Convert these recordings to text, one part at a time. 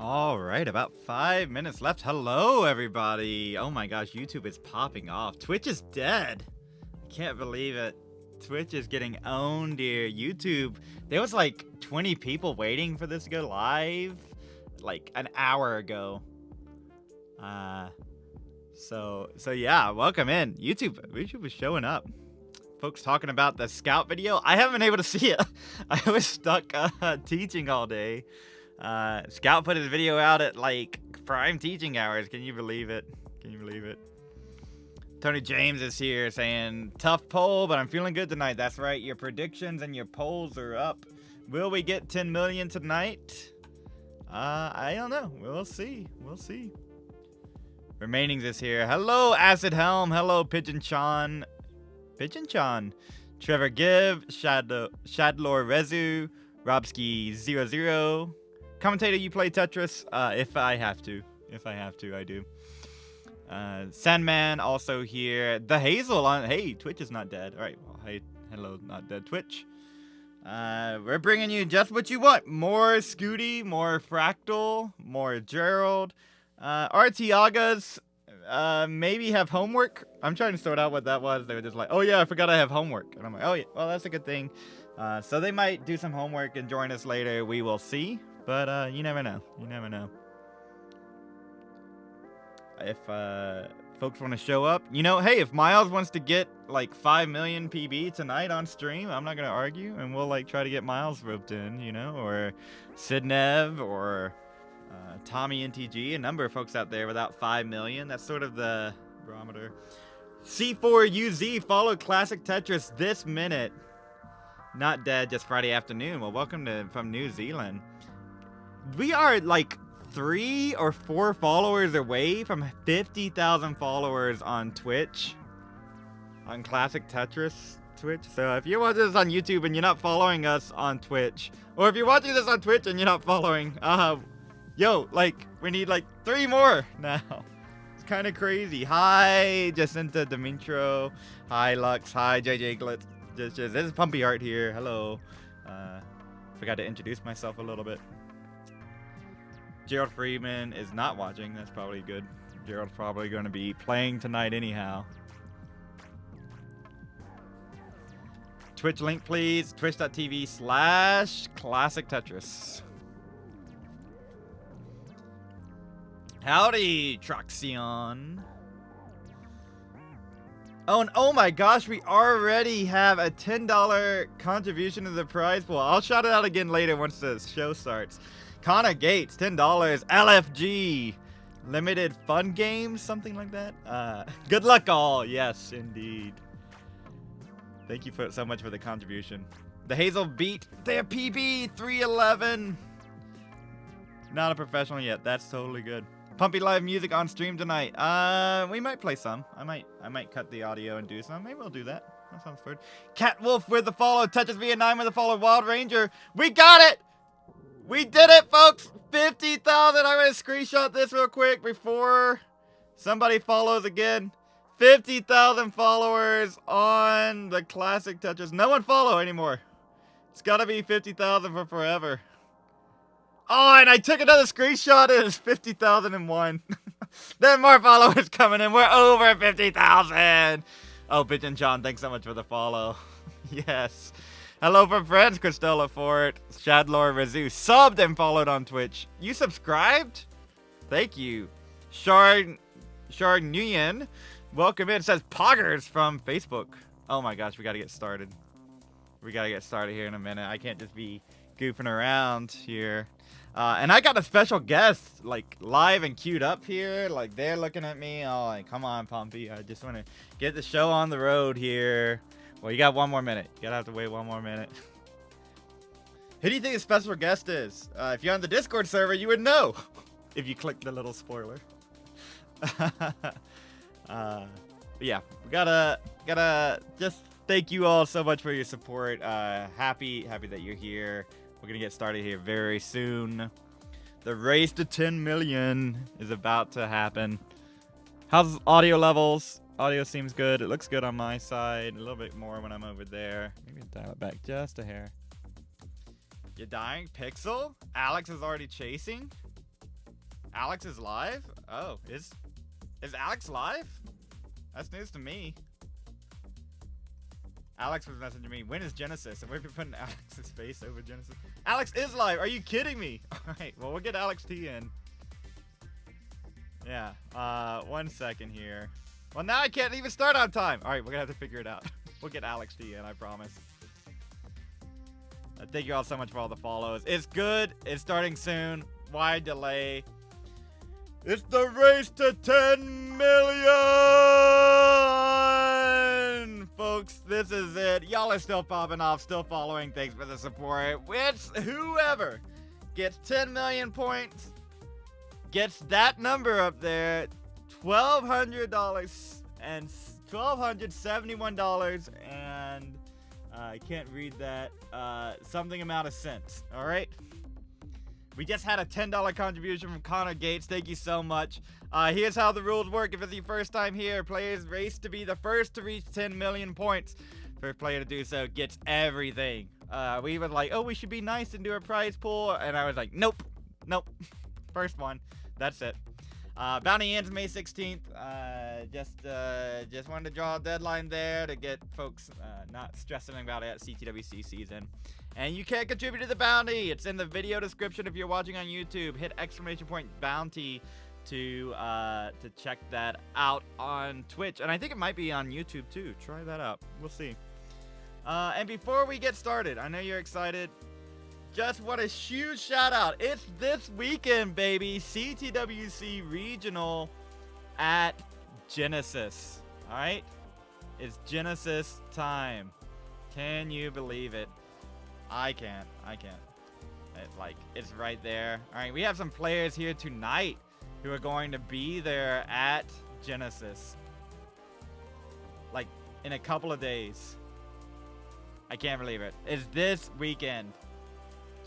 All right, about 5 minutes left. Hello, everybody. Oh my gosh, YouTube is popping off. Twitch is dead. I can't believe it. Twitch is getting owned here. YouTube, there was like 20 people waiting for this to go live like an hour ago. So yeah, welcome in. YouTube is showing up. Folks talking about the Scout video. I haven't been able to see it. I was stuck teaching all day. Scout put his video out at like prime teaching hours. Can you believe it? Can you believe it? Tony James is here saying, tough poll, but I'm feeling good tonight. That's right. Your predictions and your polls are up. Will we get 10 million tonight? I don't know. We'll see. We'll see. Remainings is here. Hello, Acid Helm. Hello, Pigeon Chan. Pigeon Chan. Trevor Give. Shadlor Rezu. Robski00. Commentator, you play Tetris? If I have to. If I have to, I do. Sandman also here. The Hazel on. Hey, Twitch is not dead. All right. Well, hey, hello, not dead Twitch. We're bringing you just what you want. More Scuti, more Fractal, more Gerald. Artiagas maybe have homework. I'm trying to sort out what that was. They were just like, oh yeah, I forgot I have homework. And I'm like, oh yeah, well, that's a good thing. So they might do some homework and join us later. We will see. But you never know. You never know. If folks want to show up, you know, hey, if Miles wants to get like 5 million PB tonight on stream, I'm not gonna argue, and we'll like try to get Miles roped in, you know, or Sidnev or Tommy NTG, a number of folks out there without 5 million. That's sort of the barometer. C4UZ, follow Classic Tetris this minute. Not dead, just Friday afternoon. Well, welcome from New Zealand. We are like 3 or 4 followers away from 50,000 followers on Twitch. On Classic Tetris Twitch. So if you're watching this on YouTube and you're not following us on Twitch, or if you're watching this on Twitch and you're not following, yo, like, we need like 3 more now. It's kind of crazy. Hi, Jacinta Dimitro. Hi, Lux. Hi, JJ Glitz. This is Pumpy Art here. Hello. Forgot to introduce myself a little bit. Gerald Freeman is not watching. That's probably good. Gerald's probably going to be playing tonight anyhow. Twitch link, please. Twitch.tv/Classic Tetris. Howdy, Troxion. Oh, and oh my gosh, we already have a $10 contribution to the prize pool. I'll shout it out again later once the show starts. Connor Gates, $10. LFG. Limited Fun Games, something like that. Good luck all. Yes, indeed. Thank you so much for the contribution. The Hazel beat their PB 311. Not a professional yet. That's totally good. Pumpy live music on stream tonight. We might play some. I might cut the audio and do some. Maybe we'll do that. That sounds good. Catwolf with the follow. Touches V9 with the follow. Wild Ranger. We got it. We did it, folks. 50,000. I'm gonna screenshot this real quick before somebody follows again. 50,000 followers on the Classic Tetris. No one follow anymore. It's gotta be 50,000 for forever. Oh, and I took another screenshot. It is 50,001. There are more followers coming in. We're over 50,000. Oh, Pigeon John, thanks so much for the follow. Yes. Hello from friends, Christella Fort, Shadlor Rezu, subbed and followed on Twitch. You subscribed? Thank you. Shard Nguyen, welcome in. It says Poggers from Facebook. Oh my gosh, we gotta get started. We gotta get started here in a minute. I can't just be goofing around here. And I got a special guest, like, live and queued up here. Like, they're looking at me. Oh, like, come on, Pompey. I just want to get the show on the road here. Well, you got 1 more minute. You gotta have to wait 1 more minute. Who do you think the special guest is? If you're on the Discord server, you would know. If you click the little spoiler. Yeah, we gotta just thank you all so much for your support. Happy that you're here. We're gonna get started here very soon. The race to 10 million is about to happen. How's audio levels? Audio seems good. It looks good on my side. A little bit more when I'm over there. Maybe dial it back just a hair. You're dying? Pixel? Alex is already chasing? Alex is live? Oh, is Alex live? That's news to me. Alex was messaging me. When is Genesis? And we've been putting Alex's face over Genesis. Alex is live. Are you kidding me? All right. Well, we'll get Alex T in. Yeah. 1 second here. Well, now I can't even start on time. All right. We're going to have to figure it out. We'll get Alex T in, I promise. Thank you all so much for all the follows. It's good. It's starting soon. Why delay? It's the race to 10 million! Folks, this is it. Y'all are still popping off, still following. Thanks for the support. It's whoever gets 10 million points, gets that number up there, $1,200 and $1,271 and I can't read that. Something amount of cents. All right. We just had a $10 contribution from Connor Gates. Thank you so much. Here's how the rules work. If it's your first time here, players race to be the first to reach 10 million points. First player to do so gets everything. We were like, oh, we should be nice and do a prize pool. And I was like, nope. Nope. First one. That's it. Bounty ends May 16th. Just wanted to draw a deadline there to get folks not stressing about it at CTWC season. And you can contribute to the bounty. It's in the video description if you're watching on YouTube. Hit !bounty to check that out on Twitch. And I think it might be on YouTube too. Try that out. We'll see. And before we get started, I know you're excited. Just want a huge shout out. It's this weekend, baby. CTWC Regional at Genesis. All right? It's Genesis time. Can you believe it? I can't. It's right there. All right, we have some players here tonight who are going to be there at Genesis. Like, in a couple of days. I can't believe it. It's this weekend.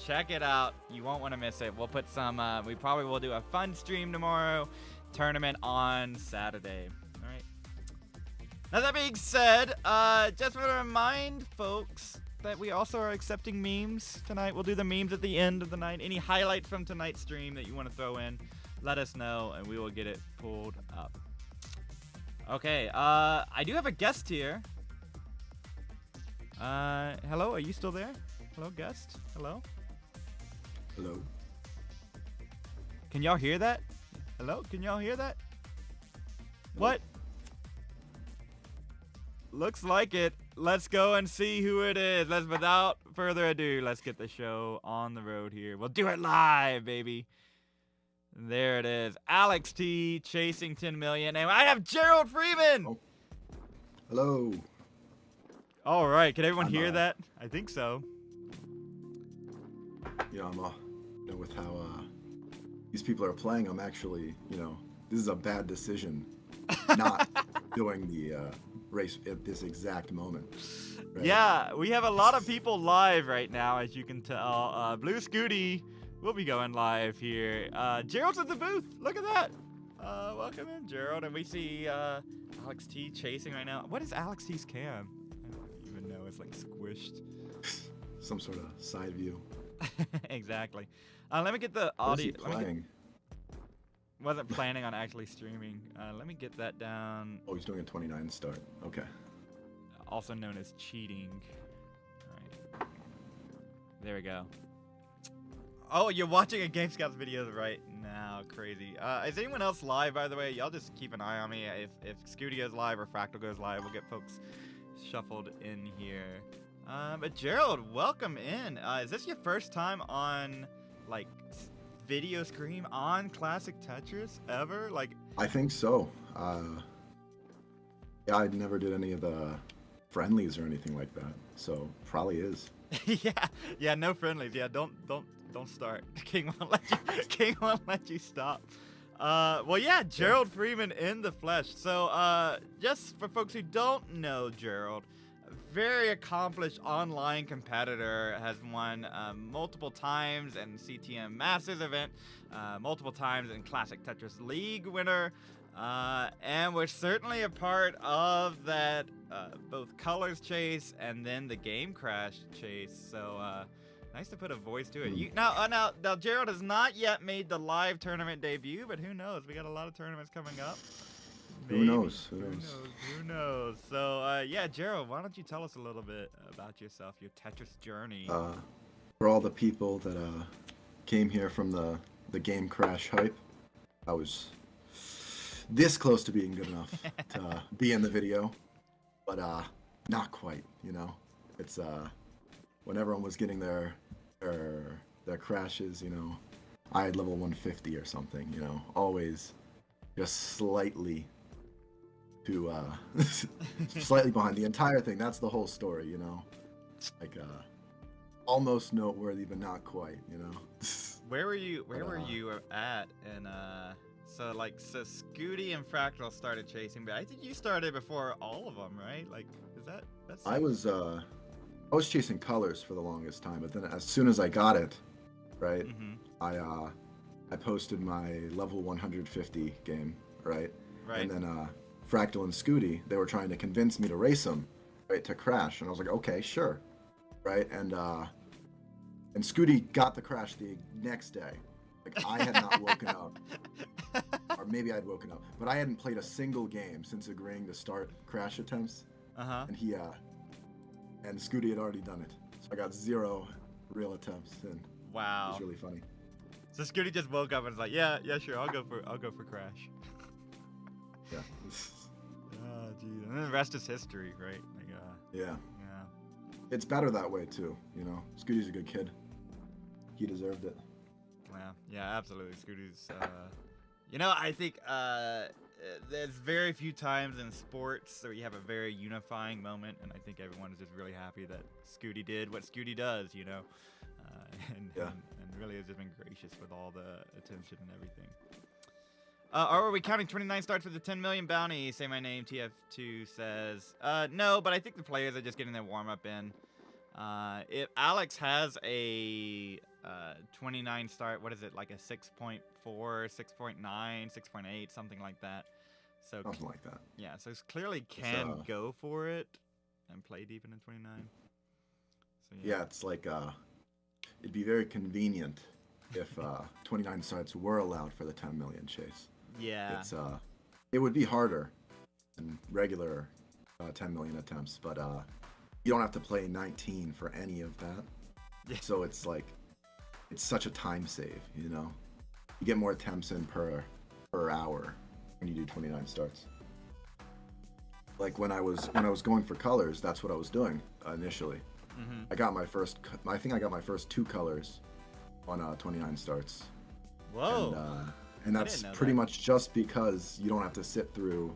Check it out. You won't want to miss it. We'll put some, we probably will do a fun stream tomorrow. Tournament on Saturday. All right. Now that being said, just want to remind folks that we also are accepting memes tonight. We'll do the memes at the end of the night. Any highlights from tonight's stream that you want to throw in, let us know and we will get it pulled up. Okay, I do have a guest here. Hello, are you still there? Hello, guest? Hello? Hello. Can y'all hear that? Hello? Can y'all hear that? What? Looks like it. Let's go and see who it is. Without further ado, let's get the show on the road here. We'll do it live, baby. There it is. Alex T chasing 10 million. And I have Gerald Freeman. Oh. Hello. All right. Can everyone hear that? I think so. You know, with how these people are playing, I'm actually, this is a bad decision not doing the race at this exact moment. Right? Yeah, we have a lot of people live right now, as you can tell. Blue Scuti will be going live here. Gerald's in the booth. Look at that. Welcome in, Gerald. And we see Alex T chasing right now. What is Alex T's cam? I don't even know. It's like squished. Some sort of side view. Exactly. Let me get the What is he audio. playing? Wasn't planning on actually streaming. Let me get that down. Oh, he's doing a 29 start. Okay. Also known as cheating. All right. There we go. Oh, you're watching a Game Scouts video right now. Crazy. Is anyone else live, by the way? Y'all just keep an eye on me. If Scuti goes live or Fractal goes live, we'll get folks shuffled in here. But Gerald, welcome in. Is this your first time on, like, video screen on Classic Tetris ever? Like, I think so. Yeah, I never did any of the friendlies or anything like that, so probably is. yeah, no friendlies. Yeah, don't start. King won't let you stop. Well, yeah, Gerald Freeman in the flesh. So, just for folks who don't know Gerald, very accomplished online competitor, has won multiple times in CTM Masters event, multiple times in Classic Tetris League winner, and we're certainly a part of that both colors chase and then the game crash chase. So Nice to put a voice to it. Now, Gerald has not yet made the live tournament debut, but who knows? We got a lot of tournaments coming up. Maybe. Who knows? Who knows? So, yeah, Gerald, why don't you tell us a little bit about yourself, your Tetris journey? For all the people that came here from the game crash hype, I was this close to being good enough to be in the video, but not quite. You know, it's when everyone was getting their crashes, you know, I had level 150 or something. You know, always just slightly to slightly behind the entire thing. That's the whole story, you know, like almost noteworthy but not quite, you know. Where were you at? And so Scuti and Fractal started chasing, but I think you started before all of them, right? Like, that's I was chasing colors for the longest time, but then as soon as I got it, right, I posted my level 150 game, right, and then Fractal and Scuti, they were trying to convince me to race them, right, to crash, and I was like, okay, sure, right, and Scuti got the crash the next day. Like, I had not woken up, or maybe I'd woken up, but I hadn't played a single game since agreeing to start crash attempts, and and Scuti had already done it, so I got 0 real attempts, and wow, it was really funny. So Scuti just woke up and was like, yeah, sure, I'll go for crash. Yeah. Oh, geez. And then the rest is history, right? Like, yeah. It's better that way too, you know. Scuti's a good kid. He deserved it. Yeah, absolutely. Scuti's, you know, I think there's very few times in sports where you have a very unifying moment, and I think everyone is just really happy that Scuti did what Scuti does, you know, and really has just been gracious with all the attention and everything. Are we counting 29 starts for the 10 million bounty? Say my name, TF2 says. No, but I think the players are just getting their warm-up in. If Alex has a 29 start, what is it, like a 6.4, 6.9, 6.8, something like that. So something like that. Yeah, so clearly can go for it and play deep into 29. So, yeah, it's like it'd be very convenient if 29 starts were allowed for the 10 million chase. Yeah. It's it would be harder than regular 10 million attempts, but you don't have to play 19 for any of that. Yeah. So it's like it's such a time save, you know. You get more attempts in per hour when you do 29 starts. Like when I was going for colors, that's what I was doing initially. I got my first. I think I got my first 2 colors on 29 starts. Whoa. And that's pretty much just because you don't have to sit through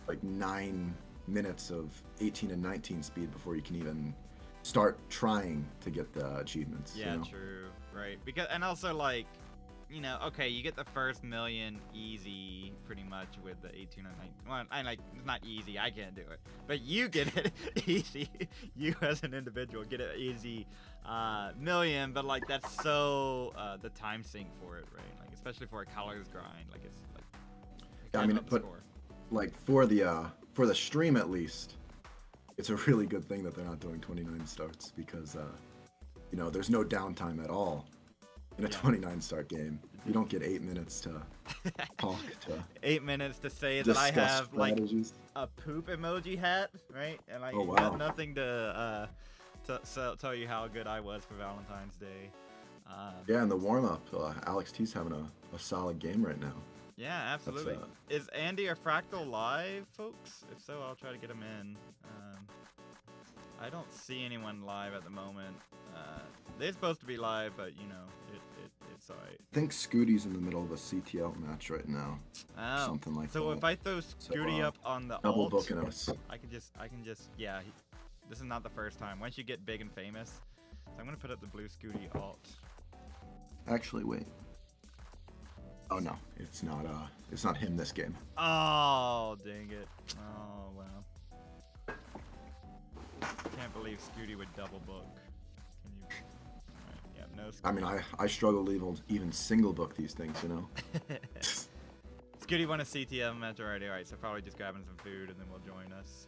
like 9 minutes of 18 and 19 speed before you can even start trying to get the achievements. Yeah, you know? True. Right. And also, like, you know, okay, you get the first million easy pretty much with the 18 and 19. Well, it's not easy. I can't do it. But you get it easy. You as an individual get it easy million, but like that's so the time sink for it, right? Like especially for a colors grind, like it's like yeah, I mean, but like for the stream at least, it's a really good thing that they're not doing 29 starts because you know, there's no downtime at all in a 29 start game. You don't get 8 minutes to talk to 8 minutes to say that I have strategies. Like a poop emoji hat, right? And I wow. got nothing to tell you how good I was for Valentine's Day. Yeah, in the warm-up, Alex T's having a solid game right now. Yeah, absolutely. Is Andy or Fractal live, folks? If so, I'll try to get him in. I don't see anyone live at the moment. They're supposed to be live, but you know, it's alright. I think Scuti's in the middle of a CTL match right now. Oh, something like that. So if I throw Scuti up on the double alt, booking us. I can just yeah. This is not the first time. Once you get big and famous, so I'm gonna put up the blue Scuti alt. Actually, wait. Oh no, it's not him this game. Oh dang it! Oh wow. Can't believe Scuti would double book. Can you? Right, yeah, no. Scuti. I mean, I struggle to even single book these things, you know. Scuti won a CTM match already. Alright, so probably just grabbing some food and then we'll join us.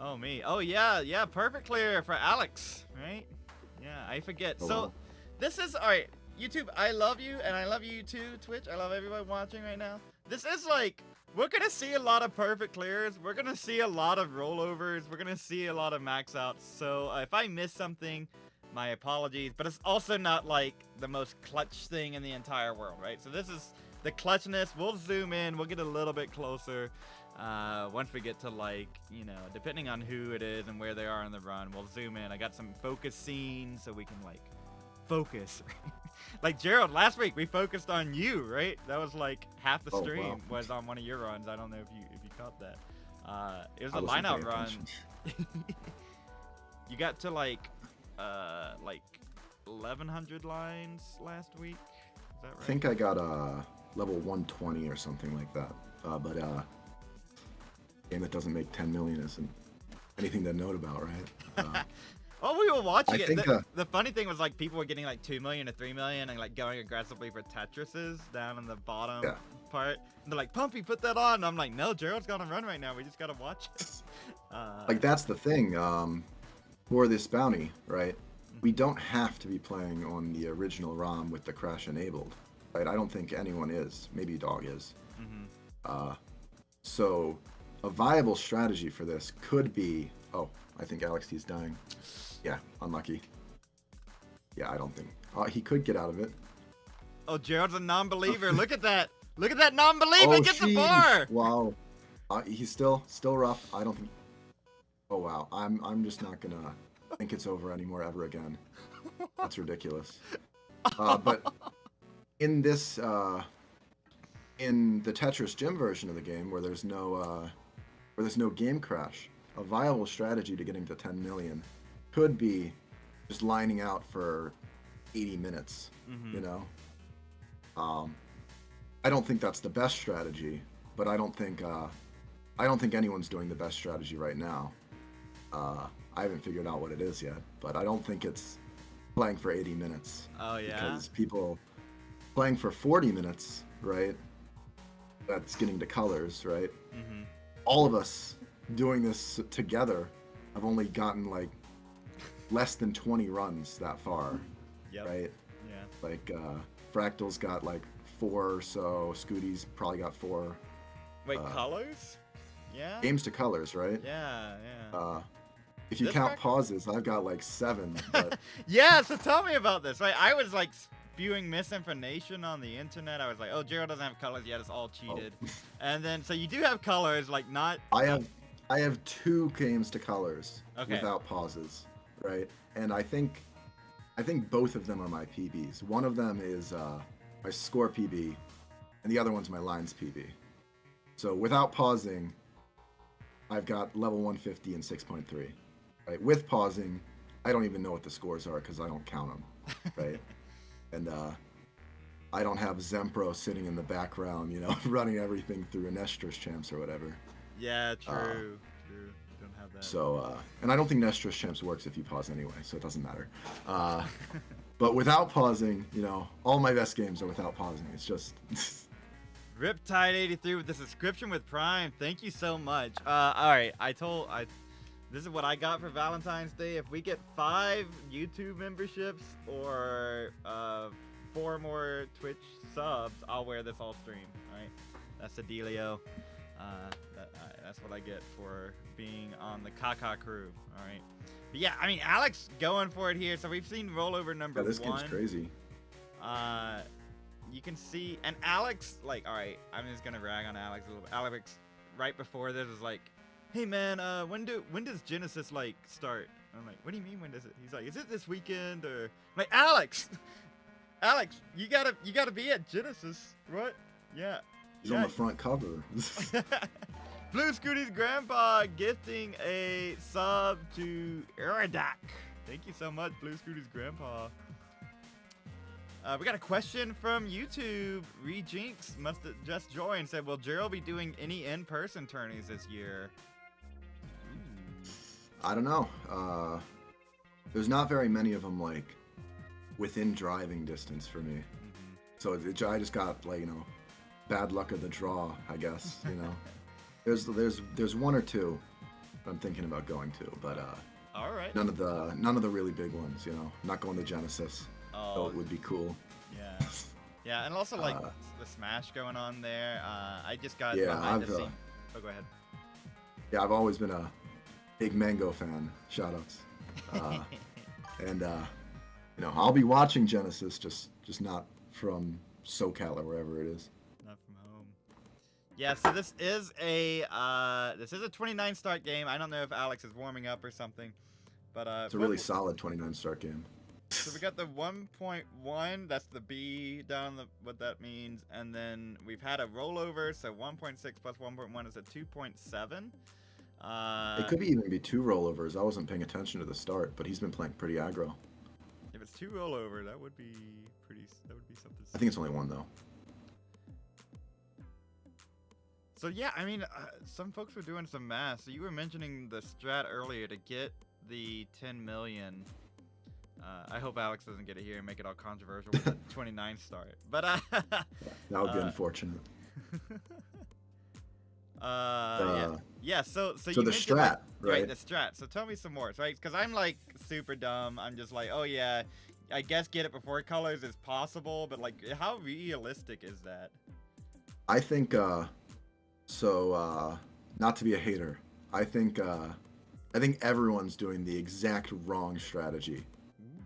Oh me. Oh yeah, perfect clear for Alex. right? Yeah, I forget. Oh, So wow. this is all right. YouTube, I love you, and I love you too. Twitch, I love everybody watching right now. This is like, we're gonna see a lot of perfect clears. We're gonna see a lot of rollovers. We're gonna see a lot of max outs. So if I miss something, my apologies. But it's also not like the most clutch thing in the entire world, right? So this is the clutchness. We'll zoom in. We'll get a little bit closer. Once we get to, like, you know, depending on who it is and where they are in the run, we'll zoom in. I got some focus scenes so we can, like, focus. Like Gerald, last week we focused on you, right? That was like half the stream was on one of your runs. I don't know if you caught that. It was a line out run. You got to like 1100 lines last week. Is that right? I think I got level 120 or something like that. But game that doesn't make 10 million isn't anything to note about, right? Oh, we were watching I it. think, The funny thing was, like, people were getting like 2 million to 3 million and like going aggressively for Tetrises down in the bottom part. And they're like, Pumpy, put that on. And I'm like, no, Gerald's got to run right now. We just got to watch it. Like, that's the thing. For this bounty, right? We don't have to be playing on the original ROM with the crash enabled, right? I don't think anyone is. Maybe Dog is. So a viable strategy for this could be... Oh, I think Alex T's dying. Yeah, unlucky. Yeah, I don't think... he could get out of it. Oh, Gerald's a non-believer. Look at that. Look at that non-believer. Oh, Gets the bar. Wow. He's still rough. I don't think... Oh, wow. I'm just not gonna think it's over anymore ever again. That's ridiculous. But in this... in the Tetris Gym version of the game, where there's no game crash, a viable strategy to getting to 10 million could be just lining out for 80 minutes, you know? I don't think that's the best strategy, but I don't think anyone's doing the best strategy right now. I haven't figured out what it is yet, but I don't think it's playing for 80 minutes. Oh, yeah? Because people playing for 40 minutes, right? That's getting to colors, right? All of us doing this together have only gotten like less than 20 runs that far, right? Yeah. Like Fractal's got like 4 or so. Scuti's probably got 4. Wait, colors? Yeah. Games to colors, right? Yeah, yeah. If you count pauses, I've got like 7. But... Yeah. So tell me about this. Right, I was like spewing misinformation on the internet. I was like, oh, Gerald doesn't have colors yet. It's all cheated. Oh. And then so you do have colors, like not. I have 2 games to colors without pauses, right? And I think both of them are my PBs. One of them is my score PB, and the other one's my lines PB. So without pausing, I've got level 150 and 6.3. Right? With pausing, I don't even know what the scores are because I don't count them, right? And I don't have Zempro sitting in the background, you know, running everything through a Nestris Champs or whatever. Yeah, true. True. Don't have that. So, and I don't think Nestris Champs works if you pause anyway, so it doesn't matter. But without pausing, you know, all my best games are without pausing. It's just... Riptide83 with the subscription with Prime. Thank you so much. All right, this is what I got for Valentine's Day. If we get 5 YouTube memberships or 4 more Twitch subs, I'll wear this all stream. All right, that's the dealio. That's what I get for being on the Kaka crew. All right, but yeah, I mean, Alex going for it here. So we've seen rollover number 1. This game's crazy. You can see, and Alex, like, all right, I'm just gonna rag on Alex a little bit. Alex, right before this, was like, hey man, when does Genesis like start? I'm like, what do you mean when does it? He's like, is it this weekend or? I'm like, Alex, you gotta be at Genesis, right? Yeah. He's on the front cover. Blue Scuti's grandpa gifting a sub to Iridak. Thank you so much, Blue Scuti's grandpa. We got a question from YouTube. Rejinx must have just joined. Said, will Gerald be doing any in-person tourneys this year? I don't know. There's not very many of them, like, within driving distance for me. So I just got, like, you know, bad luck of the draw, I guess, you know. There's 1 or 2 I'm thinking about going to, but All right. None of the really big ones, you know. Not going to Genesis. Oh. So it would be cool. Yeah. Yeah, and also like the Smash going on there. I just got Yeah, behind the scene. Oh, go ahead. Yeah, I've always been a big Mango fan. Shoutouts. And you know, I'll be watching Genesis, just not from SoCal or wherever it is. Not from home. Yeah, so this is a 29 start game. I don't know if Alex is warming up or something, but It's a really solid 29 start game. So we got the 1.1, that's the B down what that means, and then we've had a rollover, so 1.6 plus 1.1 is a 2.7. It could even be 2 rollovers. I wasn't paying attention to the start, but he's been playing pretty aggro. If it's 2 rollover, that would be something. I think it's only 1 though. So yeah, I mean, some folks were doing some math. So you were mentioning the strat earlier to get the 10 million. I hope Alex doesn't get it here and make it all controversial with the 29 start. But that would be unfortunate. Yeah. So the you mentioned, strat, like, right? The strat. So tell me some more, right? Because I'm like super dumb. I'm just like, oh yeah, I guess get it before colors is possible, but like, how realistic is that? I think not to be a hater. I think everyone's doing the exact wrong strategy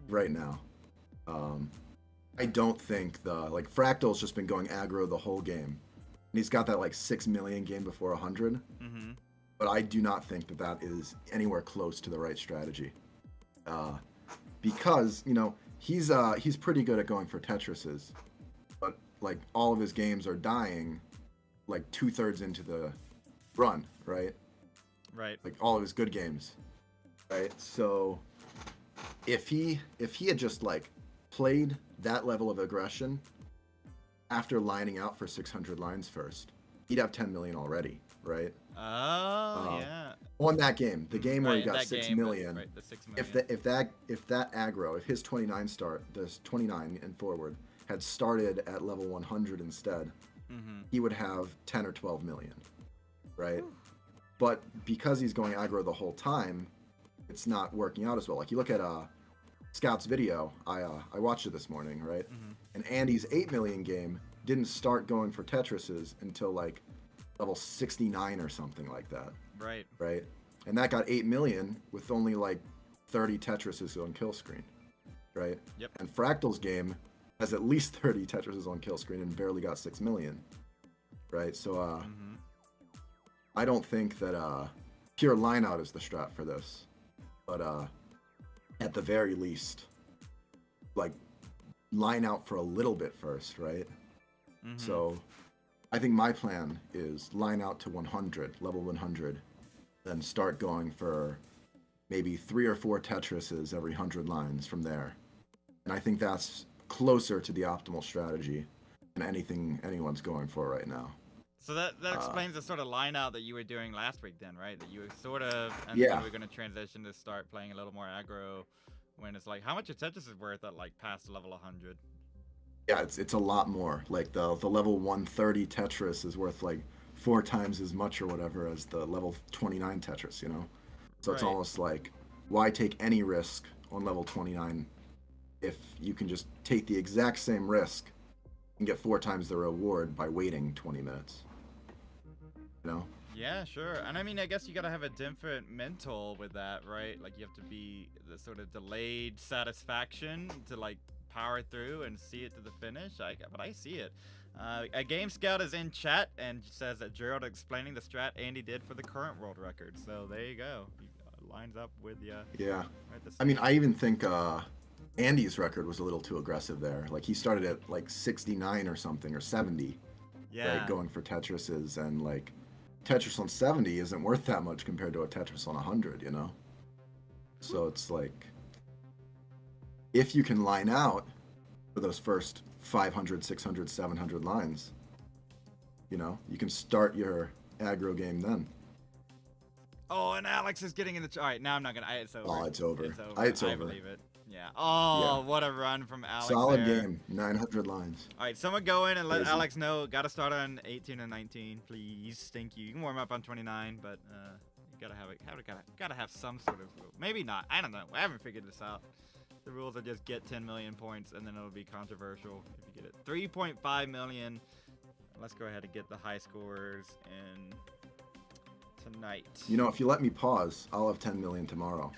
right now. I don't think Fractal's just been going aggro the whole game. And he's got that like 6 million game before 100. Mm-hmm. But I do not think that is anywhere close to the right strategy. Because, you know, he's pretty good at going for Tetrises. But like all of his games are dying like 2/3 into the run, right? Right. Like all of his good games. Right? So if he had just like played that level of aggression after lining out for 600 lines first, he'd have 10 million already, right? Oh, yeah. On that game, the game where he got that 6 game, million. right, the 6 million. If that aggro, if his 29 start, this 29 and forward had started at level 100 instead, he would have 10 or 12 million, right? But because he's going aggro the whole time, it's not working out as well. Like you look at Scout's video, I watched it this morning, right? And Andy's 8 million game didn't start going for Tetrises until like level 69 or something like that. Right. Right? And that got 8 million with only like 30 Tetrises on kill screen. Right? Yep. And Fractal's game has at least 30 Tetrises on kill screen and barely got 6 million. Right? So I don't think that pure line out is the strat for this. But at the very least, like line out for a little bit first, right? So I think my plan is line out to 100, level 100, then start going for maybe 3 or 4 Tetrises every 100 lines from there. And I think that's closer to the optimal strategy than anything anyone's going for right now. So that explains the sort of line out that you were doing last week then, right? That you were sort of, and Yeah. then you were going to transition to start playing a little more aggro when it's like, how much a Tetris is worth at like past level 100? Yeah, it's a lot more. Like the level 130 Tetris is worth like 4 times as much or whatever as the level 29 Tetris, you know? So it's Right. almost like, why take any risk on level 29 if you can just take the exact same risk and get 4 times the reward by waiting 20 minutes? You know? Yeah, sure. And I mean, I guess you got to have a different mental with that, right? Like you have to be the sort of delayed satisfaction to like power through and see it to the finish. But I see it. A Game Scout is in chat and says that Gerald explaining the strat Andy did for the current world record. So there you go. He lines up with you. Yeah. Right, I mean, I even think Andy's record was a little too aggressive there. Like he started at like 69 or something or 70. Yeah. Right, going for Tetrises, and like Tetris on 70 isn't worth that much compared to a Tetris on 100, you know? So it's like, if you can line out for those first 500, 600, 700 lines, you know, you can start your aggro game then. Oh, and Alex is getting in the... All right, now I'm not going to... It's over. Oh, it's over. It's over. It's I over. believe it. Yeah. Oh, Yeah. what a run from Alex. Solid there. game, 900 lines. All right, someone go in and let Crazy. Alex know. Got to start on 18 and 19, please. Thank you. You can warm up on 29, but Gotta have some sort of rule. Maybe not. I don't know. I haven't figured this out. The rules are just get 10 million points, and then it'll be controversial if you get it. 3.5 million. Let's go ahead and get the high scores in tonight. You know, if you let me pause, I'll have 10 million tomorrow.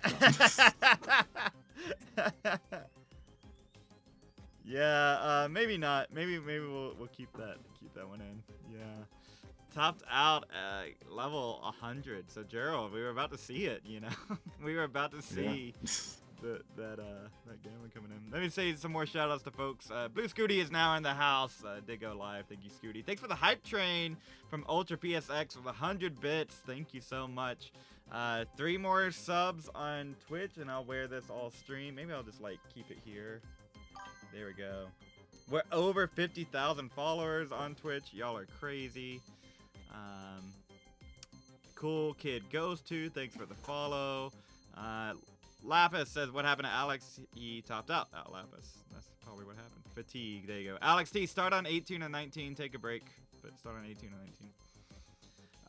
Yeah, maybe not. Maybe we'll keep that one in. Yeah. Topped out at level 100. So Gerald, we were about to see it, you know. We were about to see that gambling coming in. Let me say some more shout outs to folks. Blue Scuti is now in the house. Did go live. Thank you, Scuti. Thanks for the hype train from Ultra PSX with 100 bits. Thank you so much. 3 more subs on Twitch, and I'll wear this all stream. Maybe I'll just like keep it here. There we go. We're over 50,000 followers on Twitch. Y'all are crazy. Cool Kid Goes To, thanks for the follow. Lapis says, what happened to Alex? He topped out. Lapis. That's probably what happened. Fatigue. There you go. Alex T, start on 18 and 19. Take a break, but start on 18 and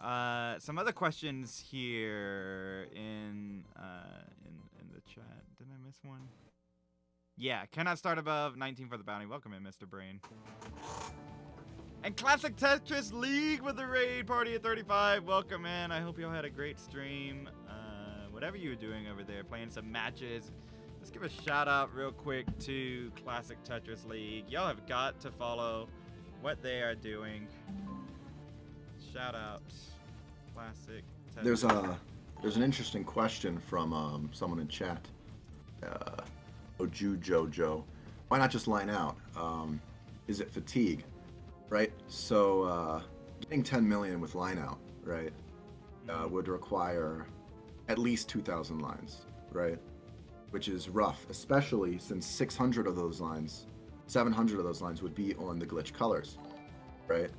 19. Some other questions here in the chat. Did I miss one? Yeah, cannot start above 19 for the bounty. Welcome in, Mr. Brain. And Classic Tetris League with the raid party at 35. Welcome in. I hope you all had a great stream. Whatever you were doing over there, playing some matches. Let's give a shout out real quick to Classic Tetris League. Y'all have got to follow what they are doing. Shout out Classic Tetris. There's an interesting question from someone in chat. Jojo. Why not just line out? Is it fatigue? Right? So getting 10 million with line out, right, would require at least 2,000 lines, right? Which is rough, especially since 600 of those lines, 700 of those lines would be on the glitch colors, right?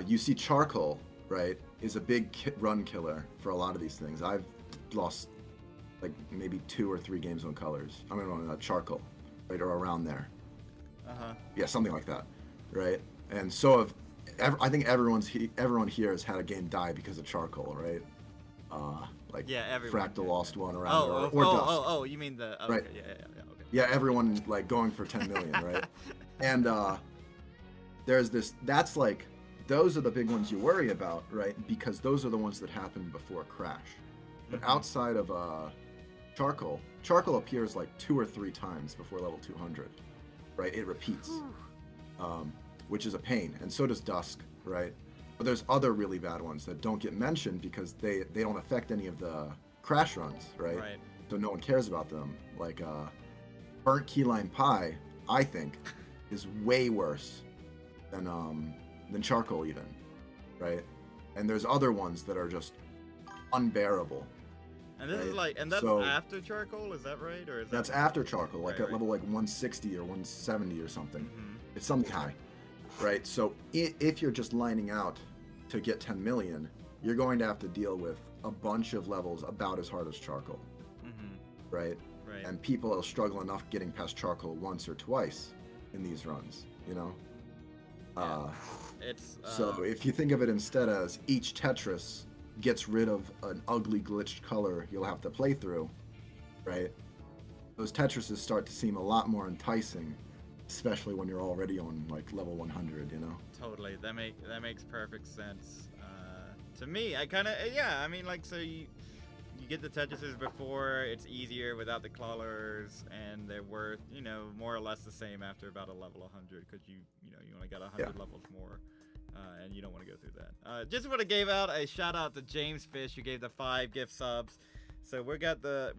You see charcoal, right, is a big run killer for a lot of these things. I've lost like maybe 2 or 3 games on colors. I mean on charcoal, right, or around there. Yeah, something like that, right? And so I think everyone here has had a game die because of charcoal, right? Like Fractal lost one around there, or Dust. Oh, you mean the okay, right? Yeah, okay. Yeah, everyone like going for 10 million, right? And there's this. That's like those are the big ones you worry about, right? Because those are the ones that happen before crash. But outside of charcoal appears like 2 or 3 times before level 200, right? It repeats, which is a pain, and so does Dusk, right? But there's other really bad ones that don't get mentioned because they don't affect any of the crash runs, right? So no one cares about them. Like burnt key lime pie, I think, is way worse than charcoal even, right? And there's other ones that are just unbearable. And this is like, and that's after charcoal, is that right? Or is that's after charcoal, like at level like 160 or 170 or something. It's something high, right? So if you're just lining out to get 10 million, you're going to have to deal with a bunch of levels about as hard as charcoal, right? And people will struggle enough getting past charcoal once or twice in these runs, you know? So if you think of it instead as each Tetris gets rid of an ugly glitched color you'll have to play through, right? Those Tetrises start to seem a lot more enticing, especially when you're already on like level 100, you know? Totally, that makes perfect sense. To me, I kind of, I mean, like, so you get the Tetrises before, it's easier without the colors, and they're worth, you know, more or less the same after about a level 100, because you only got 100 levels more. And you don't want to go through that. Just want to give out a shout out to James Fish, who gave the 5 gift subs. So we got the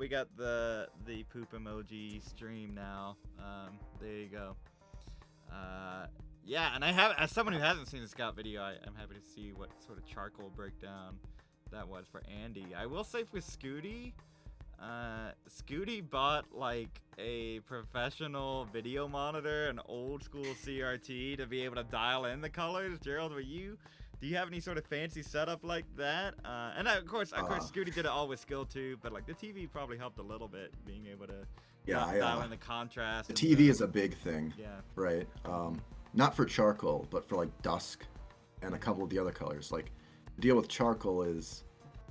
poop emoji stream now. There you go. Yeah, and I have, as someone who hasn't seen the Scout video, I'm happy to see what sort of charcoal breakdown that was for Andy. I will say for Scuti, Scuti bought like a professional video monitor, an old school CRT, to be able to dial in the colors. Gerald, do you have any sort of fancy setup like that? And of course, Scuti did it all with skill too, but like the TV probably helped a little bit, being able to dial in the contrast. The TV is a big thing, right? Not for charcoal, but for like Dusk and a couple of the other colors. Like the deal with charcoal is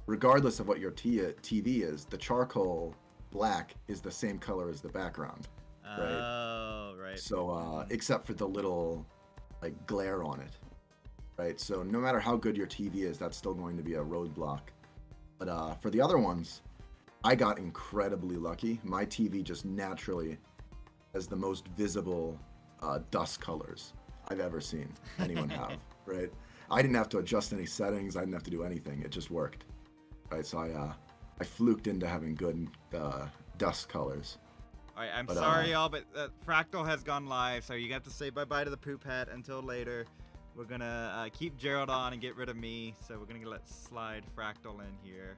regardless of what your TV is, the charcoal black is the same color as the background, right? Oh, right. So except for the little like glare on it, right? So no matter how good your TV is, that's still going to be a roadblock. But for the other ones, I got incredibly lucky. My TV just naturally has the most visible dust colors I've ever seen anyone have, right? I didn't have to adjust any settings. I didn't have to do anything. It just worked, right? So I fluked into having good dust colors. All right, I'm sorry, y'all, but Fractal has gone live, so you have to say bye-bye to the poop hat until later. We're gonna keep Gerald on and get rid of me, so we're gonna let slide Fractal in here,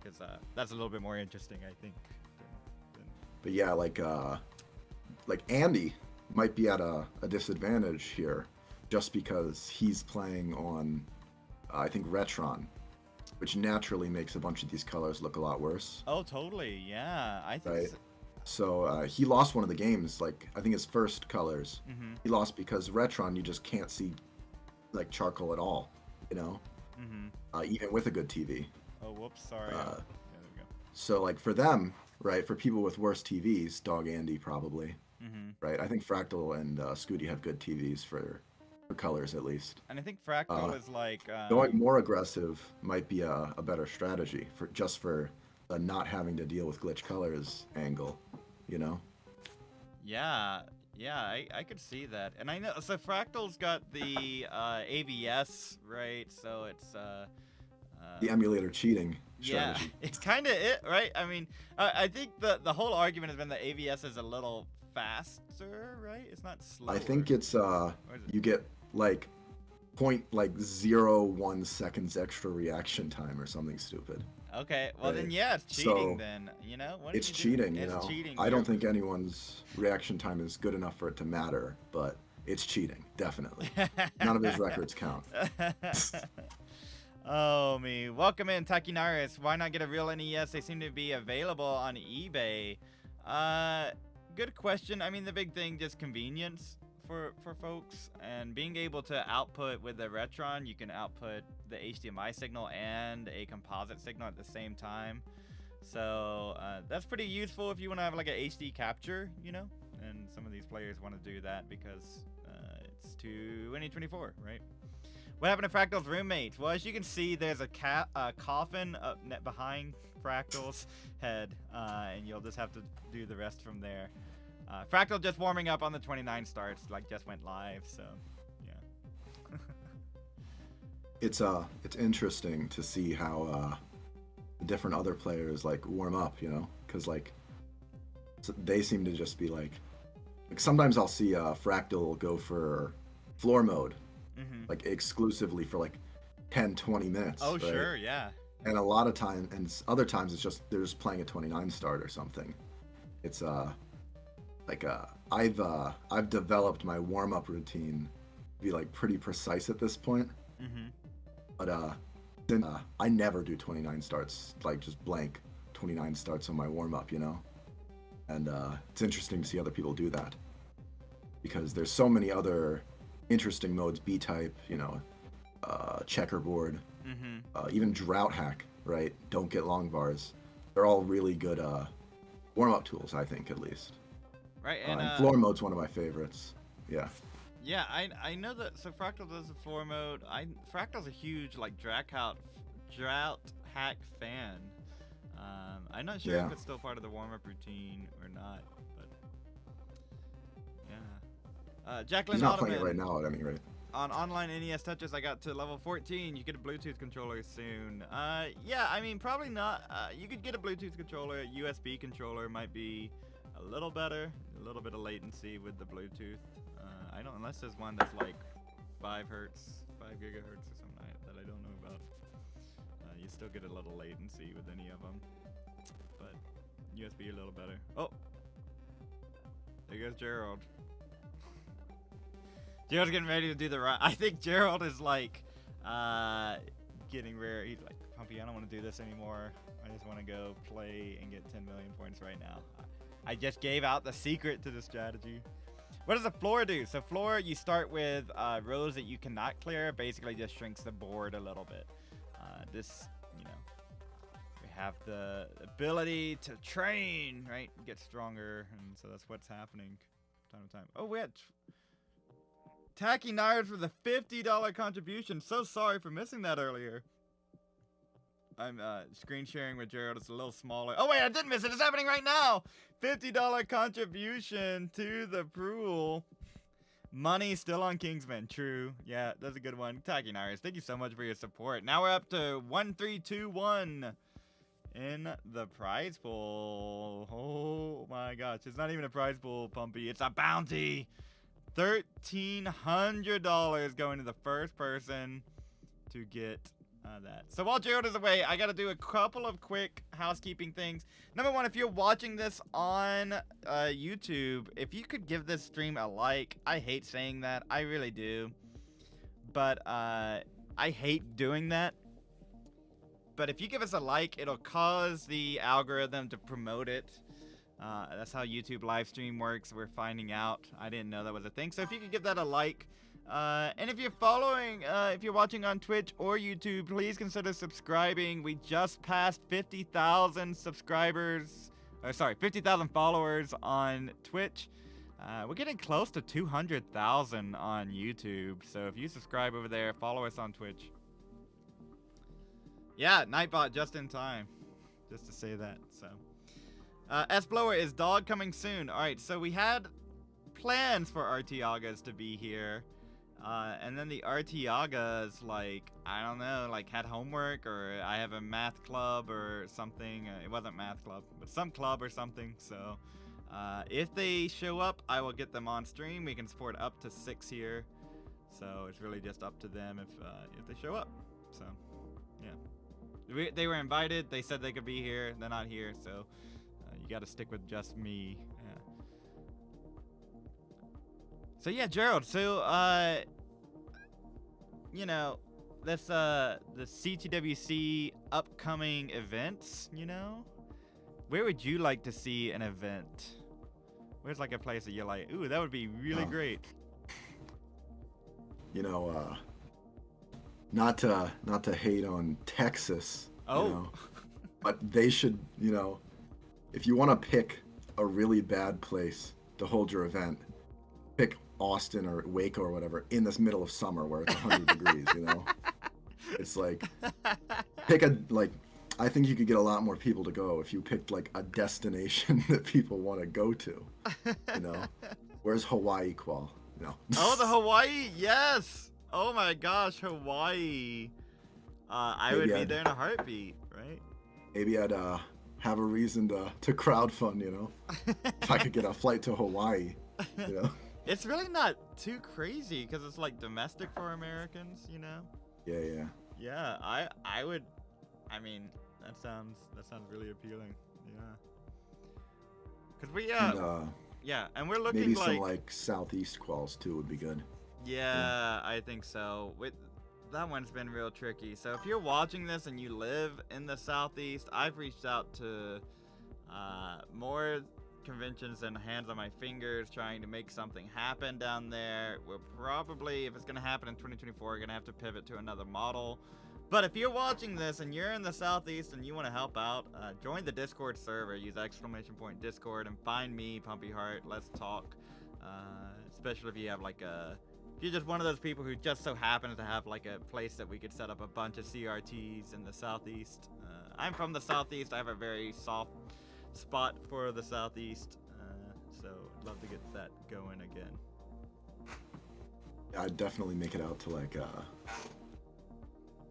because that's a little bit more interesting, I think. But yeah, like Andy might be at a disadvantage here, just because he's playing on, I think, Retron, which naturally makes a bunch of these colors look a lot worse. Oh, totally, yeah. I think right? So he lost one of the games, like, I think his first colors. Mm-hmm. He lost because Retron, you just can't see, like, charcoal at all, you know? Mm-hmm. Even with a good TV. Oh, whoops, sorry. Yeah, there we go. So, like, for them, right, for people with worse TVs, Dog Andy probably, Mm-hmm. right? I think Fractal and Scuti have good TVs for colors, at least. And I think Fractal is like... Going more aggressive might be a better strategy, for the not having to deal with glitch colors angle, you know? Yeah, I could see that. And I know, so Fractal's got the AVS, right? So it's... the emulator cheating strategy. Yeah, it's kind of it, right? I mean, I think the whole argument has been that AVS is a little faster, right? It's not slower. I think it's you get like 0.01 seconds extra reaction time or something stupid. Okay, well right? then yeah, it's cheating then, you know? What it's you cheating, do? you know? Cheating. I don't think anyone's reaction time is good enough for it to matter, but it's cheating, definitely. None of his records count. Oh, me. Welcome in, Takinaris. Why not get a real NES? They seem to be available on eBay. Good question. I mean, the big thing, just convenience for folks. And being able to output with the Retron, you can output the HDMI signal and a composite signal at the same time. So that's pretty useful if you want to have like a HD capture, you know? And some of these players want to do that because it's 2024, right? What happened to Fractal's roommates? Well, as you can see, there's a coffin up behind Fractal's head, and you'll just have to do the rest from there. Fractal just warming up on the 29 starts, like just went live, so yeah. It's interesting to see how different other players like warm up, you know, because like they seem to just be like sometimes I'll see Fractal go for floor mode. Mm-hmm. Like exclusively for like 10-20 minutes. Oh, right? Sure, yeah. And a lot of time, and other times it's just they're just playing a 29 start or something. It's I've developed my warm up routine to be like pretty precise at this point. Mm-hmm. But then I never do 29 starts, like just blank 29 starts on my warm up, you know. And it's interesting to see other people do that because there's so many other interesting modes, B-type, you know, checkerboard, mm-hmm. Even drought hack, right? Don't get long bars. They're all really good warm-up tools, I think, at least. Right, and floor mode's one of my favorites. Yeah. Yeah, I know that. So Fractal does the floor mode. Fractal's a huge like drought hack fan. I'm not sure if it's still part of the warm-up routine or not, but yeah. Jacqueline He's not Ottoman, playing it right now at any rate. On online NES Tetris, I got to level 14. You get a Bluetooth controller soon. Yeah, I mean, probably not. You could get a Bluetooth controller. A USB controller might be a little better. A little bit of latency with the Bluetooth. I don't, unless there's one that's like 5 gigahertz or something that I don't know about. You still get a little latency with any of them. But USB a little better. Oh! There goes Gerald. Gerald's getting ready to do the run. I think Gerald is like getting rare. He's like, Pumpy, I don't want to do this anymore. I just want to go play and get 10 million points right now. I just gave out the secret to the strategy. What does the floor do? So floor, you start with rows that you cannot clear. Basically just shrinks the board a little bit. This, you know, have the ability to train, right? Get stronger, and so that's what's happening time to time. Oh, we had Tacky Nard for the $50 contribution. So sorry for missing that earlier. I'm screen sharing with Gerald. It's a little smaller. Oh wait, I did miss it. It's happening right now. $50 contribution to the pool. Money still on Kingsman. True. Yeah, that's a good one. Tacky Nars, thank you so much for your support. Now we're up to 1321 in the prize pool. Oh my gosh, it's not even a prize pool, Pumpy. It's a bounty. $1,300 going to the first person to get that. So while Gerald is away, I gotta do a couple of quick housekeeping things. Number one, if you're watching this on YouTube, if you could give this stream a like. I hate saying that, I really do, but I hate doing that. But if you give us a like, it'll cause the algorithm to promote it. That's how YouTube live stream works. We're finding out. I didn't know that was a thing. So if you could give that a like. And if you're following, if you're watching on Twitch or YouTube, please consider subscribing. We just passed 50,000 subscribers, or sorry, 50,000 followers on Twitch. We're getting close to 200,000 on YouTube. So if you subscribe over there, follow us on Twitch. Yeah, Nightbot just in time, just to say that. So, S-Blower, is Dog coming soon? All right, so we had plans for Artiagas to be here. And then the Artiagas, like, I don't know, like had homework, or I have a math club or something. It wasn't math club, but some club or something. So if they show up, I will get them on stream. We can support up to 6 here. So it's really just up to them if they show up. So yeah, they were invited. They said they could be here. They're not here. So you got to stick with just me. Yeah. So yeah, Gerald, so, you know, that's, the CTWC upcoming events, you know? Where would you like to see an event? Where's, like, a place that you're like, ooh, that would be really great? You know, not to hate on Texas, you know, but they should, you know, if you want to pick a really bad place to hold your event, pick Austin or Waco or whatever in this middle of summer where it's 100 degrees, you know? It's like, pick a, like, I think you could get a lot more people to go if you picked, like, a destination that people want to go to, you know? Where's Hawaii, Qual? No. Oh, the Hawaii, yes! Oh my gosh, Hawaii. I would be there in a heartbeat, right? Maybe I'd have a reason to crowdfund, you know? If I could get a flight to Hawaii, you know? It's really not too crazy because it's like domestic for Americans, you know? Yeah. Yeah, I would. I mean, that sounds really appealing. Yeah. Cause we yeah, and we're looking maybe like some like southeast quals too would be good. Yeah, I think so. That one's been real tricky. So if you're watching this and you live in the southeast, I've reached out to more conventions than hands on my fingers trying to make something happen down there. We're probably, if it's going to happen in 2024, we're going to have to pivot to another model. But if you're watching this and you're in the southeast and you want to help out, join the Discord server. Use !Discord and find me, Pumpy Heart. Let's talk. Especially if you have like if you're just one of those people who just so happens to have like a place that we could set up a bunch of CRTs in the southeast. I'm from the southeast. I have a very soft spot for the southeast, so I'd love to get that going again. Yeah, I'd definitely make it out to like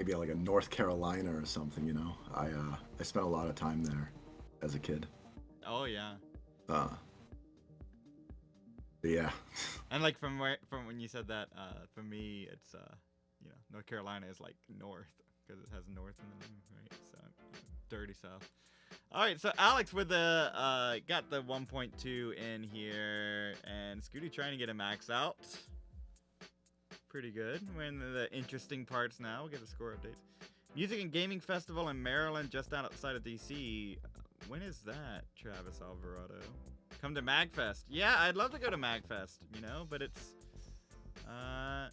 maybe like a North Carolina or something, you know. I spent a lot of time there as a kid. Oh yeah. Yeah. And like from when you said that, for me it's you know, North Carolina is like north because it has north in the name, right? So dirty south. All right, so Alex with the got the 1.2 in here, and Scuti trying to get a max out. Pretty good. We're in the interesting parts now. We'll get the score updates. Music and Gaming Festival in Maryland, just outside of DC. When is that, Travis Alvarado? Come to MagFest. Yeah, I'd love to go to MagFest, you know, but it's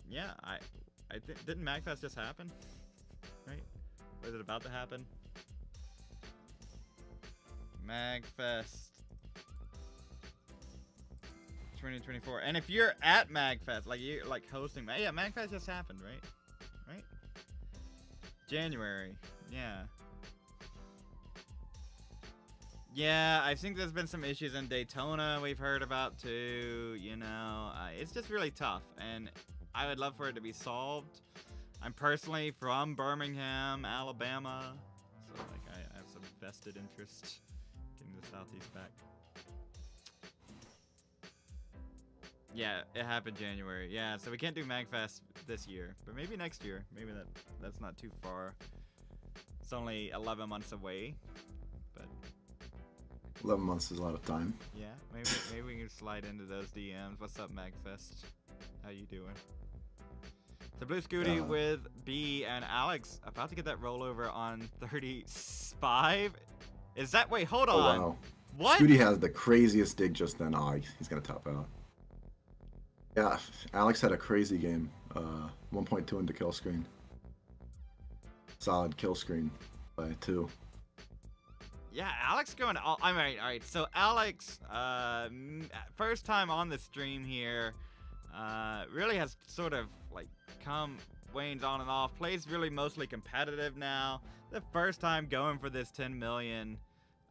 yeah, didn't MagFest just happen? Right? Was it about to happen? MagFest 2024. And if you're at MagFest, like you're like hosting, yeah, MagFest just happened, right? Right? January. Yeah. Yeah, I think there's been some issues in Daytona we've heard about too, you know. It's just really tough, and I would love for it to be solved. I'm personally from Birmingham, Alabama, so like I have some vested interest getting the Southeast back. Yeah, it happened January. Yeah, so we can't do MagFest this year, but maybe next year. Maybe that's not too far. It's only 11 months away, but 11 months is a lot of time. yeah, maybe we can slide into those DMs. What's up, MagFest? How you doing? The Blue Scuti with B and Alex about to get that rollover on 35. Is that? Wait, hold on. Wow. What? Scuti has the craziest dig just then. Oh, he's gonna top out. Yeah, Alex had a crazy game. 1.2 into kill screen. Solid kill screen by 2. Yeah, Alex going all. All right. So Alex, first time on the stream here, really has sort of like come wanes on and off. Plays really mostly competitive now. The first time going for this 10 million,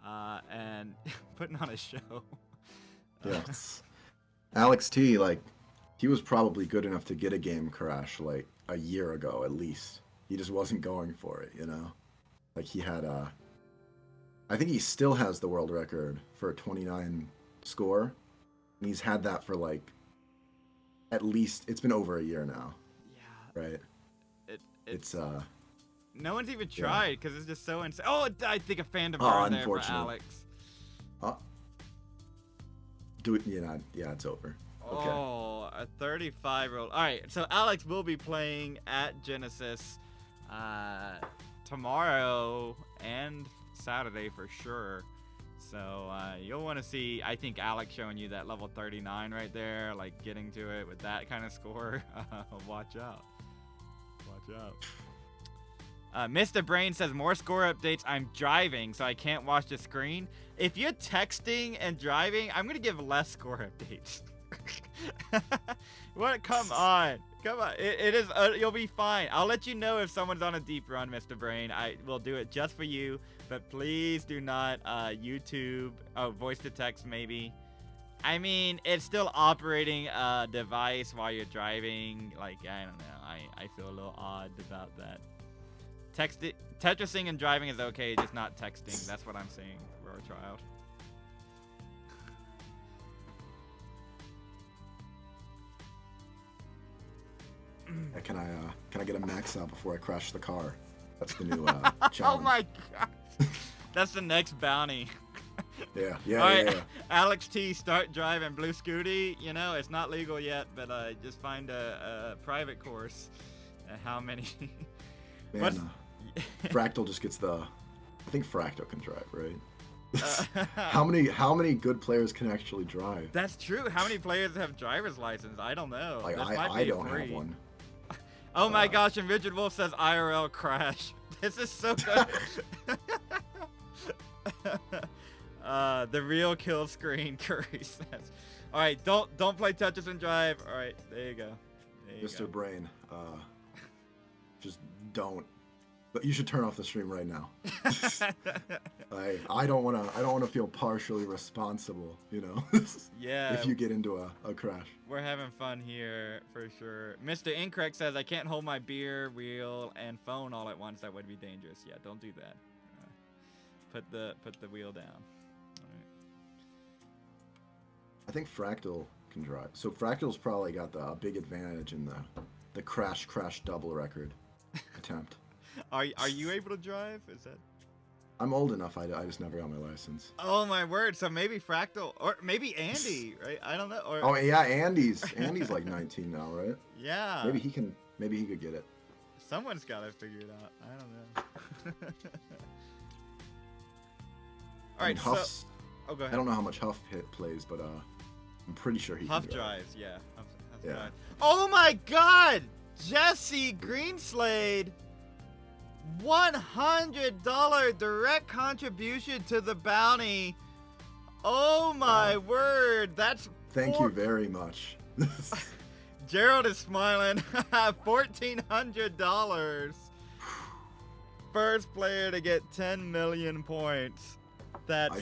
and putting on a show. Yes. Alex T, like, he was probably good enough to get a game crash like a year ago at least. He just wasn't going for it, you know? Like he had I think he still has the world record for a 29 score. And he's had that for like at least it's been over a year now. Yeah. Right? It's no one's even tried because it's just so insane. Oh, I think a fandom Oh, burn there for unfortunate. Alex. Do it, yeah, it's over. Okay. Oh, a 35-year-old. All right, so Alex will be playing at Genesis tomorrow and Saturday for sure. So you'll want to see, I think, Alex showing you that level 39 right there, like getting to it with that kind of score. Watch out. Watch out. Mr. Brain says, more score updates. I'm driving, so I can't watch the screen. If you're texting and driving, I'm going to give less score updates. What? Come on. Come on. It is, you'll be fine. I'll let you know if someone's on a deep run, Mr. Brain. I will do it just for you, but please do not YouTube, voice to text maybe. I mean, it's still operating a device while you're driving. Like, I don't know. I feel a little odd about that. Tetrising and driving is okay, just not texting. That's what I'm saying for our child. Can I get a max out before I crash the car? That's the new challenge. Oh my god. That's the next bounty. Yeah. All right, Alex T, start driving Blue Scuti. You know, it's not legal yet, but just find a private course. How many? Man, Fractal just gets the. I think Fractal can drive, right? How many good players can actually drive? That's true. How many players have driver's license? I don't know. Like, I don't have one. Oh my gosh, and Rigid Wolf says IRL crash. This is so good. The real kill screen, Curry says. All right, don't play Tetris and drive. All right, there you go. Mr. Brain, just don't. But you should turn off the stream right now. I don't wanna feel partially responsible, you know. Yeah. If you get into a crash. We're having fun here for sure. Mr. Incorrect says I can't hold my beer, wheel, and phone all at once. That would be dangerous. Yeah, don't do that. Put the wheel down. All right. I think Fractal can drive. So Fractal's probably got a big advantage in the crash double record attempt. Are you able to drive? Is that? I'm old enough. I just never got my license. Oh my word! So maybe Fractal, or maybe Andy, right? I don't know. Or... Oh yeah, Andy's like 19 now, right? Yeah. Maybe he could get it. Someone's got to figure it out. I don't know. All right, Huff's, oh, go ahead. I don't know how much Huff plays, but I'm pretty sure he Huff can drive. drives, yeah. Huff Yeah. drives. Oh my God! Jesse Greenslade! $100 direct contribution to the bounty. Oh my word, that's Thank you very much. Gerald is smiling. $1,400. First player to get 10 million points. That's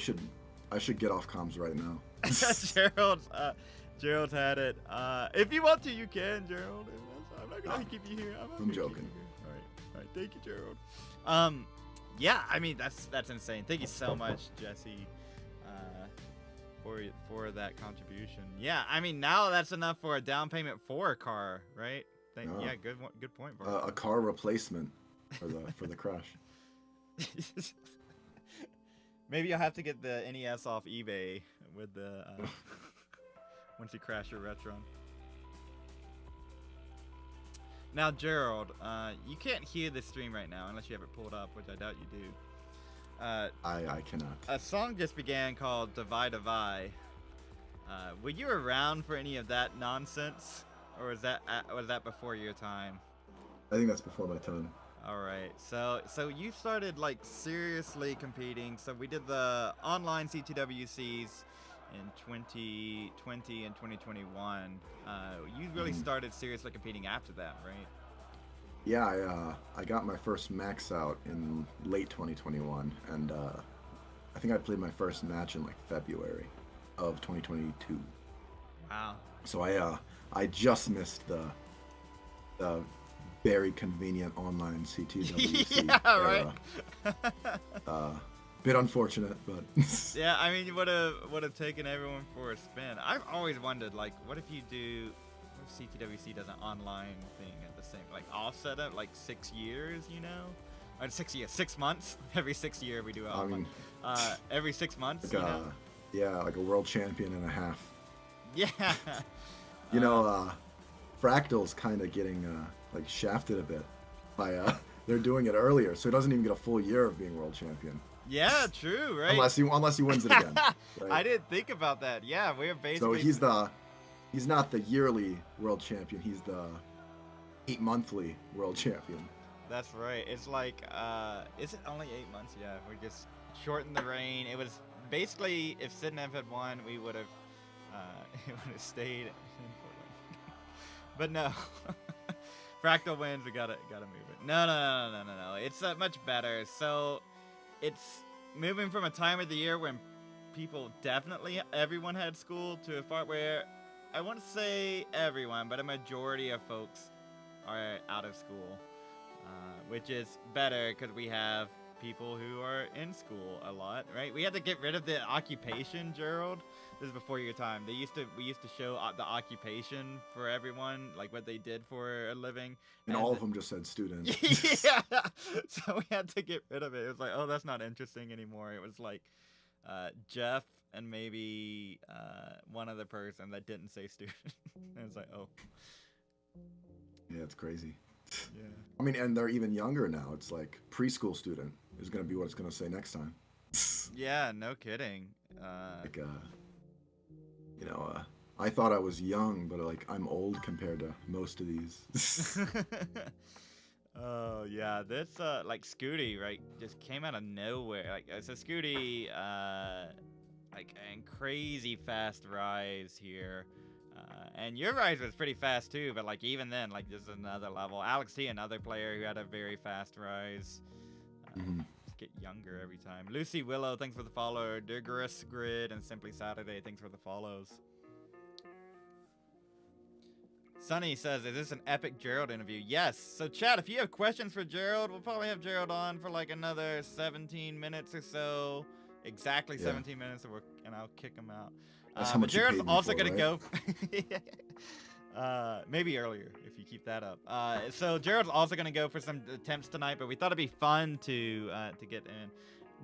I should get off comms right now. Gerald's had it. If you want to, you can, Gerald. I'm not gonna keep you here. I'm joking. All right. Thank you, Gerald. Yeah, I mean that's insane. Thank you so much, Jesse, for that contribution. Yeah, I mean now that's enough for a down payment for a car, right? Yeah, good point. A car replacement for the crash. Maybe you'll have to get the NES off eBay with the once you crash your Retron. Now, Gerald, you can't hear the stream right now unless you have it pulled up, which I doubt you do. I cannot. A song just began called Divide Divide. Were you around for any of that nonsense, or was that before your time? I think that's before my time. All right, so you started like seriously competing. So we did the online CTWCs in 2020 and 2021. You really started seriously competing after that, right? Yeah, I got my first max out in late 2021, and I think I played my first match in like February of 2022. Wow. So I just missed the very convenient online CTWC. Yeah, right. Bit unfortunate, but yeah, I mean, you would have taken everyone for a spin. I've always wondered, like, what if CTWC does an online thing at the same, like, all set up like 6 years, you know? Or 6 years, 6 months. Every 6 year we do it. Every 6 months. Like yeah, like a world champion and a half. Yeah. You know, Fractal's kind of getting like shafted a bit by they're doing it earlier, so he doesn't even get a full year of being world champion. Yeah, true, right? Unless he wins it again. Right? I didn't think about that. Yeah, we're basically. So he's not the yearly world champion. He's the 8-monthly world champion. That's right. It's like, is it only 8 months? Yeah, we just shortened the reign. It was basically, if Sidnev had won, we would have, it would have stayed in Portland. But no. Fractal wins. We gotta move it. No. It's much better. So, it's moving from a time of the year when everyone had school, to a part where I won't say everyone, but a majority of folks are out of school, which is better because we have people who are in school a lot, right? We had to get rid of the occupation, Gerald. This is before your time. We used to show the occupation for everyone, like what they did for a living. And all of them just said student. Yeah. So we had to get rid of it. It was like, oh, that's not interesting anymore. It was like Jeff and maybe one other person that didn't say student. And it's like, oh. Yeah, it's crazy. Yeah. I mean, and they're even younger now. It's like preschool student is going to be what it's going to say next time. Yeah, no kidding. You know, I thought I was young, but like I'm old compared to most of these. Oh yeah, this like Scuti, right, just came out of nowhere. Like it's a Scuti, like and crazy fast rise here. And your rise was pretty fast too, but like even then, like this is another level. Alex T, another player who had a very fast rise. Just get younger every time. Lucy Willow, thanks for the follow. Digorous Grid and Simply Saturday, thanks for the follows. Sunny says, is this an epic Gerald interview? Yes. So chat, if you have questions for Gerald, we'll probably have Gerald on for like another 17 minutes or so. Exactly 17 minutes, and I'll kick him out. That's how much Gerald's also going to go. Maybe earlier if you keep that up. So Gerald's also going to go for some attempts tonight, but we thought it'd be fun to get in.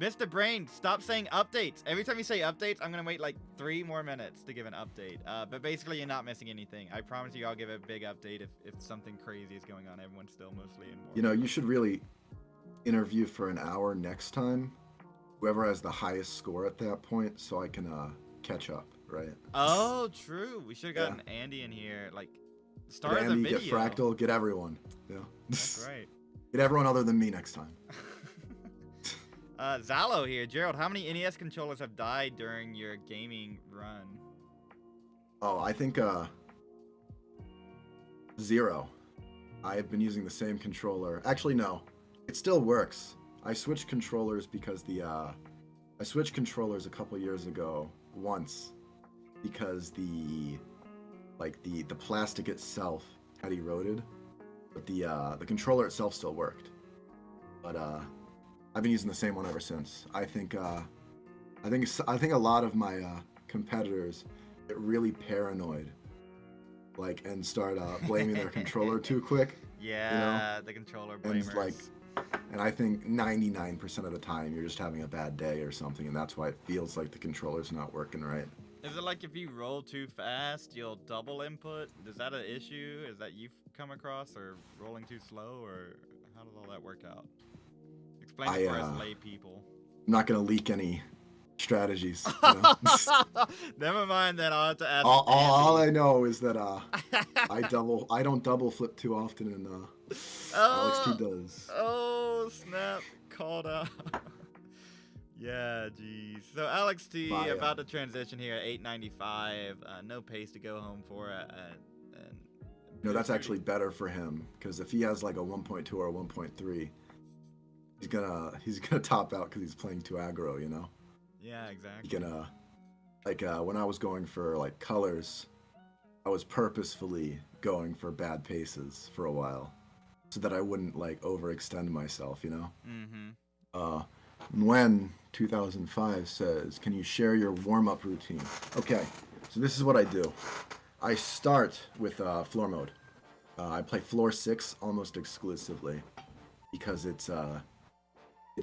Mr. Brain, stop saying updates. Every time you say updates, I'm going to wait like 3 more minutes to give an update. But basically, you're not missing anything. I promise you I'll give a big update if something crazy is going on. Everyone's still mostly in more. You know, you should really interview for an hour next time. Whoever has the highest score at that point, so I can catch up, right? Oh, true. We should have gotten Andy in here. Like, start of the Andy, video. get Fractal, get everyone. Yeah. That's right. Get everyone other than me next time. Zalo here. Gerald, how many NES controllers have died during your gaming run? Oh, I think 0. I have been using the same controller. Actually, no. It still works. I switched controllers because I switched controllers a couple years ago once because the plastic itself had eroded, but the controller itself still worked. But I've been using the same one ever since. I think a lot of my competitors get really paranoid, and start blaming their controller too quick. Yeah, the controller blamers. And I think 99% of the time you're just having a bad day or something, and that's why it feels like the controller's not working right. Is it like if you roll too fast, you'll double input? Is that an issue? Is that you've come across, or rolling too slow, or how does all that work out? Explain it for us lay people. I'm not gonna leak any strategies. Never mind then. I'll have to ask. All I know is that I don't double flip too often, and Alex T does. Oh snap! Called out. Yeah, geez. So Alex T about to transition here at $8.95. No pace to go home for. No, that's actually better for him, because if he has like a 1.2 or a 1.3, he's gonna top out because he's playing too aggro, you know. Yeah, exactly. He can when I was going for colors, I was purposefully going for bad paces for a while, so that I wouldn't overextend myself, you know. Mm-hmm. When 2005 says, "Can you share your warm-up routine?" Okay, so this is what I do. I start with floor mode. I play floor 6 almost exclusively because it's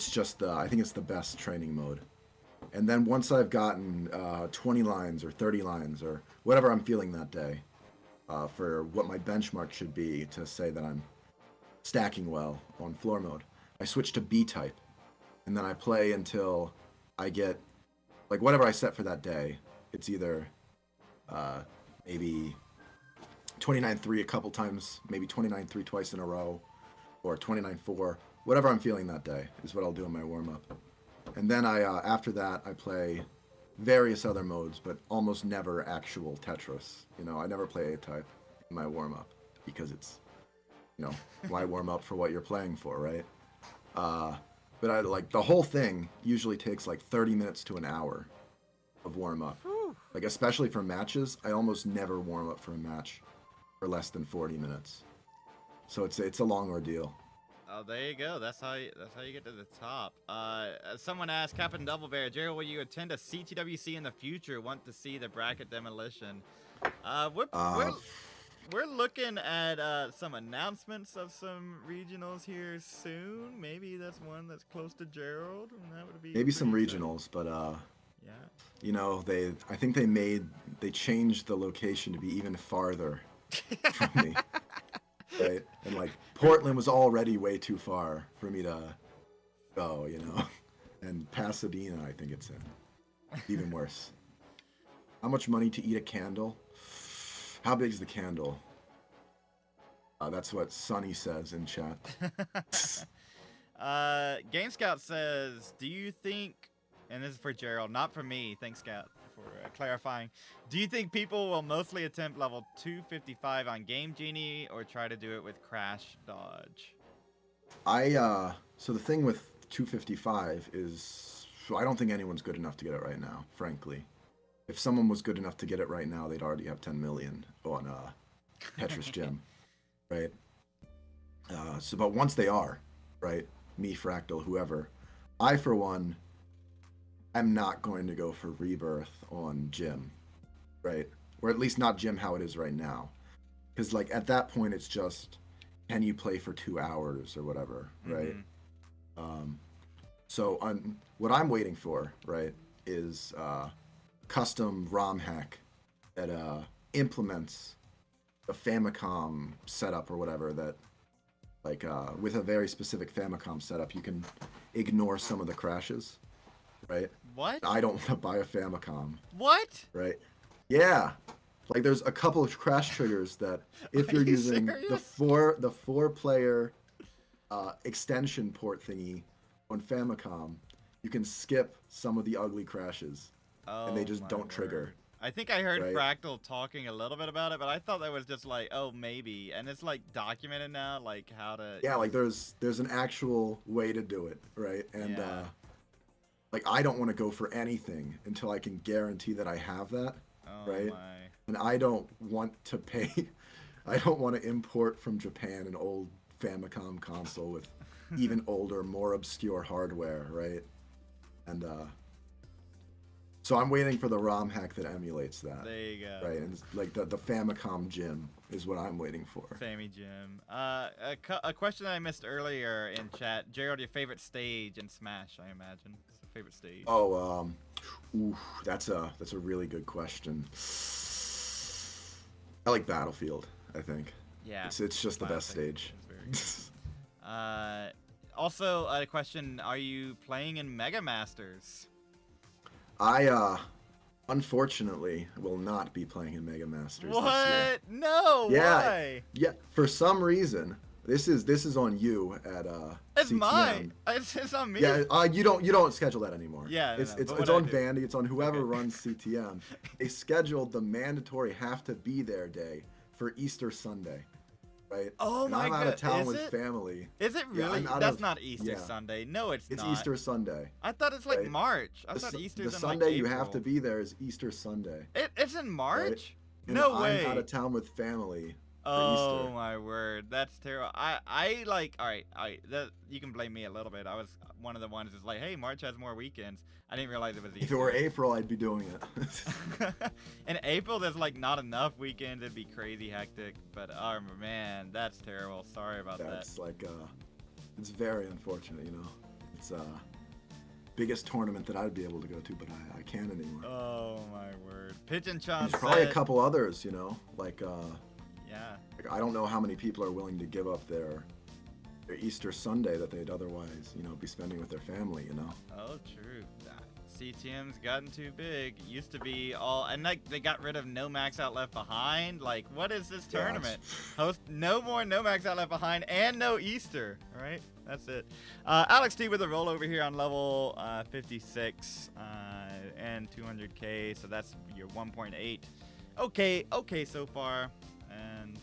just I think it's the best training mode. And then once I've gotten 20 lines or 30 lines or whatever I'm feeling that day, for what my benchmark should be to say that I'm stacking well on floor mode, I switch to B type. And then I play until I get, whatever I set for that day. It's either maybe 29-3 a couple times, maybe 29-3 twice in a row, or 29-4. Whatever I'm feeling that day is what I'll do in my warm-up. And then after that, I play various other modes, but almost never actual Tetris. I never play A-type in my warm-up because it's, why warm up for what you're playing for, right? But the whole thing usually takes 30 minutes to an hour of warm up. Especially for matches, I almost never warm up for a match for less than 40 minutes. So it's a long ordeal. Oh, there you go. That's how you get to the top. Someone asked Captain Double Bear, Gerald, will you attend a CTWC in the future? Want to see the bracket demolition? We're looking at some announcements of some regionals here soon. Maybe that's one that's close to Gerald. And that would be maybe some regionals, but yeah. I think they changed the location to be even farther from me. Right? And Portland was already way too far for me to go, And Pasadena, I think it's in. Even worse. How much money to eat a candle? How big is the candle? That's what Sonny says in chat. Game Scout says, do you think, and this is for Gerald, not for me, thanks Scout for clarifying, do you think people will mostly attempt level 255 on Game Genie or try to do it with Crash Dodge? So the thing with 255 is, I don't think anyone's good enough to get it right now, frankly. If someone was good enough to get it right now, they'd already have 10 million on Tetris Gym, right? But once they are, right, me, Fractal, whoever, I, for one, am not going to go for Rebirth on Gym, right? Or at least not Gym how it is right now. Because, at that point, it's just, can you play for 2 hours or whatever, right? Mm-hmm. What I'm waiting for, right, is custom ROM hack that implements a Famicom setup or whatever that, with a very specific Famicom setup, you can ignore some of the crashes, right? What? I don't want to buy a Famicom. What? Right? Yeah. There's a couple of crash triggers that if you're using the four player extension port thingy on Famicom, you can skip some of the ugly crashes, and they Oh just my don't word. trigger. I think I heard Right. Fractal talking a little bit about it, but I thought that was just like, oh, maybe. And it's like documented now, like how to. Yeah, like there's an actual way to do it, right? And Yeah. like I don't want to go for anything until I can guarantee that I have that, Oh right? my. And I don't want to pay. I don't want to import from Japan an old Famicom console with even older, more obscure hardware, right? And so I'm waiting for the ROM hack that emulates that. There you go. Right, and it's like the Famicom Gym is what I'm waiting for. Sammy Jim. A question that I missed earlier in chat. Gerald, your favorite stage in Smash, I imagine. Favorite stage. Oh, that's a really good question. I like Battlefield, I think. Yeah. It's just the best classic. stage. It's very good. Also, a question: are you playing in Mega Masters? I unfortunately will not be playing in Mega Masters this year. What? No. Yeah, Why? yeah. For some reason, this is on you at It's CTM. mine. It's on me. Yeah, you don't schedule that anymore. Yeah, it's but it's what on I do. Vandy. It's on whoever runs CTM. They scheduled the mandatory have to be there day for Easter Sunday, right? Oh and my I'm out of God, town is with it? family. Is it Yeah, really? I'm out That's of- not Easter yeah. Sunday. No, it's It's not. Easter Sunday. I thought it's like right? March. I The, thought Su- Easter's the in Sunday like you April. have to be there is Easter Sunday. It's in March? And No I'm way. out of town with family for Oh Easter. my word, that's terrible. I like, all right, that you can blame me a little bit. I was one of the ones that's like, hey, March has more weekends. I didn't realize it was Easter. If it were April, I'd be doing it. In April, there's like not enough weekends. It'd be crazy hectic. But oh man, that's terrible. Sorry about That's that. like it's very unfortunate, you know. It's biggest tournament that I'd be able to go to, but I can't anymore. Oh my word. Pigeon Chan There's probably a said- couple others, you know, like Yeah. I don't know how many people are willing to give up their Easter Sunday that they'd otherwise, you know, be spending with their family, you know. Oh, true. CTM's gotten too big. It used to be all, and like they got rid of no max out left behind. Like, what is this Yeah, tournament? Host no more no max out left behind and no Easter. All right, that's it. Alex T with a rollover here on level 56 and 200k. So that's your 1.8. Okay so far. And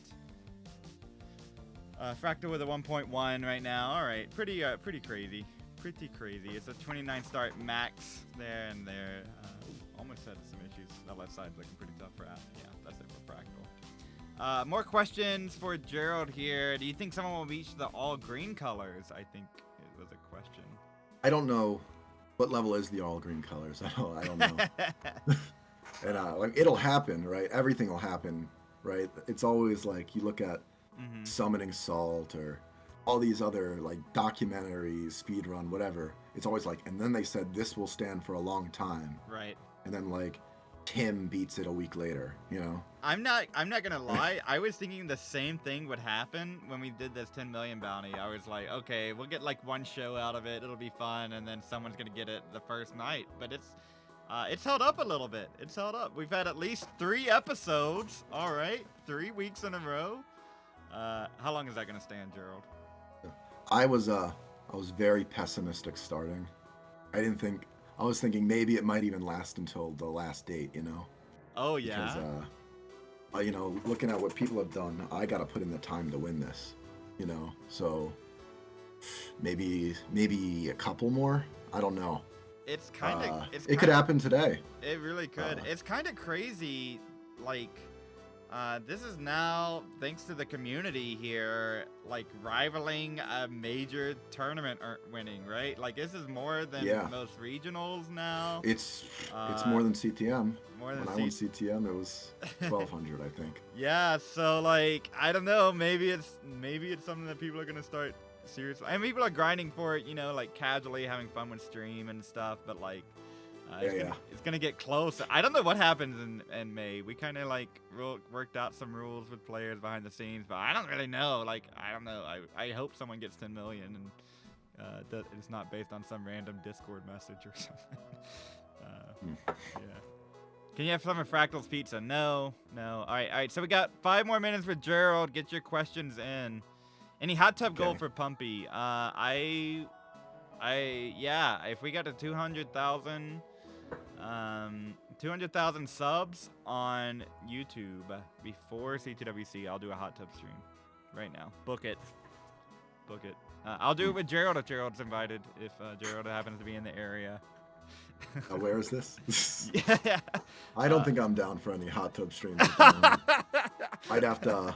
Fractal with a 1.1 right now. All right, pretty crazy. Pretty crazy. It's a 29 start max there and there. Almost had some issues. That left side's looking pretty tough for App. Yeah, that's it for Fractal. More questions for Gerald here. Do you think someone will reach the all green colors? I think it was a question. I don't know what level is the all green colors. I don't know. And like it'll happen, right? Everything will happen, right? It's always like you look at Summoning Salt or all these other like documentaries, speedrun, whatever. It's always like, and then they said this will stand for a long time, Right. and then like Tim beats it a week later, you know? I'm not gonna lie. I was thinking the same thing would happen when we did this 10 million bounty. I was like, okay, we'll get like one show out of it. It'll be fun, and then someone's gonna get it the first night. But it's held up a little bit. It's held up. We've had at least 3 episodes. All right, 3 weeks in a row. How long is that gonna stand, Gerald? I was very pessimistic starting. I was thinking maybe it might even last until the last date, you know? Oh yeah. Because you know, looking at what people have done, I gotta put in the time to win this, you know. So maybe a couple more. I don't know. It's kind of. It could happen today. It really could. It's kind of crazy. Like, this is now, thanks to the community here, like rivaling a major tournament winning, right? Like, this is more than most regionals now. It's more than CTM. More than when I won CTM, it was 1,200, I think. Yeah, so like, I don't know. Maybe it's something that people are gonna start seriously. And people are grinding for it, you know, like casually having fun with stream and stuff. But like, it's gonna get close. I don't know what happens in May. We kind of like worked out some rules with players behind the scenes, but I don't really know. Like, I don't know. I hope someone gets 10 million and that it's not based on some random Discord message or something. Yeah. Can you have some of Fractal's pizza? No. All right. So we got 5 more minutes with Gerald. Get your questions in. Any hot tub goal Okay. for Pumpy? Yeah, if we got to 200,000 subs on YouTube before CTWC, I'll do a hot tub stream right now. Book it. I'll do it with Gerald if Gerald's invited, if Gerald happens to be in the area. Where is this? Yeah. I don't think I'm down for any hot tub streams. At the moment. I'd have to,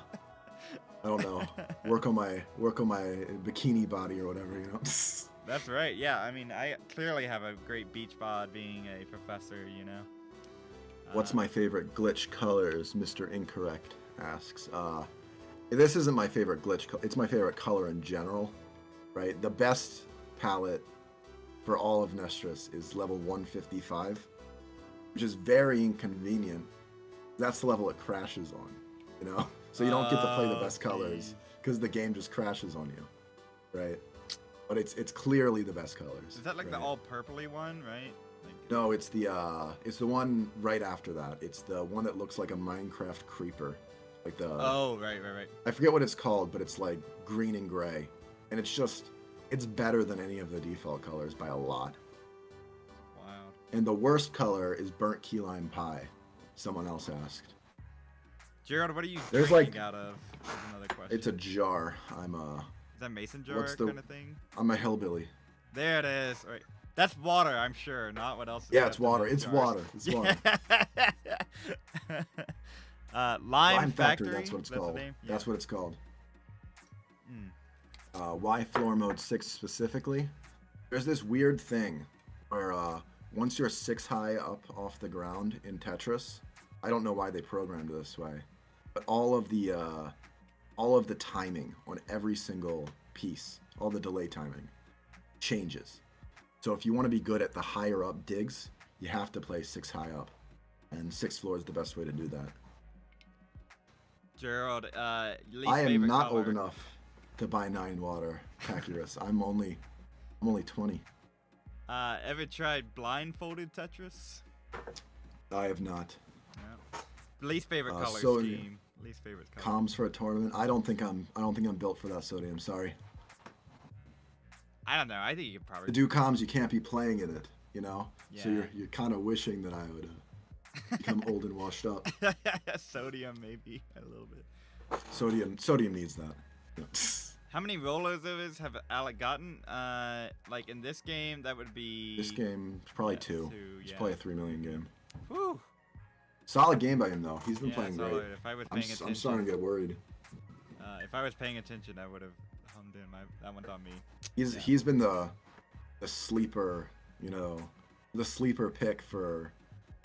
I don't know, work on my bikini body or whatever, you know. That's right. Yeah, I mean, I clearly have a great beach bod being a professor, you know. What's my favorite glitch colors? Mr. Incorrect asks. This isn't my favorite glitch. It's my favorite color in general, right? The best palette for all of Nestris is level 155, which is very inconvenient. That's the level it crashes on, you know? So you don't get to play the best colors because the game just crashes on you, right? But it's clearly the best colors. Is that like right? the all purpley one, right? Like, No, it's the one right after that. It's the one that looks like a Minecraft creeper, like the. Oh, right. I forget what it's called, but it's like green and gray, and it's better than any of the default colors by a lot. Wow. And the worst color is burnt key lime pie. Someone else asked. Gerald, what are you There's drinking like- out of? Is another question. It's a jar. Is that mason jar what's the- kind of thing? I'm a hillbilly. There it is. Right. That's water, I'm sure. Not what else. is Yeah, left it's in water. those It's jars. water. It's water. Lime Factory. That's what it's the called. name? That's what it's called. Mm. Why floor mode 6 specifically? There's this weird thing where once you're 6 high up off the ground in Tetris, I don't know why they programmed it this way, but all of the timing on every single piece, all the delay timing, changes. So if you want to be good at the higher up digs, you have to play 6 high up, and 6th floor is the best way to do that. Gerald, least I am favorite not color. old enough to buy 9 water Pacurus. I'm only 20. Ever tried blindfolded Tetris? I have not. No. Least favorite color so- scheme. Least favorite color. Comms for a tournament. I don't think I'm built for that, Sodium. Sorry. I don't know. I think you could probably. To do comms, you can't be playing in it. You know. So Yeah. you're kind of wishing that I would become old and washed up. Sodium, maybe a little bit. Sodium needs that. Yeah. How many rollers of his have Alec gotten? Like in this game, that would be. This game probably Yeah, 2. two, It's yeah. probably a 3 million game. Whew. Solid game by him though. He's been Yeah, playing great. solid. If I was paying attention, I'm starting to get worried. if I was paying attention, I would have hummed in. That one's on me. He's been the sleeper, you know, the sleeper pick for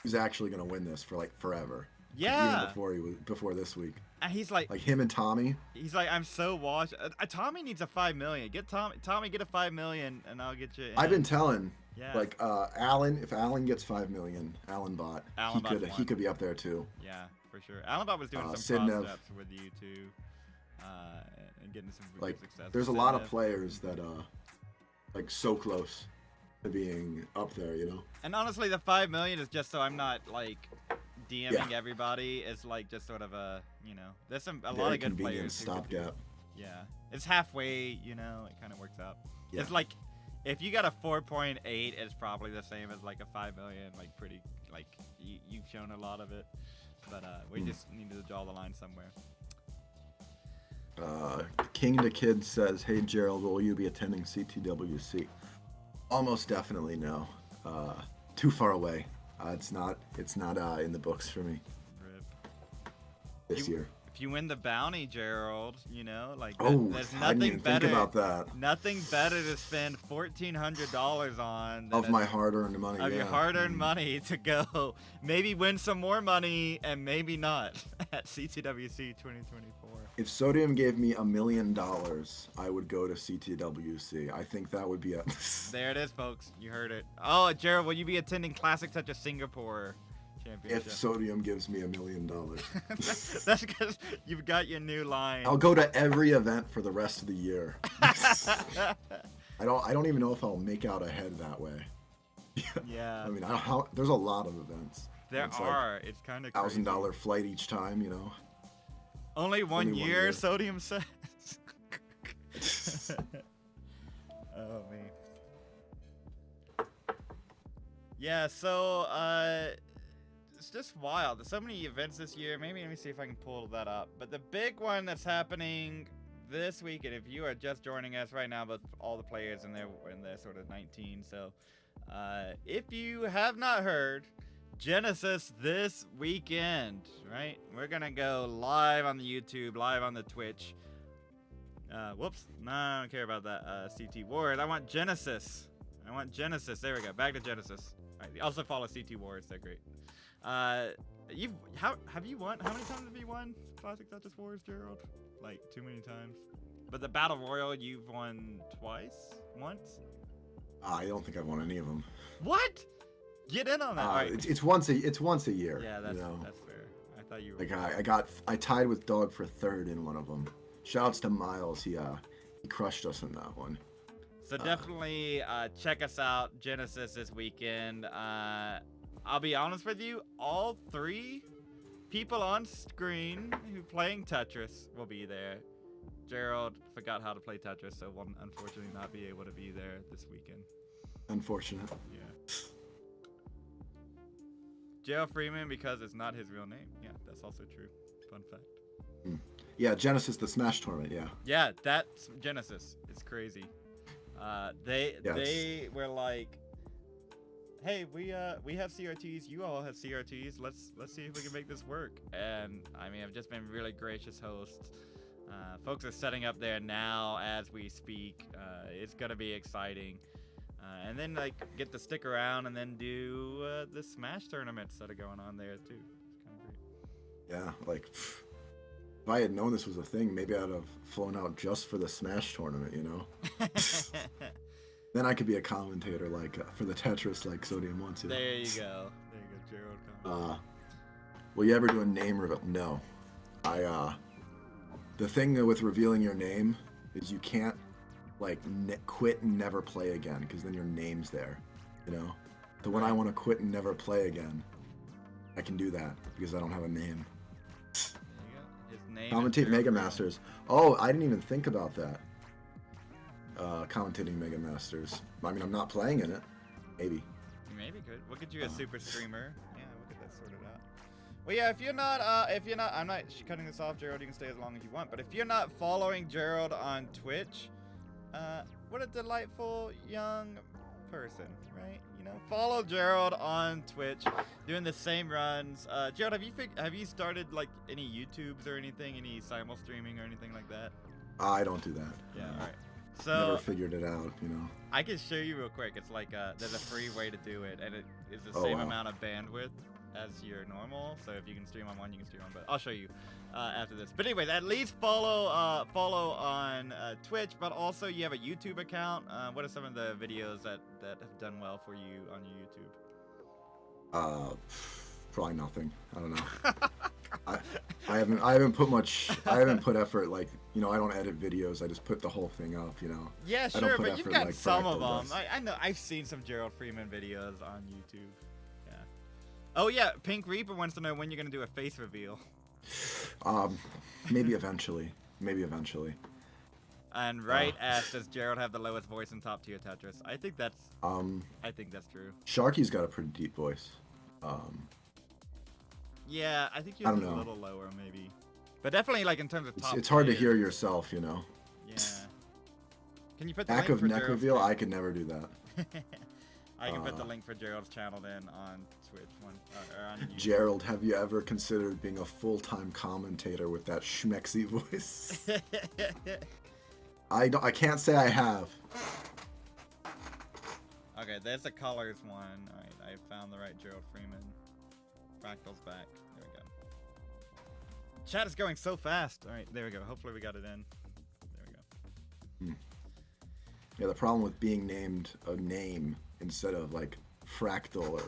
who's actually gonna win this for like forever. Yeah. Even before this week. And he's like Him and Tommy. I'm so washed. Tommy needs a 5 million. Get Tommy get a 5 million, and I'll get you. In. I've been telling. Yeah. Like Alan, if Alan gets 5 million, Alan Bot, he could be up there too. Yeah, for sure. Alanbot was doing some Sidnev. cross-steps with you too, and getting some good Like success. there's a with lot of Sidnev. players that like so close to being up there, you know. And honestly, the 5 million is just so I'm not like DMing everybody. It's like just sort of a, you know, there's a lot Very of good convenient players. who could do- stopgap. Yeah, it's halfway. You know, it kind of works out. Yeah. It's like if you got a 4.8, it's probably the same as like a 5 million. Like pretty, like you've shown a lot of it, but we just needed to draw the line somewhere. King the Kid says, "Hey Gerald, will you be attending CTWC?" Almost definitely no. Too far away. It's not in the books for me Rip. this year. If you win the bounty, Gerald, you know, like there's I didn't nothing even better. think about that. Nothing better to spend $1,400 on than Of my hard-earned money. of your yeah. hard-earned money to go maybe win some more money and maybe not at CTWC 2024. If Sodium gave me $1 million, I would go to CTWC. I think that would be a. There it is, folks. You heard it. Oh, Gerald, will you be attending Classic Touch of Singapore Championship? If Sodium gives me $1 million, That's because you've got your new line. I'll go to every event for the rest of the year. I don't even know if I'll make out ahead that way. Yeah. I mean, there's a lot of events. There It's like are. It's kind of crazy. $1,000 flight each time, you know. Only one Only 1 year, year. Sodium says. Oh man. Yeah, so it's just wild. There's so many events this year. Maybe let me see if I can pull that up. But the big one that's happening this week, and if you are just joining us right now, but all the players in there sort of 19. So if you have not heard, Genesis this weekend, right? We're gonna go live on the YouTube, live on the Twitch. Whoops, no, I don't care about that. CT Wars. I want Genesis. There we go. Back to Genesis. All right, also follow CT Wars. They're great. Have you won? How many times have you won Classic Tetris Wars, Gerald? Like too many times. But the Battle Royal, you've won once. I don't think I've won any of them. What? Get in on that. Right. It's once a year. Yeah, that's fair. I thought you were. Like I tied with Dog for third in one of them. Shoutouts to Miles. He crushed us in that one. So definitely check us out, Genesis, this weekend. I'll be honest with you, all 3 people on screen who playing Tetris will be there. Gerald forgot how to play Tetris, so will unfortunately not be able to be there this weekend. Unfortunate. Yeah. Gerald Freeman, because it's not his real name. Yeah, that's also true. Fun fact. Yeah, Genesis, the Smash tournament. Yeah. Yeah, that's Genesis. It's crazy. They were like, hey, we have CRTs. You all have CRTs. Let's see if we can make this work. And I mean, I've just been really gracious hosts. Folks are setting up there now as we speak. It's gonna be exciting. And then like get to stick around and then do the Smash tournaments that are going on there too. It's kind of great. Yeah, like if I had known this was a thing, maybe I'd have flown out just for the Smash tournament, you know? Then I could be a commentator like for the Tetris like Sodium wants to. There you go, Gerald. Will you ever do a name reveal? No. The thing with revealing your name is you can't like quit and never play again because then your name's there, you know? So when I want to quit and never play again, I can do that because I don't have a name. His name Commentate Mega Masters. Oh, I didn't even think about that. Commentating Mega Masters. I mean, I'm not playing in it. Maybe. Maybe good. We'll get you a super streamer. Yeah, we'll get that sorted out. Well, yeah, if you're not, I'm not cutting this off, Gerald. You can stay as long as you want. But if you're not following Gerald on Twitch, what a delightful young person, right? You know, follow Gerald on Twitch, doing the same runs. Gerald, have you started like any YouTubes or anything, any simul streaming or anything like that? I don't do that. Yeah, all right. So never figured it out, you know. I can show you real quick. It's like there's a free way to do it, and it is the same amount of bandwidth as your normal. So if you can stream on one, you can stream on both. I'll show you after this. But anyways, at least follow on Twitch, but also you have a YouTube account. What are some of the videos that have done well for you on your YouTube? Probably nothing. I don't know. I haven't put effort, like, you know, I don't edit videos, I just put the whole thing up, you know. Yeah, sure, but you've got like some of them. I know, I've seen some Gerald Freeman videos on YouTube. Yeah. Oh yeah, Pink Reaper wants to know when you're gonna do a face reveal. Maybe eventually. And asks, does Gerald have the lowest voice in top tier Tetris? I think that's true. Sharky's got a pretty deep voice. Yeah, I think you're a little lower, maybe. But definitely, like, in terms of top it's hard to hear yourself, you know? Yeah. Can you put the Back link of neck reveal? I could never do that. I can put the link for Gerald's channel then on Twitch. Or on YouTube. Gerald, have you ever considered being a full-time commentator with that schmexy voice? I can't say I have. Okay, there's the colors one. Alright, I found the right Gerald Freeman. Fractal's back. There we go. Chat is going so fast. All right, there we go. Hopefully we got it in. There we go. Yeah, the problem with being named a name instead of like Fractal or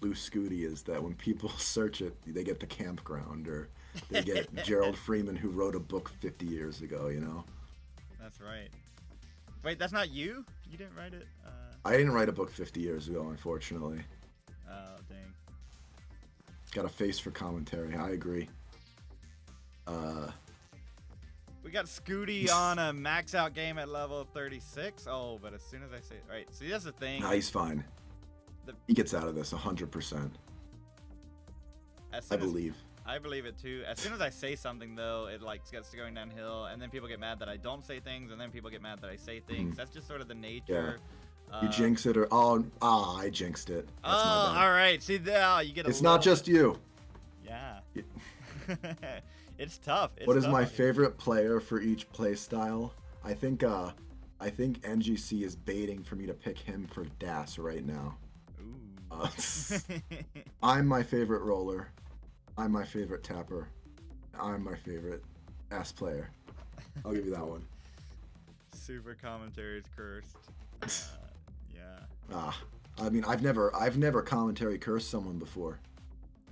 Blue Scuti is that when people search it, they get the campground or they get Gerald Freeman who wrote a book 50 years ago, you know? That's right. Wait, that's not you? You didn't write it? I didn't write a book 50 years ago, unfortunately. Oh, dang. Got a face for commentary. I agree. We got Scuti on a max out game at level 36. Oh, but as soon as I say, right, see, that's the thing. Nah, he's fine. He gets out of this 100%. I believe. I believe it too. As soon as I say something, though, it like gets to going downhill, and then people get mad that I don't say things, and then people get mad that I say things. That's just sort of the nature. Yeah. You jinx it, or I jinxed it. That's oh, all right. See, there you get. It's not just you. Yeah. It's tough. What is my favorite player for each play style? I think NGC is baiting for me to pick him for DAS right now. Ooh. I'm my favorite roller. I'm my favorite tapper. I'm my favorite ass player. I'll give you that one. Super commentaries cursed. Yeah. I mean, I've never commentary cursed someone before.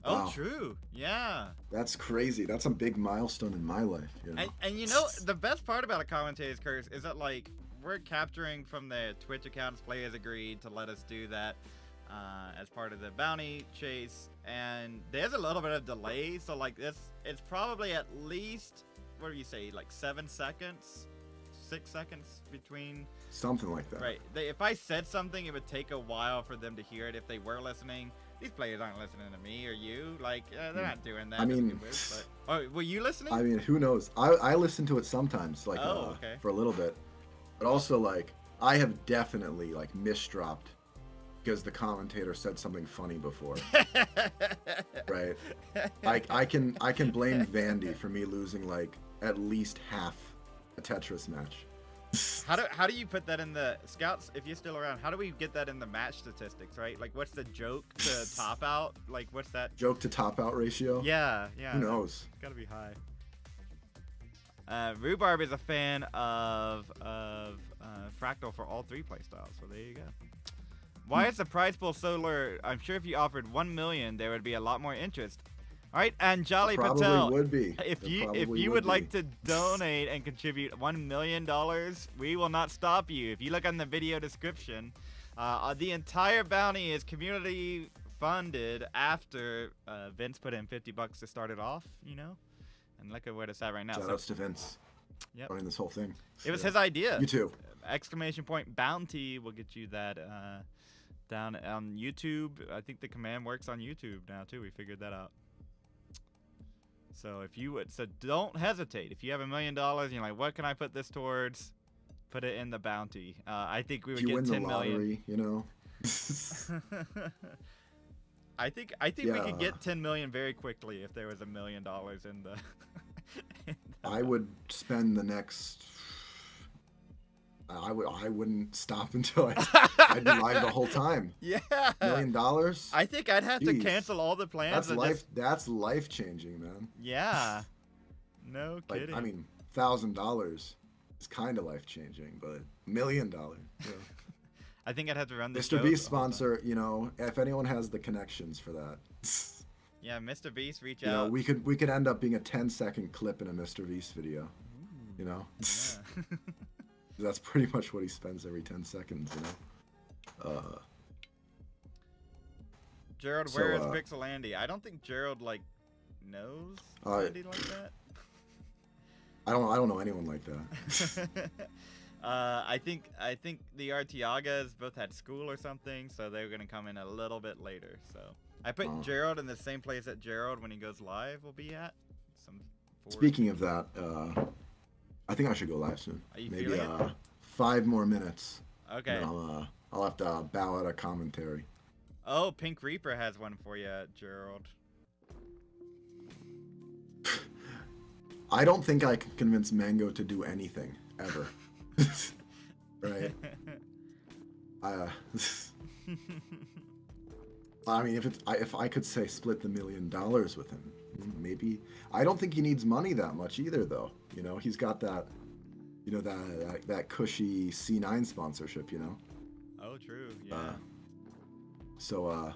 Oh, wow. True. Yeah. That's crazy. That's a big milestone in my life. You know? And you know, the best part about a commentator's curse is that, like, we're capturing from the Twitch accounts. Players agreed to let us do that as part of the bounty chase. And there's a little bit of delay. So, like, it's probably at least, what do you say, like 7 seconds? 6 seconds between. Something like that. Right. If I said something, it would take a while for them to hear it if they were listening. These players aren't listening to me or you. Like, they're not doing that. I mean, were you listening? I mean, who knows? I listen to it sometimes, like, okay. for a little bit. But also, like, I have definitely, like, misdropped because the commentator said something funny before. Right? I can blame Vandy for me losing, like, at least half a Tetris match. How do you put that in the scouts? If you're still around, how do we get that in the match statistics? Right, like what's the joke to top out? Like what's that joke to top out ratio? Yeah. Who knows? Gotta be high. Rhubarb is a fan of Fractal for all 3 playstyles. So there you go. Why is the prize pool so low? I'm sure if you offered 1 million, there would be a lot more interest. All right, and Jolly Patel, would be. if you would like to donate and contribute $1 million, we will not stop you. If you look on the video description, the entire bounty is community funded after Vince put in $50 to start it off, you know, and look at where it's at right now. Shoutouts to Vince. Yep. Running this whole thing. It was his idea. You too. Exclamation point bounty will get you that down on YouTube. I think the command works on YouTube now too. We figured that out. So if you would, so don't hesitate. If you have $1 million, and you're like, what can I put this towards? Put it in the bounty. I think we would get 10 million. You know. I think we could get 10 million very quickly if there was $1 million in the. I would spend the next. I wouldn't stop until I'd be live the whole time. Yeah. $1 million. I think I'd have to cancel all the plans. That's life changing, man. Yeah. No kidding. Like, I mean, $1,000 is kind of life changing, but $1 million. Yeah. I think I'd have to run this. Mr. Beast sponsor. You know, if anyone has the connections for that. Yeah, Mr. Beast, reach out. You know, we could end up being a 10-second clip in a Mr. Beast video. Ooh. You know. Yeah. That's pretty much what he spends every 10 seconds, you know. Gerald, where is Pixel Andy? I don't think Gerald like knows Andy like that. I don't know anyone like that. I think the Artiagas both had school or something, so they were gonna come in a little bit later. So I put Gerald in the same place that Gerald when he goes live will be at. Speaking of that, I think I should go live soon. Are you Maybe feeling it? 5 more minutes. Okay. I'll have to bow out a commentary. Oh, Pink Reaper has one for you, Gerald. I don't think I can convince Mango to do anything ever. Right? I mean, if I could say split the $1 million with him, maybe. I don't think he needs money that much either, though. You know, he's got that, you know, that cushy C9 sponsorship, you know. Oh, true. Yeah. So,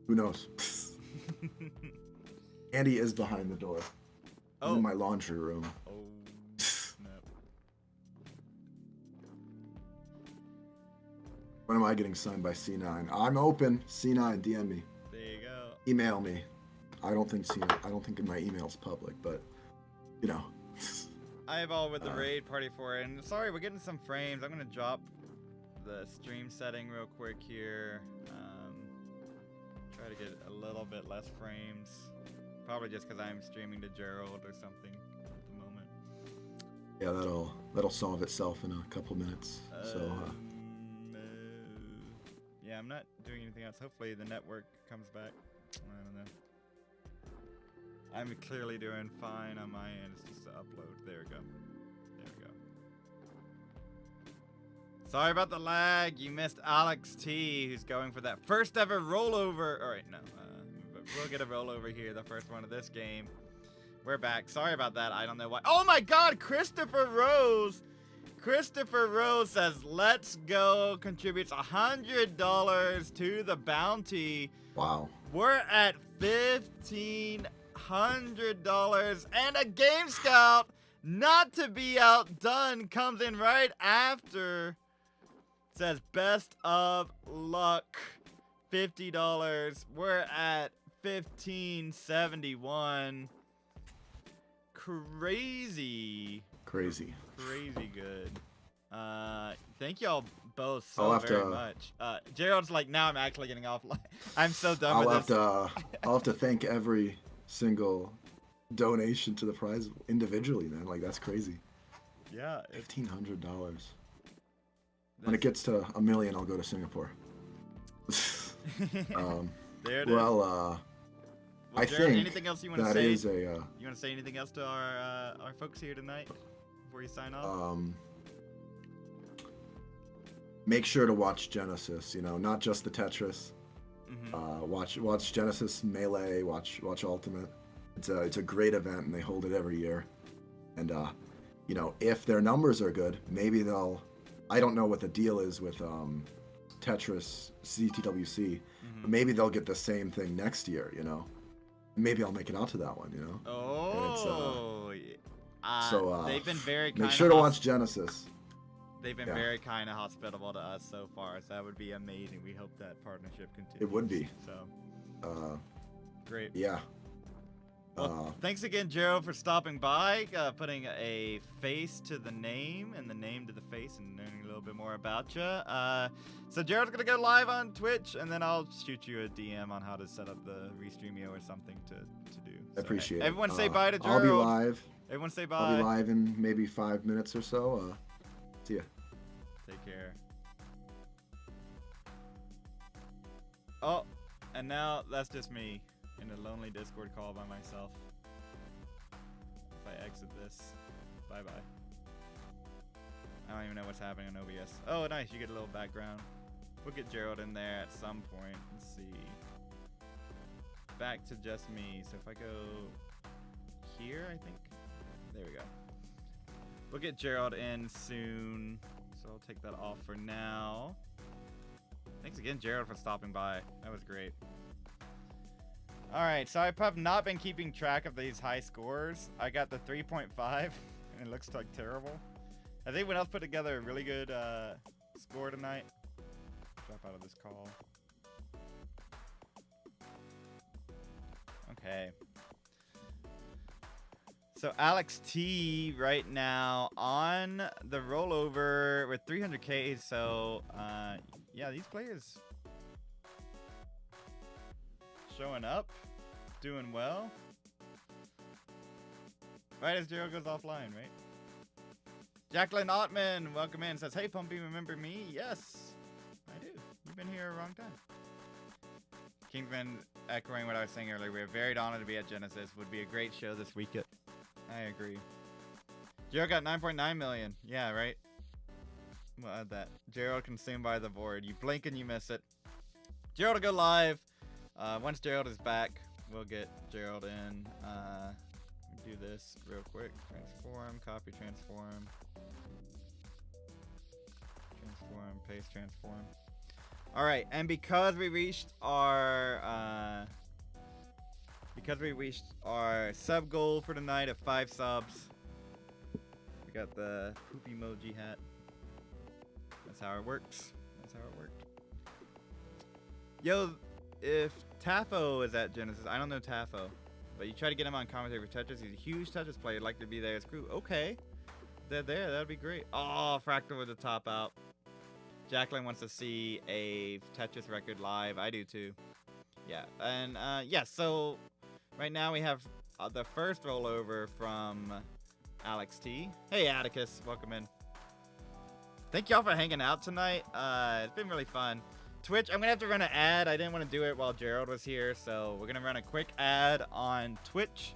who knows? Andy is behind the door. He's in my laundry room. Oh, snap. When am I getting signed by C9? I'm open. C9, DM me. There you go. Email me. I don't think my email's public, but you know. Eyeball with the raid party for it. And sorry, we're getting some frames. I'm gonna drop the stream setting real quick here. Try to get a little bit less frames. Probably just because I'm streaming to Gerald or something at the moment. Yeah, that'll solve itself in a couple minutes. Yeah, I'm not doing anything else. Hopefully the network comes back. I don't know. I'm clearly doing fine on my end. It's just to upload. There we go. There we go. Sorry about the lag. You missed Alex T, who's going for that first ever rollover. All right, no. But we'll get a rollover here, the first one of this game. We're back. Sorry about that. I don't know why. Oh my God, Christopher Rose. Christopher Rose says, let's go. Contributes $100 to the bounty. Wow. We're at $1,500. And a Game Scout, not to be outdone, comes in right after. Says, best of luck. $50. We're at $1,571. Crazy good. Thank y'all both so very much. Gerald's like, now I'm actually getting offline. I'm so done with this. I'll have to thank every single donation to the prize individually, man. Like, that's crazy. Yeah. $1,500. When it gets to $1 million, I'll go to Singapore. There it is. Well, I Gerald, think anything else you want to that say? is a. You want to say anything else to our folks here tonight before you sign off? Make sure to watch Genesis. You know, not just the Tetris. Mm-hmm. Watch Genesis Melee. Watch Ultimate. It's a great event, and they hold it every year. And you know, if their numbers are good, maybe they'll. I don't know what the deal is with Tetris CTWC. Mm-hmm. But maybe they'll get the same thing next year. You know. Maybe I'll make it out to that one, you know? Oh, so they've been very kind. Make sure to watch Genesis. They've been very kind of hospitable to us so far, so that would be amazing. We hope that partnership continues. It would be. So, great. Yeah. Well, thanks again, Gerald, for stopping by, putting a face to the name and the name to the face, and learning a little bit more about you. So Gerald's gonna go live on Twitch, and then I'll shoot you a DM on how to set up the Restreamio or something to do. So, I appreciate it. Everyone say bye to Gerald. I'll be live. Everyone say bye. I'll be live in maybe 5 minutes or so. See ya. Take care. Oh, and now that's just me in a lonely Discord call by myself. If I exit this, bye-bye. I don't even know what's happening on OBS. Oh, nice, you get a little background. We'll get Gerald in there at some point. Let's see. Back to just me. So if I go here, I think. There we go. We'll get Gerald in soon. So I'll take that off for now. Thanks again, Gerald, for stopping by. That was great. Alright, so I have not been keeping track of these high scores. I got the 3.5, and it looks like terrible. Has anyone else put together a really good score tonight? Drop out of this call. Okay. So Alex T right now on the rollover with 300k. So yeah, these players showing up, doing well. Right as Gerald goes offline, right? Jacqueline Ottman, welcome in. Says, hey Pumpy, remember me? Yes, I do. You've been here a long time. Kingsman echoing what I was saying earlier. We're very honored to be at Genesis. Would be a great show this weekend. I agree. Gerald got 9.9 million. Yeah, right? We'll add that. Gerald consumed by the board. You blink and you miss it. Gerald will go live. Once Gerald is back, we'll get Gerald in. Do this real quick. Transform, copy, transform. Transform, paste, transform. Alright, and because we reached our sub goal for tonight of 5 subs, we got the poop emoji hat. That's how it works. That's how it worked. Yo, if Tafo is at Genesis, I don't know Tafo. But you try to get him on commentary for Tetris. He's a huge Tetris player. He'd like to be there as crew. Okay. They're there. That'd be great. Oh, Fractal with the top out. Jacqueline wants to see a Tetris record live. I do too. Yeah. And, yeah, so right now we have the first rollover from Alex T. Hey, Atticus. Welcome in. Thank y'all for hanging out tonight. It's been really fun. Twitch, I'm going to have to run an ad. I didn't want to do it while Gerald was here, so we're going to run a quick ad on Twitch.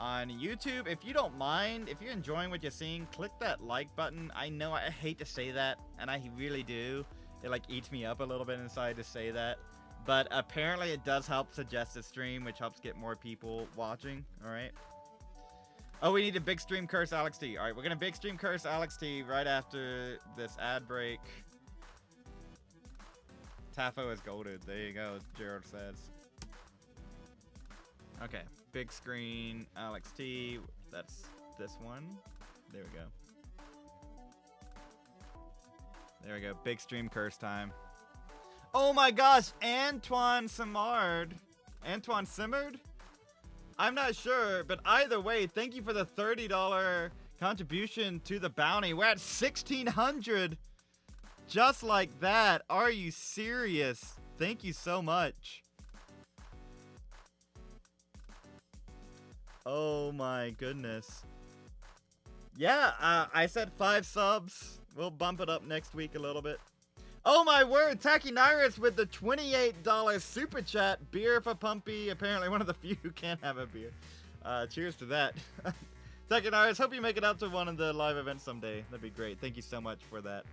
On YouTube, if you don't mind, if you're enjoying what you're seeing, click that like button. I know I hate to say that, and I really do. It like eats me up a little bit inside to say that. But apparently it does help suggest the stream, which helps get more people watching, alright? Oh, we need a big stream curse Alex T. Alright, we're going to big stream curse Alex T right after this ad break. Tafo is golded. There you go, as Gerald says. Okay, big screen, Alex T. That's this one. There we go. There we go. Big stream curse time. Oh my gosh, Antoine Simard. Antoine Simard? I'm not sure, but either way, thank you for the $30 contribution to the bounty. We're at 1,600. Just like that. Are you serious? Thank you so much. Oh my goodness. Yeah, I said 5 subs. We'll bump it up next week a little bit. Oh my word, Tachinyrus with the $28 super chat. Beer for Pumpy. Apparently one of the few who can't have a beer. Cheers to that. Tachinyrus, hope you make it out to one of the live events someday. That'd be great. Thank you so much for that.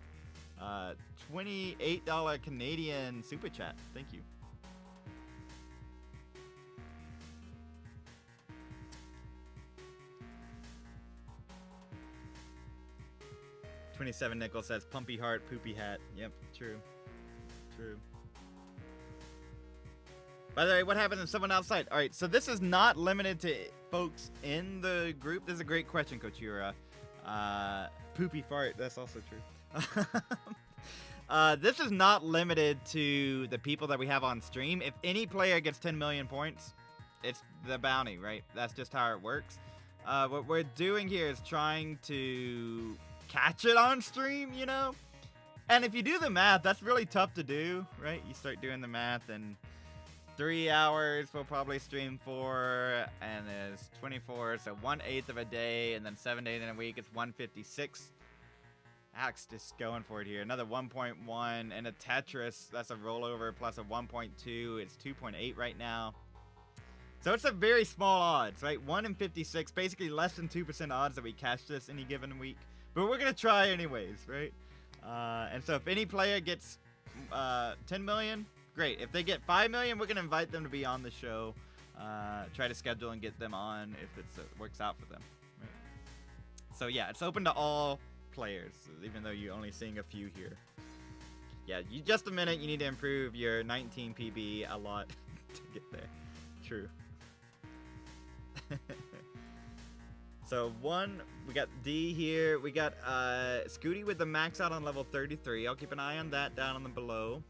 $28 Canadian super chat. Thank you. 27 Nickel says pumpy heart, poopy hat. Yep, true. True. By the way, what happens if someone outside? All right, so this is not limited to folks in the group. This is a great question, Kochira. Poopy fart, that's also true. This is not limited to the people that we have on stream. If any player gets 10 million points, it's the bounty, right? That's just how it works. What we're doing here is trying to catch it on stream, you know? And if you do the math, that's really tough to do, right? You start doing the math, and 3 hours we'll probably stream for, and there's 24, so 1/8 of a day, and then 7 days in a week, it's 156. Alex just going for it here. Another 1.1, and a Tetris, that's a rollover, plus a 1.2, it's 2.8 right now. So it's a very small odds, right? 1 in 56, basically less than 2% odds that we catch this any given week. But we're going to try anyways, right? And so if any player gets 10 million, great. If they get 5 million, we're going to invite them to be on the show. Try to schedule and get them on if it works out for them. Right? So yeah, it's open to all players, even though you're only seeing a few here. Yeah, just a minute. You need to improve your 19 PB a lot to get there. True. So we got D here. We got Scuti with the max out on level 33. I'll keep an eye on that down on the below.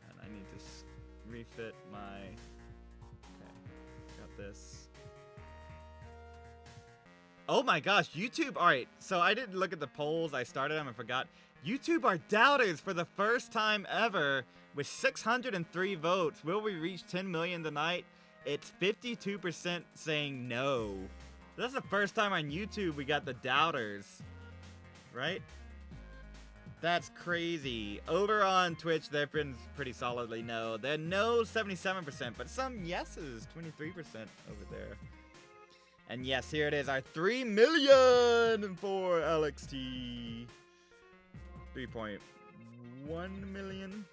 And I need to refit my... Okay, got this. Oh my gosh, YouTube. All right, so I didn't look at the polls. I started them and forgot. YouTube are doubters for the first time ever with 603 votes. Will we reach 10 million tonight? It's 52% saying no. That's the first time on YouTube we got the doubters, right? That's crazy. Over on Twitch, they've been pretty solidly no. They're no 77%, but some yeses, 23% over there. And yes, here it is, our 3 million for LXT. 3.1 million.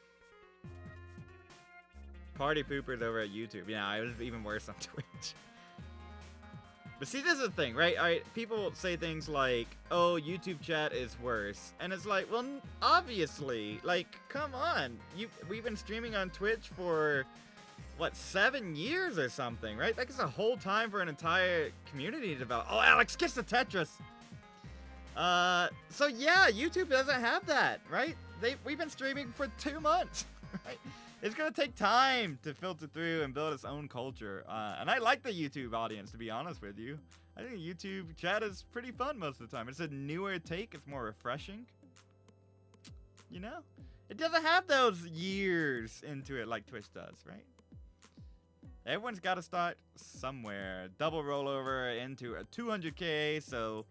Party poopers over at YouTube. Yeah, it was even worse on Twitch. But see, this is the thing, right? All right, people say things like, oh, YouTube chat is worse. And it's like, well, obviously. Like, come on. We've been streaming on Twitch for, what, 7 years or something, right? That is a whole time for an entire community to develop. Oh, Alex, kiss the Tetris. So yeah, YouTube doesn't have that, right? We've been streaming for 2 months, right? It's gonna take time to filter through and build its own culture. And I like the YouTube audience, to be honest with you. I think YouTube chat is pretty fun most of the time. It's a newer take. It's more refreshing. You know? It doesn't have those years into it like Twitch does, right? Everyone's got to start somewhere. Double rollover into a 200K, so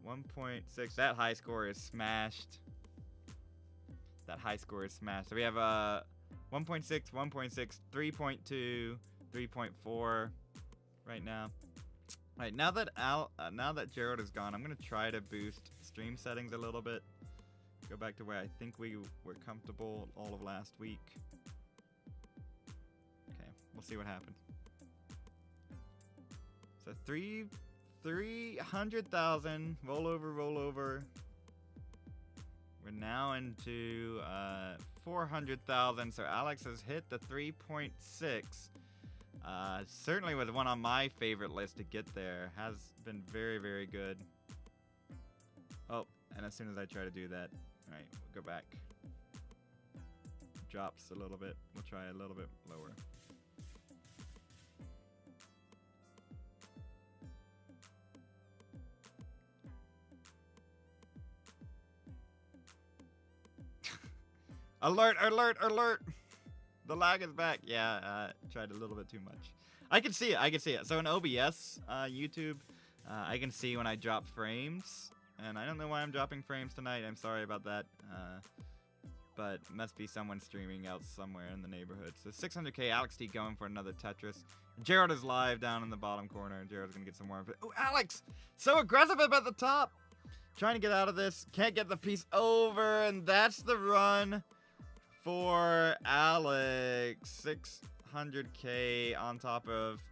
1.6. That high score is smashed. That high score is smashed. So we have 1.6, 1.6, 3.2, 3.4 right now. All right, now that Gerald is gone, I'm gonna try to boost stream settings a little bit. Go back to where I think we were comfortable all of last week. Okay, we'll see what happens. So 300,000 rollover. We're now into 400,000. So Alex has hit the 3.6. Certainly was one on my favorite list to get there. Has been very, very good. Oh, and as soon as I try to do that, all right, we'll go back. Drops a little bit. We'll try a little bit lower. Alert, alert, alert! The lag is back. Yeah, tried a little bit too much. I can see it. So in OBS, YouTube, I can see when I drop frames. And I don't know why I'm dropping frames tonight. I'm sorry about that. But must be someone streaming out somewhere in the neighborhood. So 600K, Alex T going for another Tetris. Gerald is live down in the bottom corner. Gerald's gonna get some more. Oh, Alex! So aggressive up at the top! Trying to get out of this. Can't get the piece over. And that's the run for Alex. 600K on top of...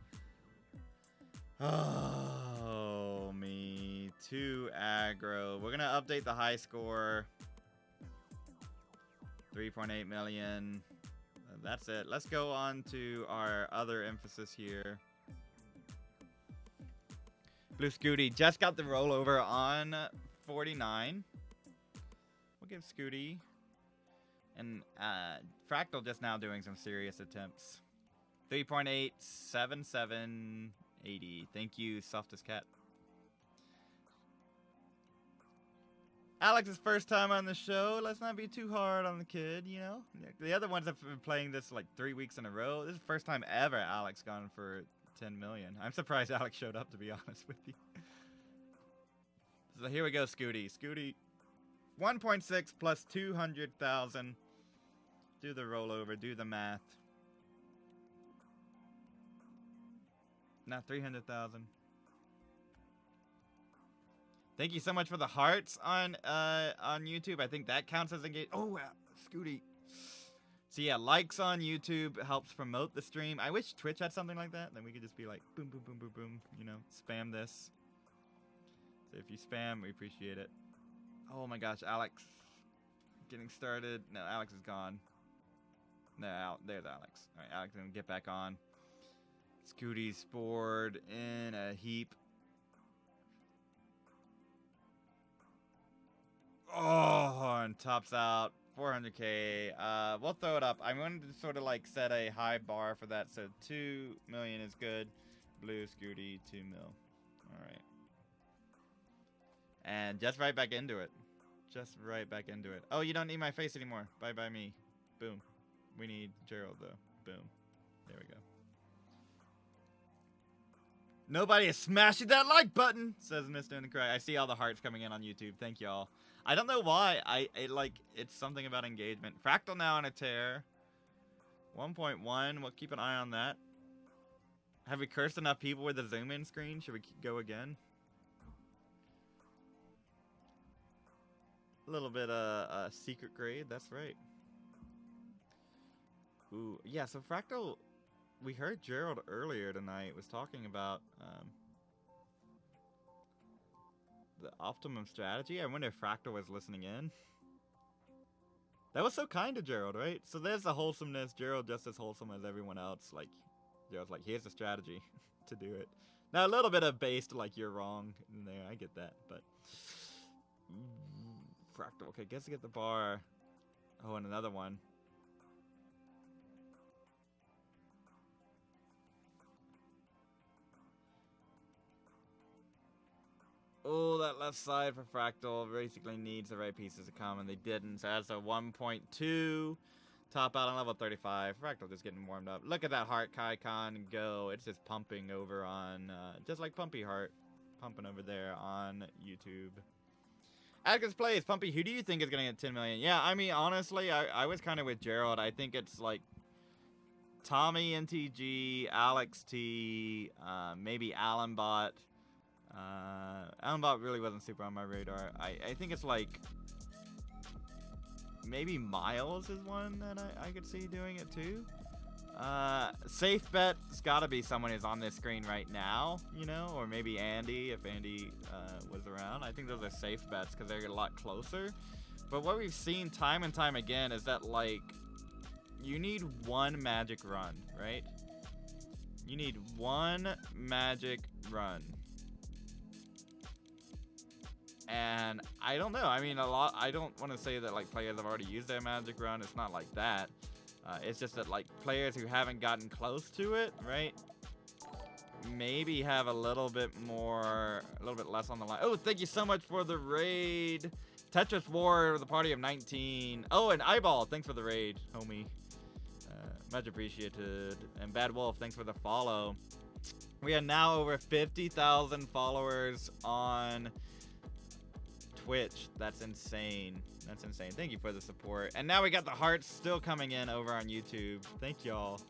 Oh, me. 2 aggro. We're going to update the high score. 3.8 million. That's it. Let's go on to our other emphasis here. Blue Scuti just got the rollover on 49. We'll give Scuti. And Fractal just now doing some serious attempts. 3.8, 77, 80. Thank you, Softest Cat. Alex's first time on the show. Let's not be too hard on the kid, you know? The other ones have been playing this like 3 weeks in a row. This is the first time ever Alex gone for 10 million. I'm surprised Alex showed up, to be honest with you. So here we go, Scuti. Scuti, 1.6 plus 200,000. Do the rollover, do the math. Now 300,000. Thank you so much for the hearts on YouTube. I think that counts as engagement. Oh, wow. Scuti. So yeah, likes on YouTube helps promote the stream. I wish Twitch had something like that. Then we could just be like, boom, boom, boom, boom, boom. You know, spam this. So if you spam, we appreciate it. Oh my gosh, Alex. Getting started. No, Alex is gone. No, there's Alex. All right, Alex is gonna get back on. Scuti's board in a heap. Oh, and tops out 400K. We'll throw it up. I'm going to sort of like set a high bar for that. So 2 million is good. Blue Scuti, 2 mil. All right. And just right back into it. Just right back into it. Oh, you don't need my face anymore. Bye bye me. Boom. We need Gerald though. Boom. There we go. Nobody is smashing that like button, says Mr. in the Cry. I see all the hearts coming in on YouTube. Thank y'all. I don't know why. It's something about engagement. Fractal now on a tear. 1.1. We'll keep an eye on that. Have we cursed enough people with the zoom in screen? Should we go again? A little bit of secret grade. That's right. Ooh, yeah. So Fractal. We heard Gerald earlier tonight was talking about the optimum strategy. I wonder if Fractal was listening in. That was so kind to Gerald, right? So there's the wholesomeness. Gerald just as wholesome as everyone else. Like, Gerald's like, here's the strategy to do it. Now, a little bit of based, like, you're wrong in there. I get that, but... Fractal. Okay, guess to get the bar. Oh, and another one. that left side for Fractal. Basically needs the right pieces to come, and they didn't. So that's a 1.2. Top out on level 35. Fractal just getting warmed up. Look at that heart icon go. It's just pumping over on, just like Pumpy Heart. Pumping over there on YouTube. Atticus Plays, Pumpy, who do you think is going to get 10 million? Yeah, I mean, honestly, I was kind of with Gerald. I think it's like Tommy NTG, Alex T, maybe Allenbot. Allenbot really wasn't super on my radar. I think it's like maybe Miles is one that I could see doing it too. Safe bet's got to be someone who's on this screen right now, you know, or maybe Andy if Andy was around. I think those are safe bets because they're a lot closer. But what we've seen time and time again is that, like, you need one magic run, right? You need one magic run. And I don't know. I mean, I don't want to say that, like, players have already used their magic run. It's not like that. It's just that, like, players who haven't gotten close to it, right, maybe have a little bit less on the line. Oh, thank you so much for the raid. Tetris War with a party of 19. Oh, and Eyeball, thanks for the raid, homie. Much appreciated. And Bad Wolf, thanks for the follow. We are now over 50,000 followers on Twitch. That's insane. That's insane. Thank you for the support. And now we got the hearts still coming in over on YouTube. Thank y'all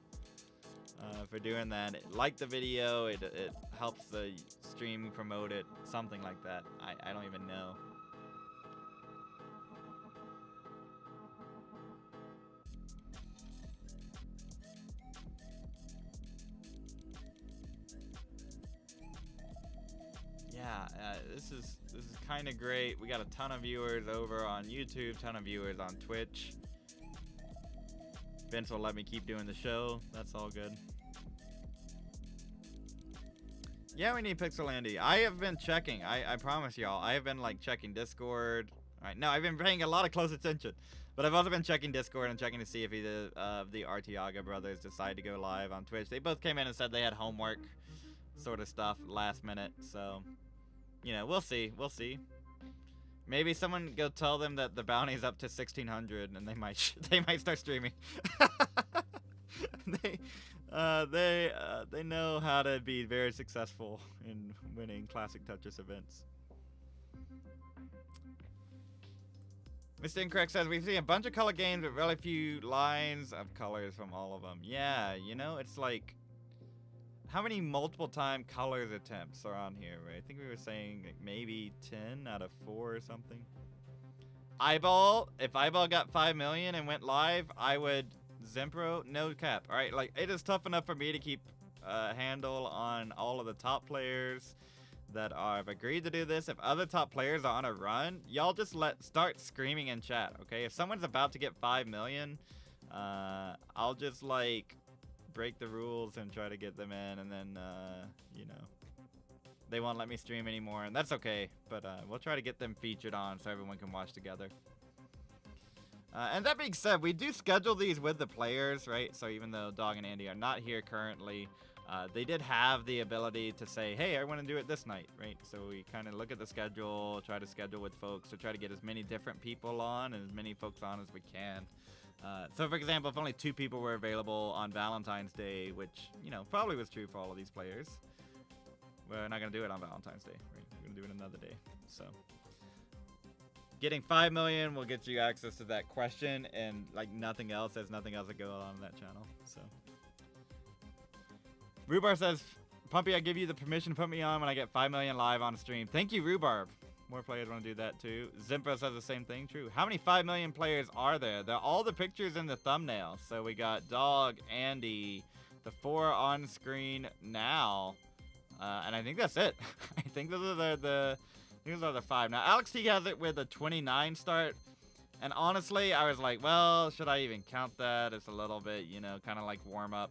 for doing that. Like the video. It helps the stream promote it. Something like that. I don't even know. Yeah, this is kind of great. We got a ton of viewers over on YouTube, ton of viewers on Twitch. Vince will let me keep doing the show. That's all good. Yeah, we need Pixel Andy. I have been checking. I promise y'all. I have been, like, checking Discord. All right, no, I've been paying a lot of close attention. But I've also been checking Discord and checking to see if either of the Artiaga brothers decide to go live on Twitch. They both came in and said they had homework sort of stuff last minute, so... You know, we'll see. We'll see. Maybe someone go tell them that the bounty's up to 1,600, and they might start streaming. They know how to be very successful in winning classic Tetris events. Mr. Incorrect says we've seen a bunch of color games with really few lines of colors from all of them. Yeah, you know, it's like. How many multiple time colors attempts are on here, right? I think we were saying like maybe 10 out of 4 or something. Eyeball, if Eyeball got 5 million and went live, I would Zempro, no cap. All right, like it is tough enough for me to keep a handle on all of the top players that have agreed to do this. If other top players are on a run, y'all just start screaming in chat, okay? If someone's about to get 5 million, I'll just like break the rules and try to get them in, and then you know, they won't let me stream anymore, and that's okay, but we'll try to get them featured on so everyone can watch together. And that being said, we do schedule these with the players, right? So even though Dog and Andy are not here currently, they did have the ability to say, hey, I want to do it this night, right? So we kind of look at the schedule, try to schedule with folks to try to get as many different people on and as many folks on as we can. So, for example, if only 2 people were available on Valentine's Day, which, you know, probably was true for all of these players, we're not going to do it on Valentine's Day, right? We're going to do it another day. So, getting 5 million will get you access to that question, and, like, nothing else. There's nothing else that goes on that channel, so. Rhubarb says, Pumpy, I give you the permission to put me on when I get 5 million live on stream. Thank you, Rhubarb. More players want to do that too. Zimpa says the same thing. True. How many 5 million players are there? They're all the pictures in the thumbnail. So we got Dog, Andy, the 4 on screen now, and I think that's it. I think those are the 5. Now Alex T has it with a 29 start, and honestly, I was like, well, should I even count that? It's a little bit, you know, kind of like warm up.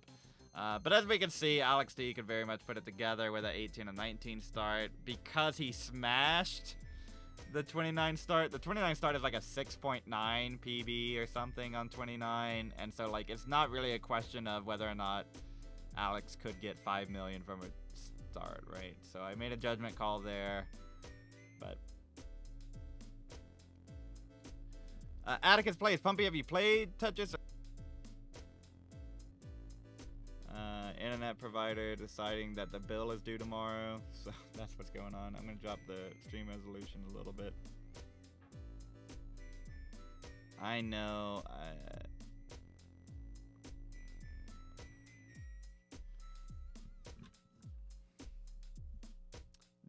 But as we can see, Alex T could very much put it together with an 18 and 19 start because he smashed the 29 start. The 29 start is like a 6.9 PB or something on 29, and so like it's not really a question of whether or not Alex could get 5 million from a start, right? So I made a judgment call there. But Atticus plays. Pumpy, have you played Tetris? Internet provider deciding that the bill is due tomorrow, so that's what's going on. I'm gonna drop the stream resolution a little bit. I know.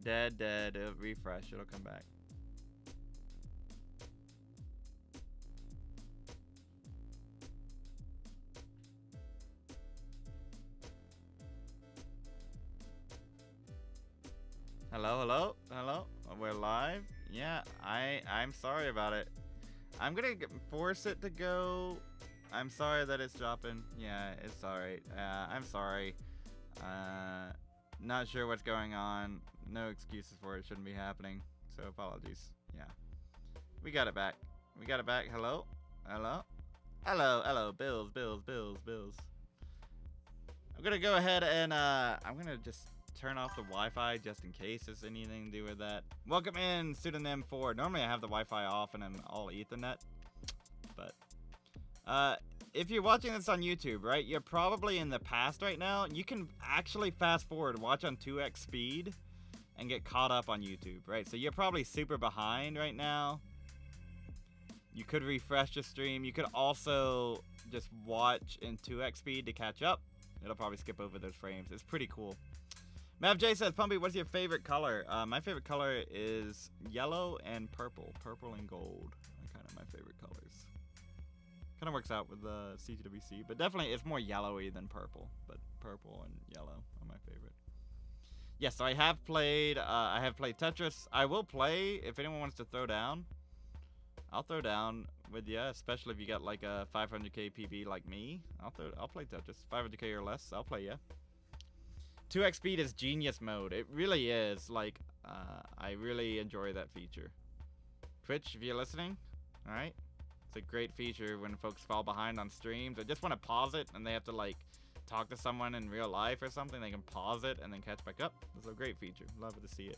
Dead. It'll refresh. It'll come back. Hello. We're live. Yeah, I'm sorry about it. I'm gonna force it to go. I'm sorry that it's dropping. Yeah, it's alright. I'm sorry. Not sure what's going on. No excuses for it. Shouldn't be happening. So apologies. Yeah. We got it back. Hello. Bills. I'm gonna go ahead and I'm gonna just turn off the Wi-Fi just in case there's anything to do with that. Welcome in, pseudonym 4. Normally I have the Wi-Fi off and I'm all Ethernet, but if you're watching this on YouTube, right, you're probably in the past right now. You can actually fast forward, watch on 2x speed, and get caught up on YouTube, right? So you're probably super behind right now. You could refresh the stream. You could also just watch in 2x speed to catch up. It'll probably skip over those frames. It's pretty cool. Mav J says, Pumpy, what's your favorite color? My favorite color is yellow and purple. Purple and gold are kind of my favorite colors. Kind of works out with the CTWC, but definitely it's more yellowy than purple. But purple and yellow are my favorite. Yes, so I have played Tetris. I will play if anyone wants to throw down. I'll throw down with you, especially if you got like a 500k PB like me. I'll play Tetris. 500k or less, I'll play, yeah. 2x speed is genius mode. It really is. Like, I really enjoy that feature. Twitch, if you're listening, all right? It's a great feature when folks fall behind on streams. They just want to pause it and they have to like talk to someone in real life or something. They can pause it and then catch back up. It's a great feature. Love to see it.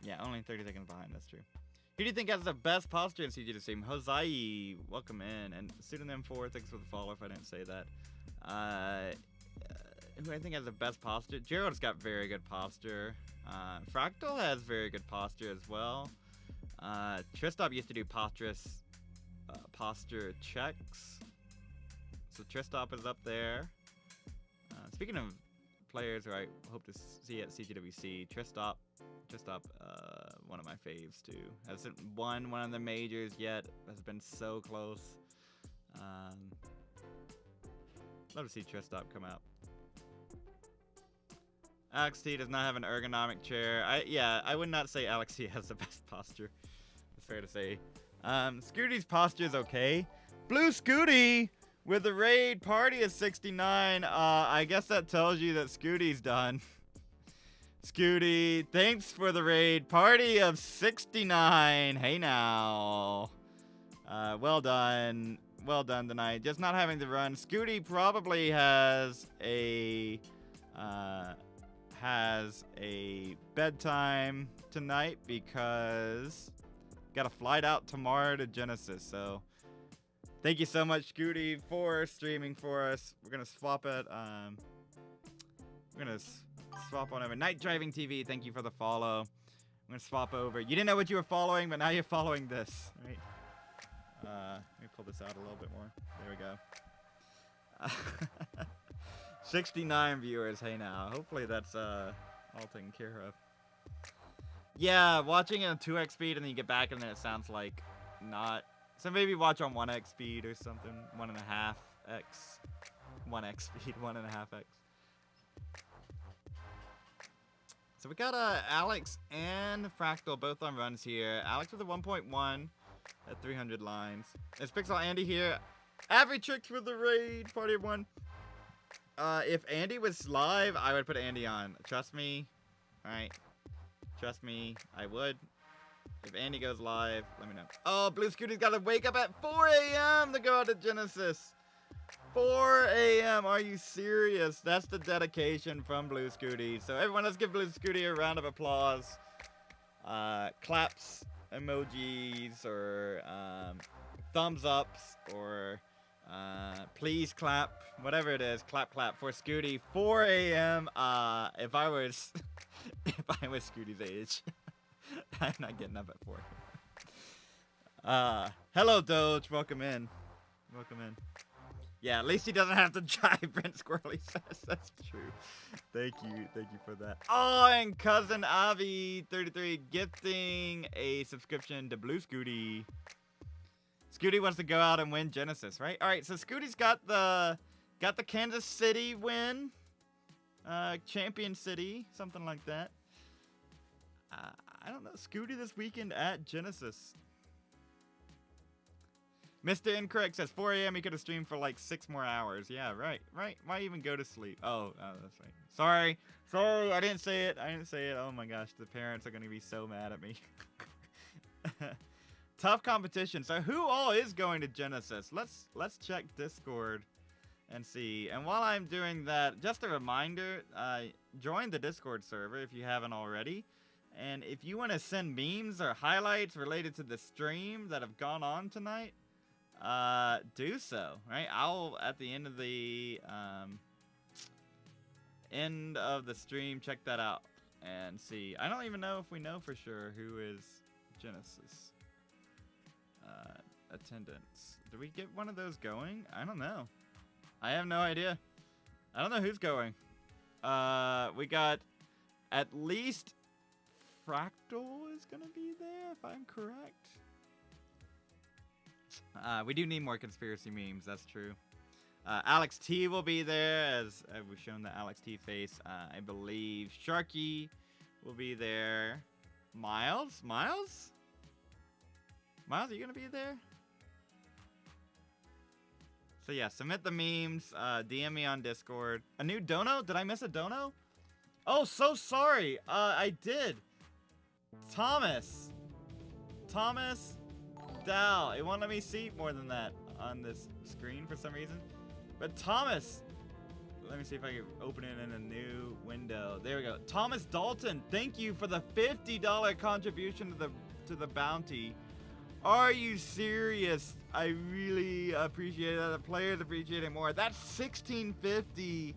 Yeah, only 30 seconds behind. That's true. Who do you think has the best posture in CG to stream? Jose, welcome in. And pseudonym 4, thanks for the follow if I didn't say that. Who I think has the best posture? Gerald's got very good posture. Fractal has very good posture as well. Tristop used to do posture checks. So Tristop is up there. Speaking of players who I hope to see at CTWC, Tristop, one of my faves too. Hasn't won one of the majors yet. Has been so close. Love to see Tristop come out. Alex T does not have an ergonomic chair. I would not say Alex T has the best posture. It's fair to say. Scuti's posture is okay. Blue Scuti with the raid party of 69. I guess that tells you that Scuti's done. Scuti, thanks for the raid party of 69. Hey now. Well done tonight. Just not having to run. Scuti probably has a bedtime tonight because got a flight out tomorrow to Genesis. So thank you so much, Scuti, for streaming for us. We're gonna swap it. We're gonna swap on over. Night Driving TV, thank you for the follow. I'm gonna swap over. You didn't know what you were following, but now you're following this. Right? Let me pull this out a little bit more. There we go. 69 viewers. Hey now. Hopefully that's all taken care of. Yeah, watching it on 2x speed and then you get back and then it sounds like not. So maybe watch on 1x speed or something. 1.5x. 1x speed. 1.5x. So we got Alex and Fractal both on runs here. Alex with a 1.1 at 300 lines. It's Pixel Andy here. Average tricks with the raid. Party of 1. If Andy was live, I would put Andy on. Trust me. Alright. Trust me. I would. If Andy goes live, let me know. Oh, Blue Scooty's got to wake up at 4 a.m. to go out to Genesis. 4 a.m. Are you serious? That's the dedication from Blue Scooty. So everyone, let's give Blue Scooty a round of applause. Claps, emojis, or thumbs ups, or please clap, whatever it is. Clap for Scooty. 4 a.m. If I was Scooty's age, I'm not getting up at 4. Hello Doge, welcome in. Yeah, at least he doesn't have to drive, Brent Squirrely says. That's true. Thank you for that. Oh, and Cousin Avi33 gifting a subscription to Blue Scooty. Scooty wants to go out and win Genesis, right? All right, so Scooty's got the Kansas City win, Champion City, something like that. I don't know, Scooty this weekend at Genesis. Mr. Incorrect says 4 a.m. he could have streamed for like 6 more hours. Yeah, right. Why even go to sleep? Oh, that's right. Sorry, I didn't say it. Oh my gosh, the parents are gonna be so mad at me. Tough competition. So who all is going to Genesis? Let's check Discord and see. And while I'm doing that, just a reminder, join the Discord server if you haven't already. And if you want to send memes or highlights related to the stream that have gone on tonight, do so, right? I'll, at the end of the stream, check that out and see. I don't even know if we know for sure who is Genesis attendance. Do we get one of those going? I don't know. I have no idea. I don't know who's going. We got at least Fractal is gonna be there, if I'm correct. We do need more conspiracy memes, that's true. Alex T will be there, as we've shown the Alex T face. I believe Sharky will be there. Miles, are you gonna be there? So yeah, submit the memes, DM me on Discord. A new dono? Did I miss a dono? Oh, so sorry. I did. Thomas Dow. It won't let me see more than that on this screen for some reason. But Thomas, let me see if I can open it in a new window. There we go. Thomas Dalton, thank you for the $50 contribution to the bounty. Are you serious? I really appreciate that. The players appreciate it more. That's $16.50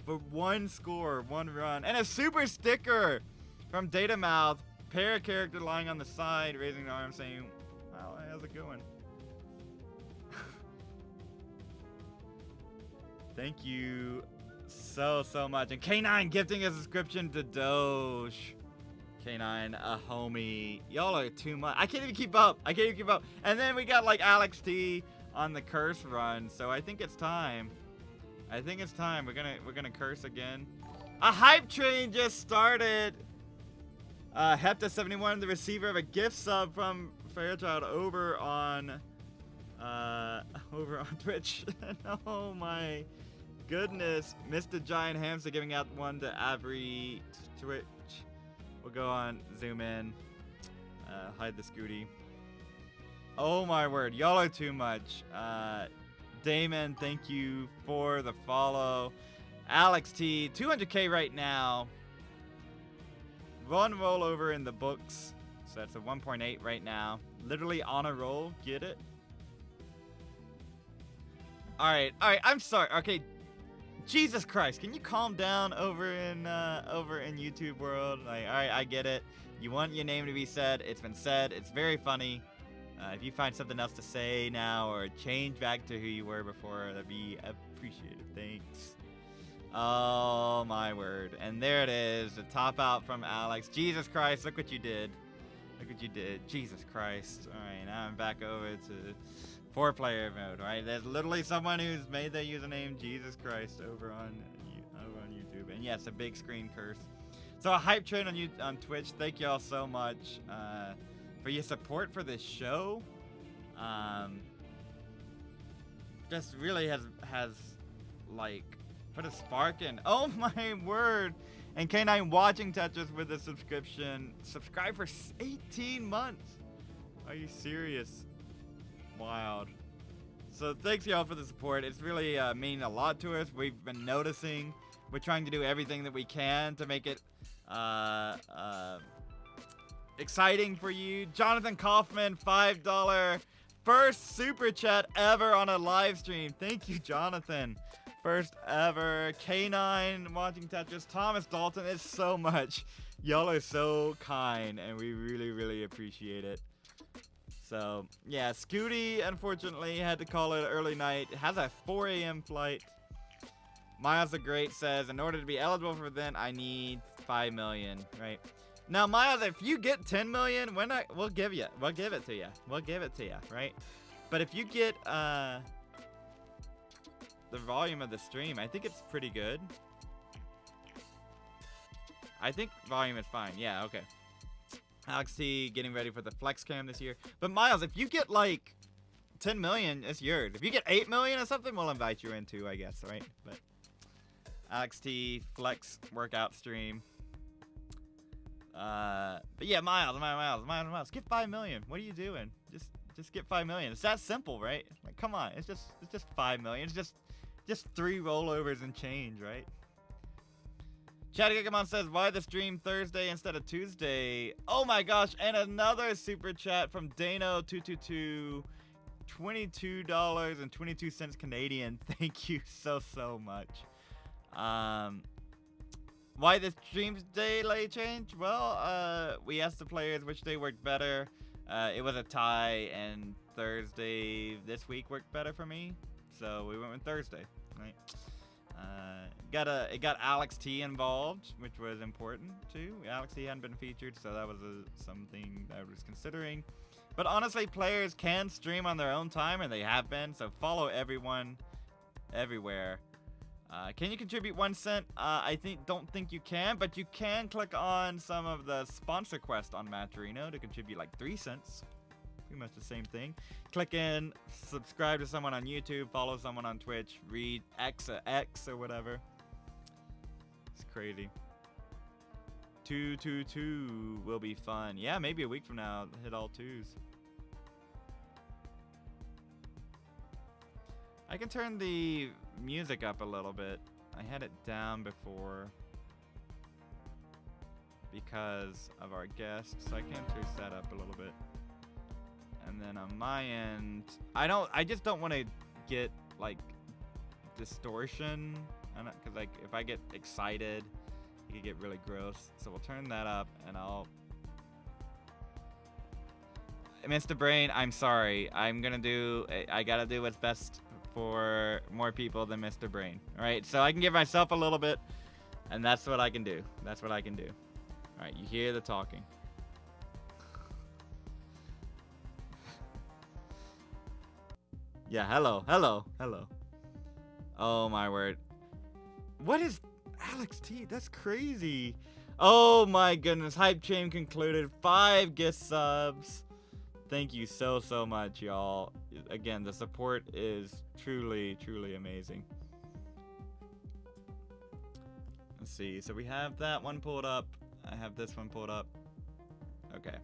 for one score, one run, and a super sticker from Datamouth. Pair character lying on the side, raising the arm, saying, "Wow, how's it going?" Thank you so much. And K9 gifting a subscription to Doge. K9, a homie. Y'all are too much. I can't even keep up. And then we got like Alex T on the curse run. So I think it's time. We're gonna curse again. A hype train just started. Hepta71, the receiver of a gift sub from Fairchild over on Twitch. Oh my goodness. Mr. Giant Hamster giving out one to every Twitch. We'll go on, zoom in, hide the Scooty. Oh my word, y'all are too much. Damon, thank you for the follow. Alex T, 200k right now. One rollover in the books. So that's a 1.8 right now. Literally on a roll, get it? Alright, I'm sorry. Okay, Jesus Christ, can you calm down over in YouTube world? Like, alright, I get it. You want your name to be said. It's been said. It's very funny. If you find something else to say now or change back to who you were before, that'd be appreciated. Thanks. Oh my word. And there it is. The top out from Alex. Jesus Christ, look what you did. Jesus Christ. Alright, now I'm back over to 4-player mode, right? There's literally someone who's made their username Jesus Christ over on YouTube. And yes, a big screen curse. So a hype train on Twitch. Thank y'all so much for your support for this show. Just really has like put a spark in. Oh my word. And K9 watching Tetris with a subscription. Subscribe for 18 months. Are you serious? Wild. So thanks y'all for the support. It's really meaning a lot to us. We've been noticing. We're trying to do everything that we can to make it exciting for you. Jonathan Kaufman, $5 first super chat ever on a live stream. Thank you, Jonathan. First ever. K9 watching Tetris. Thomas Dalton, it's so much. Y'all are so kind, and we really, really appreciate it. So, yeah, Scuti, unfortunately, had to call it early night. Has a 4 a.m. flight. Miles the Great says, in order to be eligible for the event, I need 5 million, right? Now, Miles, if you get 10 million, we'll give it to you. We'll give it to you, right? But if you get the volume of the stream, I think it's pretty good. I think volume is fine. Yeah, okay. Alex T getting ready for the flex cam this year. But Miles, if you get like 10 million, it's yours. If you get 8 million or something, we'll invite you in too, I guess, right? But Alex T flex workout stream. But yeah, Miles, get 5 million. What are you doing? Just get 5 million. It's that simple, right? Like, come on, it's just 5 million. It's just 3 rollovers and change, right? Chatty says, why the stream Thursday instead of Tuesday? Oh my gosh, and another super chat from Dano222, $22.22 Canadian. Thank you so much. Why the stream's day change? Well, we asked the players which day worked better. It was a tie, and Thursday this week worked better for me, so we went with Thursday, right? It got Alex T involved, which was important too. Alex T hadn't been featured, so that was something I was considering. But honestly, players can stream on their own time, and they have been. So follow everyone, everywhere. Can you contribute 1 cent? Don't think you can, but you can click on some of the sponsor quests on Matcherino to contribute like 3 cents. Pretty much the same thing. Click in, subscribe to someone on YouTube, follow someone on Twitch, read X or whatever. It's crazy. 222 will be fun. Yeah, maybe a week from now, hit all 2s. I can turn the music up a little bit. I had it down before because of our guest, so I can turn that up a little bit. And then on my end, I just don't want to get like distortion, because like if I get excited, it can get really gross. So we'll turn that up, and Mr. Brain, I'm sorry. I gotta do what's best for more people than Mr. Brain. All right, so I can give myself a little bit, and that's what I can do. That's what I can do. All right, you hear the talking. Yeah, hello. Oh my word. What is Alex T? That's crazy. Oh my goodness. Hype chain concluded. 5 gift subs. Thank you so much, y'all. Again, the support is truly amazing. Let's see. So we have that one pulled up. I have this one pulled up. Okay.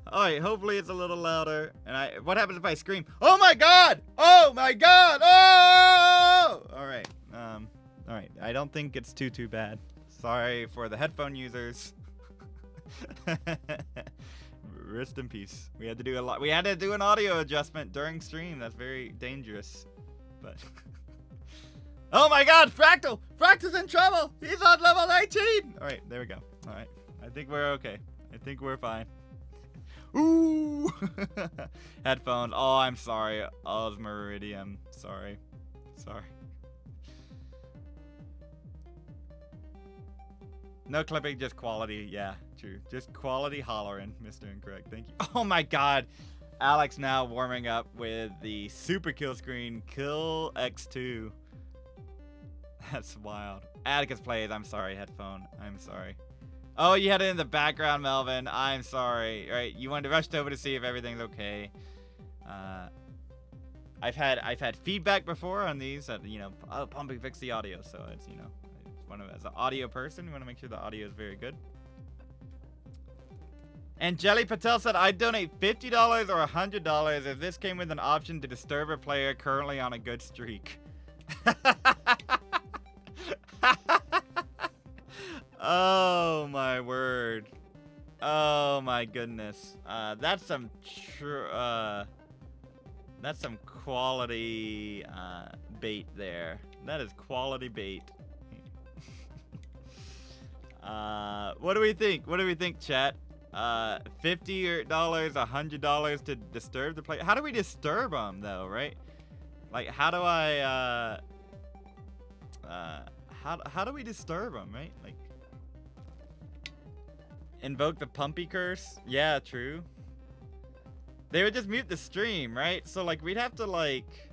Alright, hopefully it's a little louder. And what happens if I scream? Oh my god! Oh my god! Oh! Alright. Alright. I don't think it's too bad. Sorry for the headphone users. Rest in peace. We had to do a lot. We had to do an audio adjustment during stream. That's very dangerous. But oh my god, Fractal! Fractal's in trouble! He's on level 19! Alright, there we go. Alright. I think we're okay. I think we're fine. Ooh! Headphones. Oh, I'm sorry. Osmeridium. Sorry. No clipping, just quality. Yeah, true. Just quality hollering, Mr. Incorrect. Thank you. Oh my god. Alex now warming up with the super kill screen. Kill X2. That's wild. Atticus plays. I'm sorry, headphone. I'm sorry. Oh, you had it in the background, Melvin. I'm sorry. All right, you wanted to rush over to see if everything's okay. I've had feedback before on these that, you know, pumping fix the audio, so it's, you know, as an audio person, you want to make sure the audio is very good. And Jelly Patel said, I'd donate $50 or $100 if this came with an option to disturb a player currently on a good streak. Oh my word. Oh my goodness. That's some quality bait there. That is quality bait. What do we think? What do we think, chat? $50 or $100 to disturb the player. How do we disturb them though, right? Like, how do I how do we disturb them, right? Like, invoke the Pumpy curse? Yeah, true. They would just mute the stream, right? So like, we'd have to like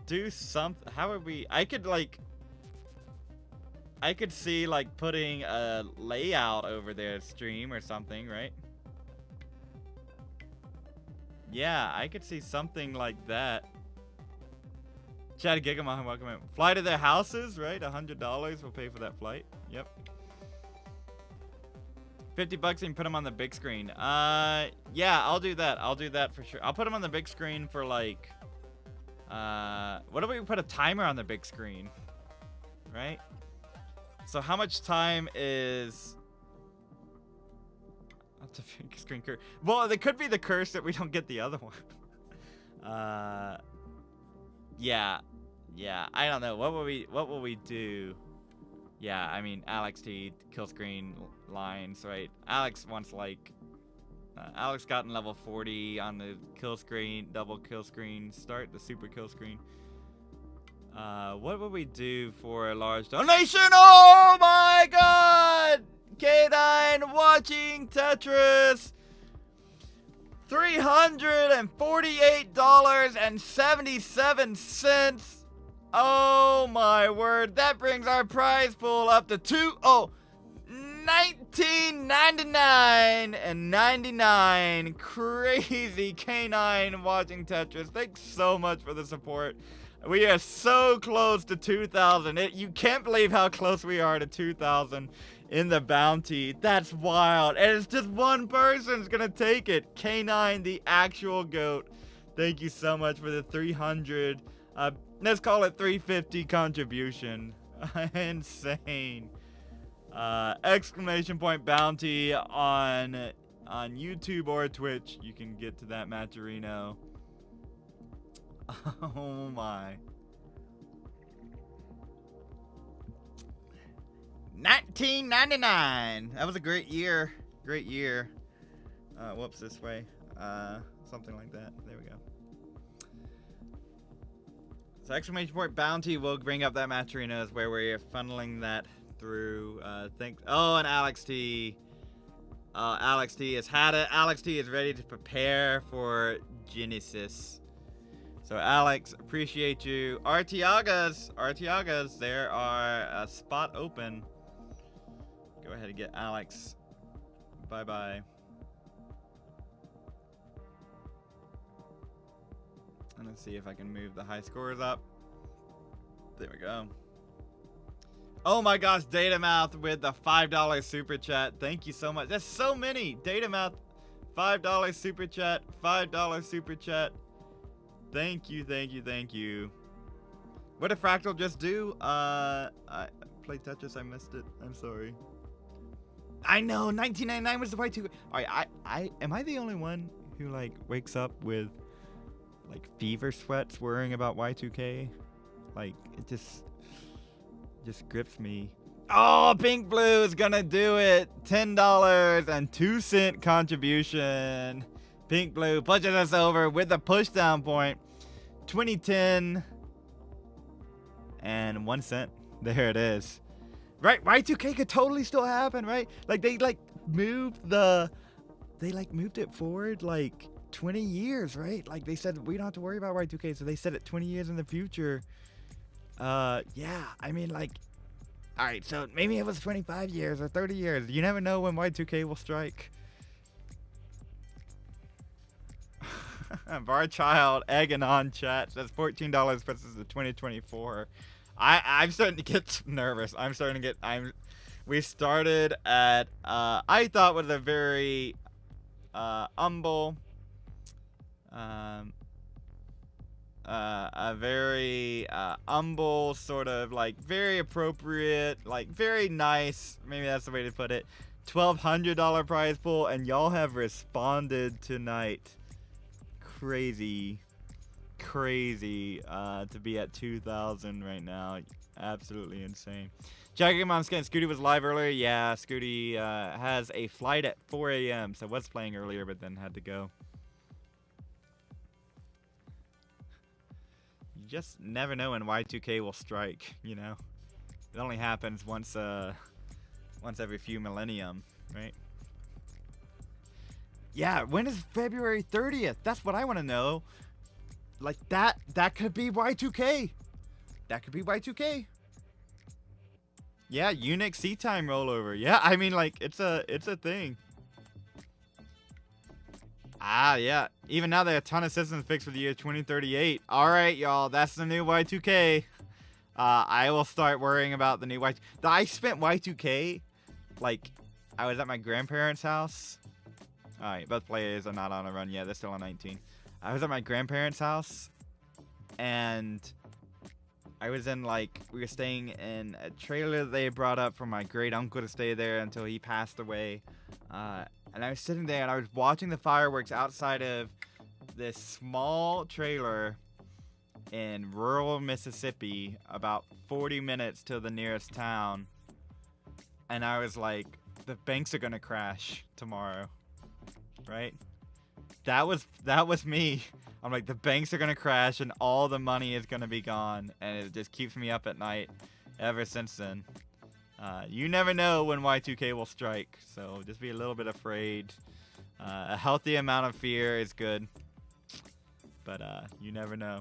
do something. How would we? I could see like putting a layout over their stream or something, right? Yeah, I could see something like that. Chad Gigamon, welcome in. Fly to their houses, right? $100 will pay for that flight. Yep. $50 and put them on the big screen. Yeah, I'll do that. I'll do that for sure. I'll put them on the big screen for like, what if we put a timer on the big screen, right? So how much time is? That's a big screen curse. Well, there could be the curse that we don't get the other one. Yeah. I don't know. What will we do? Yeah, I mean, Alex T, kill screen lines, right? Alex wants like, Alex got in level 40 on the kill screen, double kill screen, start the super kill screen. What would we do for a large donation? Oh my god! K9 watching Tetris. $348.77. Oh my word. That brings our prize pool up to $19.99 Crazy K9 watching Tetris. Thanks so much for the support. We are so close to 2,000. You can't believe how close we are to 2,000 in the bounty. That's wild. And it's just one person's gonna take it. K9, the actual GOAT. Thank you so much for the 300. Let's call it 350 contribution. Insane. Exclamation point bounty on YouTube or Twitch. You can get to that Matcherino. Oh my. 1999. That was a great year. Great year. Whoops, this way. Something like that. There we go. So exclamation point bounty will bring up that Matcherino is where we're funneling that through. Thanks. Oh, and Alex T. Alex T has had it. Alex T is ready to prepare for Genesis. So Alex, appreciate you. Artiagas, there are a spot open. Go ahead and get Alex. Bye-bye. And let's see if I can move the high scores up. There we go. Oh my gosh, Datamouth with the $5 super chat. Thank you so much. That's so many. Datamouth, $5 super chat, $5 super chat. Thank you. What did Fractal just do? I played Tetris, I missed it. I'm sorry. I know, 1999 was the Y2K. Alright, am I the only one who like wakes up with like fever sweats worrying about Y2K? Like, it just grips me. Oh, Pink Blue is gonna do it. $10.02 contribution. Pink Blue pushes us over with a push down point. 2010 and 1 cent. There it is. Right, Y2K could totally still happen, right? Like they moved it forward like 20 years, right? Like they said we don't have to worry about Y2K, so they said it 20 years in the future. Yeah, I mean, like, all right, so maybe it was 25 years or 30 years. You never know when Y2K will strike. Bar Child egging on chat. That's $14 versus the 2024. I'm starting to get nervous. We started at I thought was a very humble, a very humble, sort of like very appropriate, like very nice. Maybe that's the way to put it. $1,200 prize pool, and y'all have responded tonight. Crazy to be at 2,000 right now. Absolutely insane. Jackie Mom's getting Scuti was live earlier. Yeah, Scuti has a flight at 4 a.m. so was playing earlier, but then had to go. You just never know when Y2K will strike. You know, it only happens once every few millennium, right? Yeah, when is February 30th? That's what I want to know. Like that could be Y2K. That could be Y2K. Yeah, Unix C time rollover. Yeah, I mean like it's a thing. Ah, yeah. Even now there are a ton of systems fixed for the year 2038. All right, y'all, that's the new Y2K. I will start worrying about the new Y2K. I spent Y2K like I was at my grandparents' house. All right, both players are not on a run yet. They're still on 19. I was at my grandparents' house, and I was in like we were staying in a trailer that they brought up for my great uncle to stay there until he passed away. And I was sitting there and I was watching the fireworks outside of this small trailer in rural Mississippi, about 40 minutes to the nearest town. And I was like, the banks are gonna crash tomorrow, right? That was me. I'm like, the banks are gonna crash and all the money is gonna be gone, and it just keeps me up at night ever since then. You never know when Y2K will strike, so just be a little bit afraid. A healthy amount of fear is good, but you never know.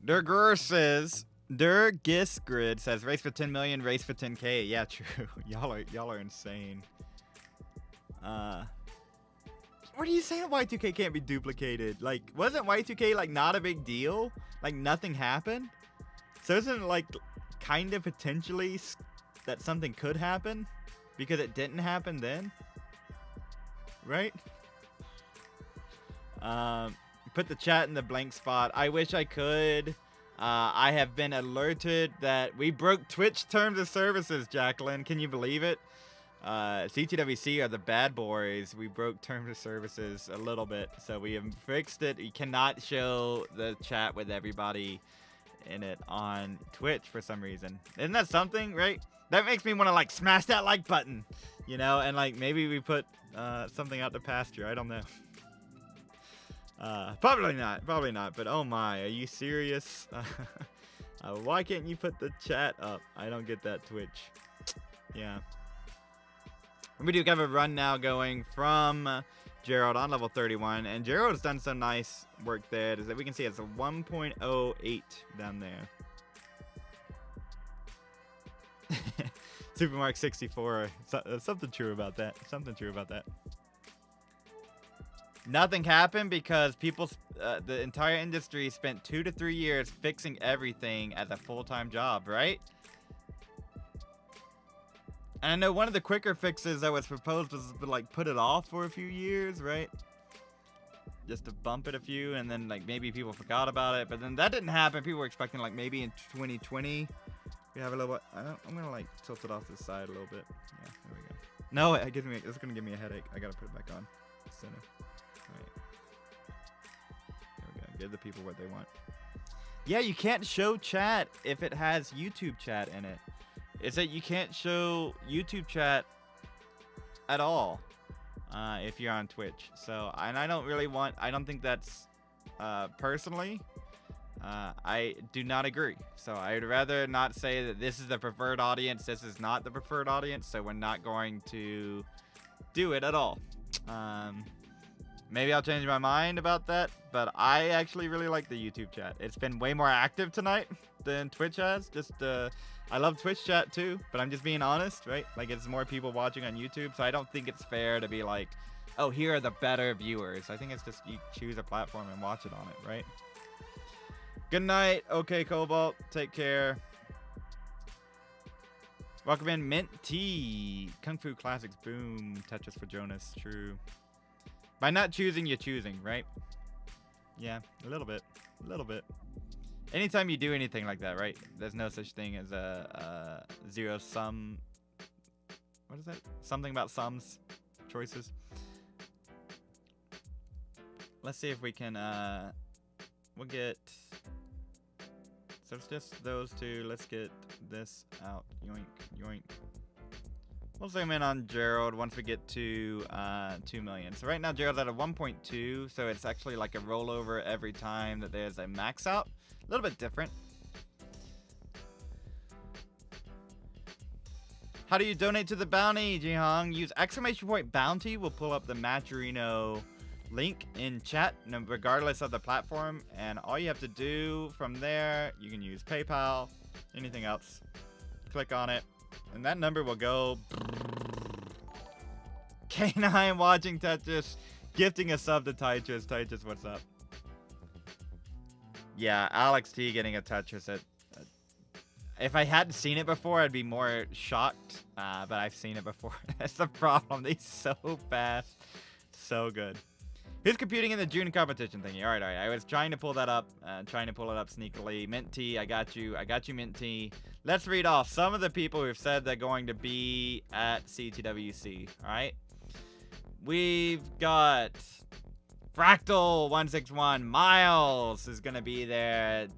Der Gisgrid says race for 10 million, race for 10K. Yeah, true. Y'all are insane. What are you saying? Y2K can't be duplicated? Like, wasn't Y2K like not a big deal? Like nothing happened? So isn't it like kind of potentially that something could happen because it didn't happen then? Right? Put the chat in the blank spot. I wish I could. I have been alerted that we broke Twitch terms of services, Jacqueline. Can you believe it? CTWC are the bad boys. We broke terms of services a little bit, so we have fixed it. You cannot show the chat with everybody in it on Twitch for some reason. Isn't that something, right? That makes me want to like smash that like button, you know, and like maybe we put something out to pasture. I don't know. Probably not, but oh my, are you serious? Why can't you put the chat up? I don't get that, Twitch. Yeah. We do have a run now going from Gerald on level 31, and Gerald's done some nice work there. That we can see it's a 1.08 down there. Supermark 64. Something true about that. Nothing happened because people, the entire industry spent 2 to 3 years fixing everything as a full-time job, right? And I know one of the quicker fixes that was proposed was to like put it off for a few years, right? Just to bump it a few, and then like maybe people forgot about it, but then that didn't happen. People were expecting like maybe in 2020 we have a little bit. I'm gonna like tilt it off this side a little bit. Yeah, there we go. No, it's gonna give me a headache. I gotta put it back on. Center. Right. There we go. Give the people what they want. Yeah, you can't show chat if it has YouTube chat in it. It's that you can't show YouTube chat at all if you're on Twitch. So, and I don't think that's personally. I do not agree. So I'd rather not say that this is the preferred audience. This is not the preferred audience. So we're not going to do it at all. Maybe I'll change my mind about that, but I actually really like the YouTube chat. It's been way more active tonight than Twitch has. Just, I love Twitch chat too, but I'm just being honest, right? Like, it's more people watching on YouTube, so I don't think it's fair to be like, oh, here are the better viewers. I think it's just you choose a platform and watch it on it, right? Good night. Okay, Cobalt. Take care. Welcome in, Mint T. Kung Fu Classics. Boom. Tetris for Jonas. True. By not choosing, you're choosing, right? Yeah, a little bit. A little bit. Anytime you do anything like that, right? There's no such thing as a zero sum. What is that? Something about sums. Choices. Let's see if we can, we'll get, so it's just those two. Let's get this out. Yoink, yoink. We'll zoom in on Gerald once we get to 2 million. So right now Gerald's at a 1.2, so it's actually like a rollover every time that there's a max out. A little bit different. How do you donate to the bounty, Jihong? Use !bounty. We'll pull up the Matcherino link in chat, regardless of the platform, and all you have to do from there, you can use PayPal, anything else. Click on it, and that number will go. K9 watching Tetris, gifting a sub to Tetris. Tetris, what's up? Yeah, Alex T getting a Tetris. If I hadn't seen it before, I'd be more shocked, but I've seen it before. That's the problem. They're so fast, so good. Who's competing in the June competition thingy? All right. I was trying to pull that up, trying to pull it up sneakily. Mint T, I got you, Mint T. Let's read off some of the people who've said they're going to be at CTWC. All right. We've got Fractal 161. Miles is gonna be there.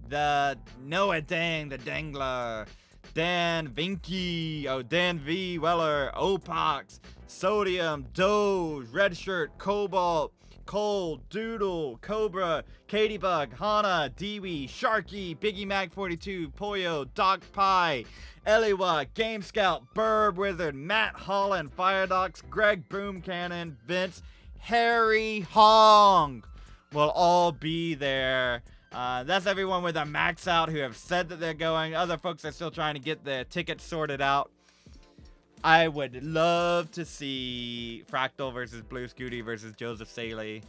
The Noah Dang, the Dangler. Dan Vinky, Dan V. Weller, Opox, Sodium, Doge, Red Shirt, Cobalt, Cole, Doodle, Cobra, Katybug, Hana, Dewey, Sharky, Biggie Mac 42, Poyo, Doc Pie, Eliwa, Game Scout, Burb Wizard, Matt Holland, Firedox, Greg Boom Cannon, Vince, Harry Hong will all be there. That's everyone with a max out who have said that they're going. Other folks are still trying to get their tickets sorted out. I would love to see Fractal versus Blue Scuti versus Joseph Saley.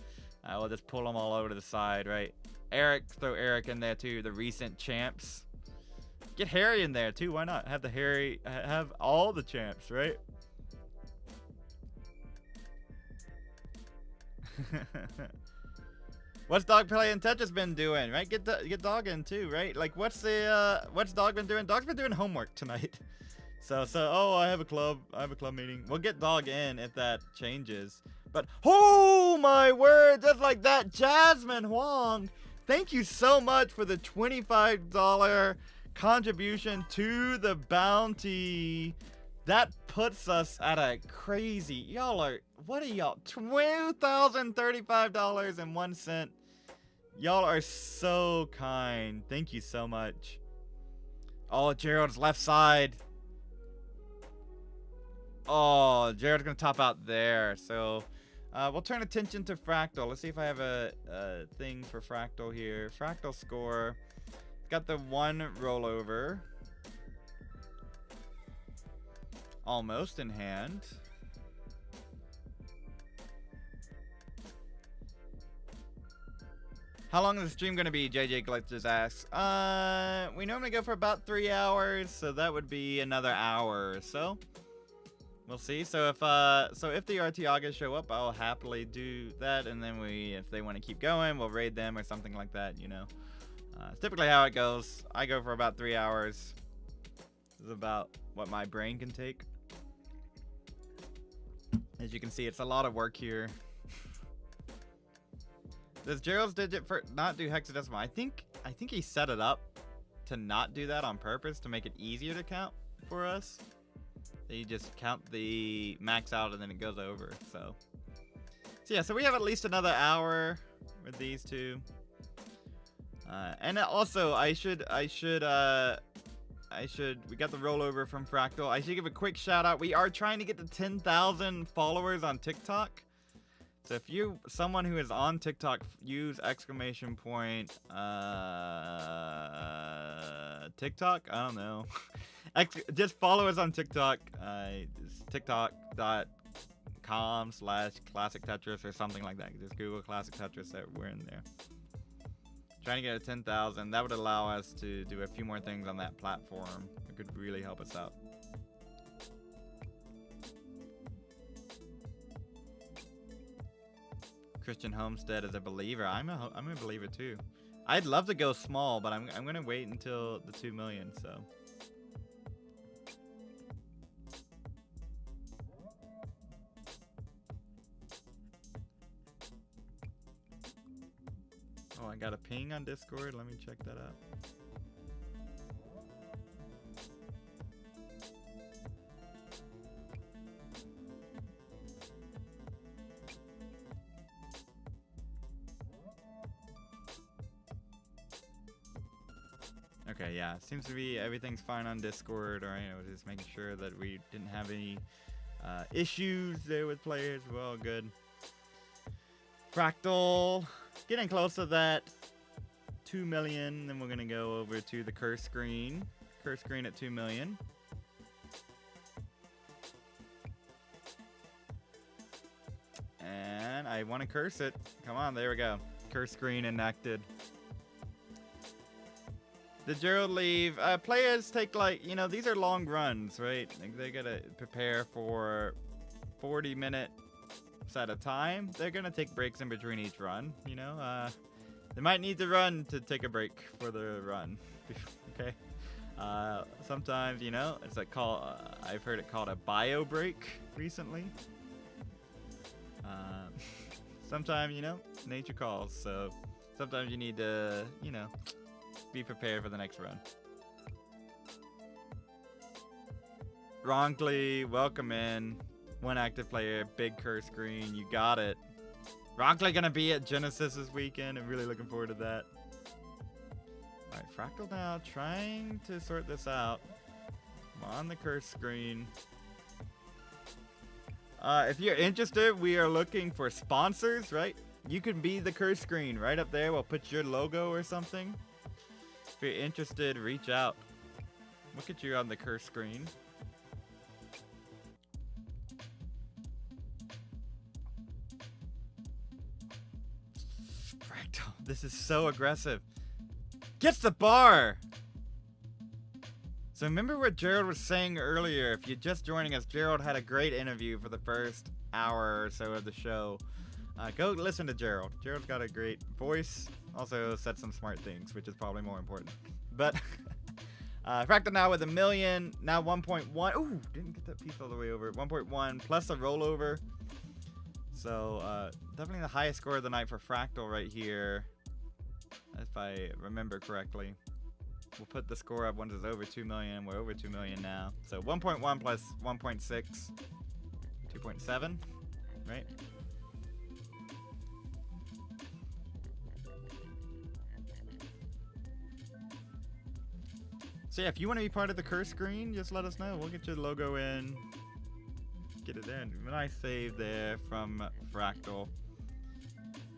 We'll just pull them all over to the side, right? Eric, throw Eric in there too, the recent champs. Get Harry in there too, why not? Have the Harry, have all the champs, right? What's Dog playing Tetris been doing, right? Get Dog in too, right? Like, what's Dog been doing? Dog's been doing homework tonight. So, oh, I have a club meeting. We'll get Dog in if that changes. But, oh my word, just like that, Jasmine Huang, thank you so much for the $25 contribution to the bounty. That puts us at a crazy, y'all are, what are y'all, $2,035.01. Y'all are so kind. Thank you so much. Oh, Gerald's left side. Oh, Gerald's gonna top out there. So we'll turn attention to Fractal. Let's see if I have a thing for Fractal here. Fractal score. Got the one rollover. Almost in hand. How long is the stream going to be? JJ Glitches asks. We normally go for about 3 hours, so that would be another hour or so. We'll see. So if the Artiagas show up, I'll happily do that, and then if they want to keep going, we'll raid them or something like that, you know. It's typically how it goes. I go for about 3 hours. This is about what my brain can take. As you can see, it's a lot of work here. Does Gerald's digit for not do hexadecimal? I think he set it up to not do that on purpose to make it easier to count for us. So you just count the max out and then it goes over. So yeah, so we have at least another hour with these two. And also we got the rollover from Fractal. I should give a quick shout out. We are trying to get to 10,000 followers on TikTok. So if you someone who is on TikTok, use exclamation point TikTok. I don't know. Just follow us on TikTok. It's TikTok.com/Classic Tetris or something like that. Just Google Classic Tetris. That we're in there. Trying to get a 10,000. That would allow us to do a few more things on that platform. It could really help us out. Christian Homestead is a believer. I'm a believer too. I'd love to go small, but I'm gonna wait until the 2 million. So. Oh, I got a ping on Discord. Let me check that out. Okay, yeah, seems to be everything's fine on Discord. All right, I was just making sure that we didn't have any issues there with players. We're all good. Fractal, getting close to that 2 million. Then we're gonna go over to the curse screen. Curse screen at 2 million. And I want to curse it. Come on, there we go. Curse screen enacted. Did Gerald leave? Players take like, you know, these are long runs, right? Like they gotta prepare for 40 minutes at a time. They're gonna take breaks in between each run, you know? They might need to run to take a break for the run, okay? Sometimes, you know, it's like I've heard it called a bio break recently. Sometimes, you know, nature calls, so sometimes you need to, you know, be prepared for the next run. Ronkley, welcome in. One active player, big curse screen. You got it. Ronkley gonna be at Genesis this weekend. I'm really looking forward to that. Alright, Fractal now trying to sort this out. I'm on the curse screen. If you're interested, we are looking for sponsors, right? You can be the curse screen right up there. We'll put your logo or something. If you're interested, reach out. Look at you on the curse screen. Fractal, this is so aggressive. Gets the bar! So remember what Gerald was saying earlier. If you're just joining us, Gerald had a great interview for the first hour or so of the show. Go listen to Gerald. Gerald's got a great voice. Also said some smart things, which is probably more important. But Fractal now with 1 million. Now 1.1. Ooh, didn't get that piece all the way over. 1.1 plus a rollover. So definitely the highest score of the night for Fractal right here, if I remember correctly. We'll put the score up once it's over 2 million. We're over 2 million now. So 1.1 plus 1.6, 2.7, right? So yeah, if you want to be part of the curse screen, just let us know. We'll get your logo in. Get it in. Nice save there from Fractal.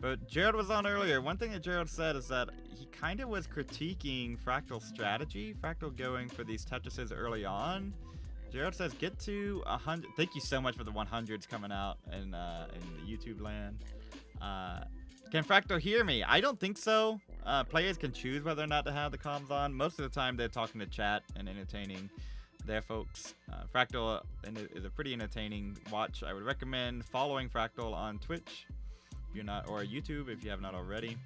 But Gerald was on earlier. One thing that Gerald said is that he kind of was critiquing Fractal's strategy. Fractal going for these Tetrises early on. Gerald says, get to 100. Thank you so much for the 100s coming out in the YouTube land. Can Fractal hear me? I don't think so. Players can choose whether or not to have the comms on. Most of the time, they're talking to chat and entertaining their folks. Fractal is a pretty entertaining watch. I would recommend following Fractal on Twitch. If you're not, or YouTube if you have not already.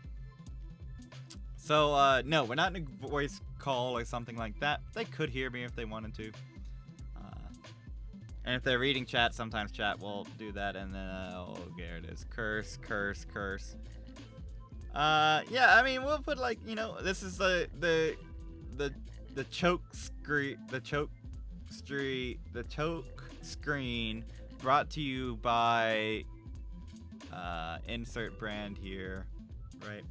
So no, we're not in a voice call or something like that. They could hear me if they wanted to. And if they're reading chat, sometimes chat will do that, and then oh, there it is. Curse. Yeah, I mean, we'll put like, you know, this is the choke screen brought to you by insert brand here, right?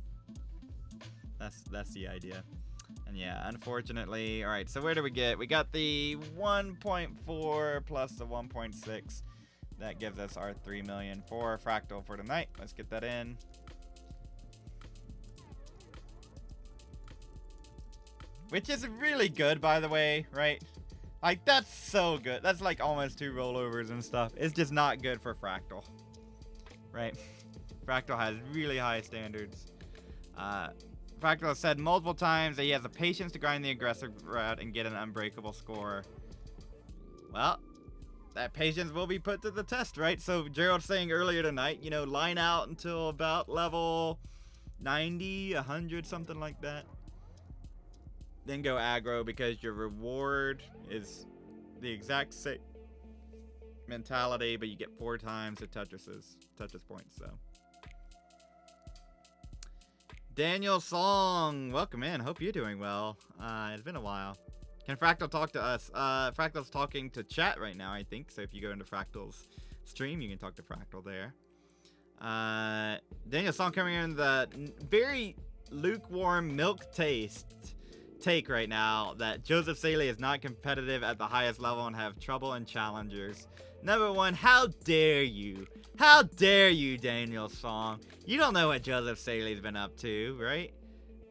That's the idea. And yeah, unfortunately, all right, so where do we get? We got the 1.4 plus the 1.6. That gives us our 3 million for Fractal for tonight. Let's get that in. Which is really good, by the way, right? Like, that's so good. That's like almost 2 rollovers and stuff. It's just not good for Fractal, right? Fractal has really high standards. Fractal has said multiple times that he has the patience to grind the aggressive route and get an unbreakable score. Well, that patience will be put to the test, right? So Gerald saying earlier tonight, you know, line out until about level 90, 100, something like that. Then go aggro because your reward is the exact same mentality, but you get 4 times the Tetris points, so. Daniel Song, welcome in. Hope you're doing well. It's been a while. Can Fractal talk to us? Fractal's talking to chat right now, I think. So if you go into Fractal's stream, you can talk to Fractal there. Daniel Song coming in the very lukewarm milk take right now that Joseph Saley is not competitive at the highest level and have trouble in challengers. Number 1, how dare you? How dare you, Daniel Song? You don't know what Joseph Saley's been up to, right?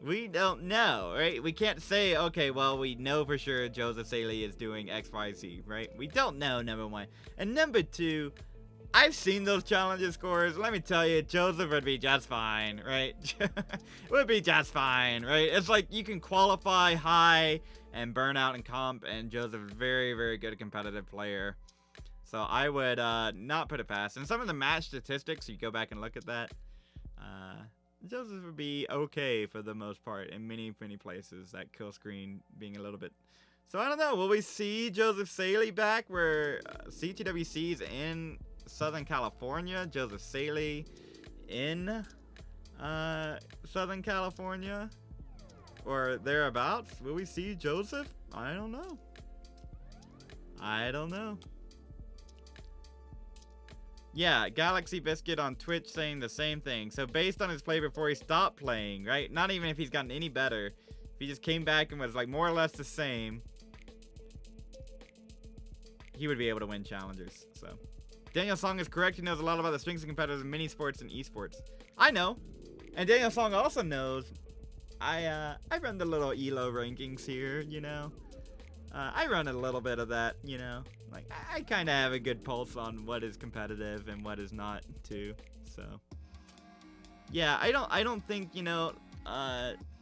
We don't know, right? We can't say, okay, well, we know for sure Joseph Saley is doing XYZ, right? We don't know, number 1. And number 2, I've seen those challenges scores. Let me tell you, Joseph would be just fine, right? Would be just fine, right? It's like you can qualify high and burn out in comp, and Joseph is very, very good competitive player. So I would not put it past. And some of the match statistics, you go back and look at that. Joseph would be okay for the most part in many, many places. That kill screen being a little bit. So I don't know. Will we see Joseph Saley back where CTWC's in Southern California? Joseph Saley in Southern California or thereabouts? Will we see Joseph? I don't know. I don't know. Yeah, Galaxy Biscuit on Twitch saying the same thing. So based on his play before he stopped playing, right? Not even if he's gotten any better. If he just came back and was like more or less the same, he would be able to win challengers. So Daniel Song is correct. He knows a lot about the strengths of competitors in mini sports and esports. I know. And Daniel Song also knows I run the little ELO rankings here, you know. I run a little bit of that, you know. Like, I kind of have a good pulse on what is competitive and what is not, too. So, yeah, I don't think, you know,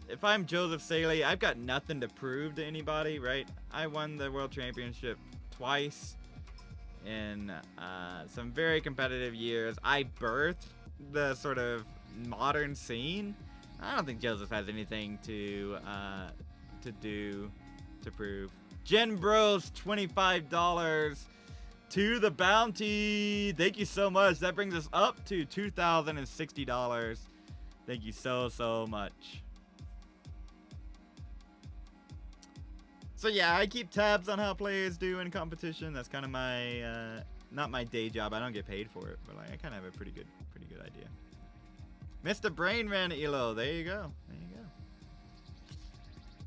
if I'm Joseph Saley, I've got nothing to prove to anybody, right? I won the World Championship twice in some very competitive years. I birthed the sort of modern scene. I don't think Joseph has anything to prove. Jen Bros, $25 to the bounty. Thank you so much. That brings us up to $2,060. Thank you so much. So yeah, I keep tabs on how players do in competition. That's kind of my not my day job. I don't get paid for it, but like, I kind of have a pretty good idea. Mr. Brain ran ELO. There you go.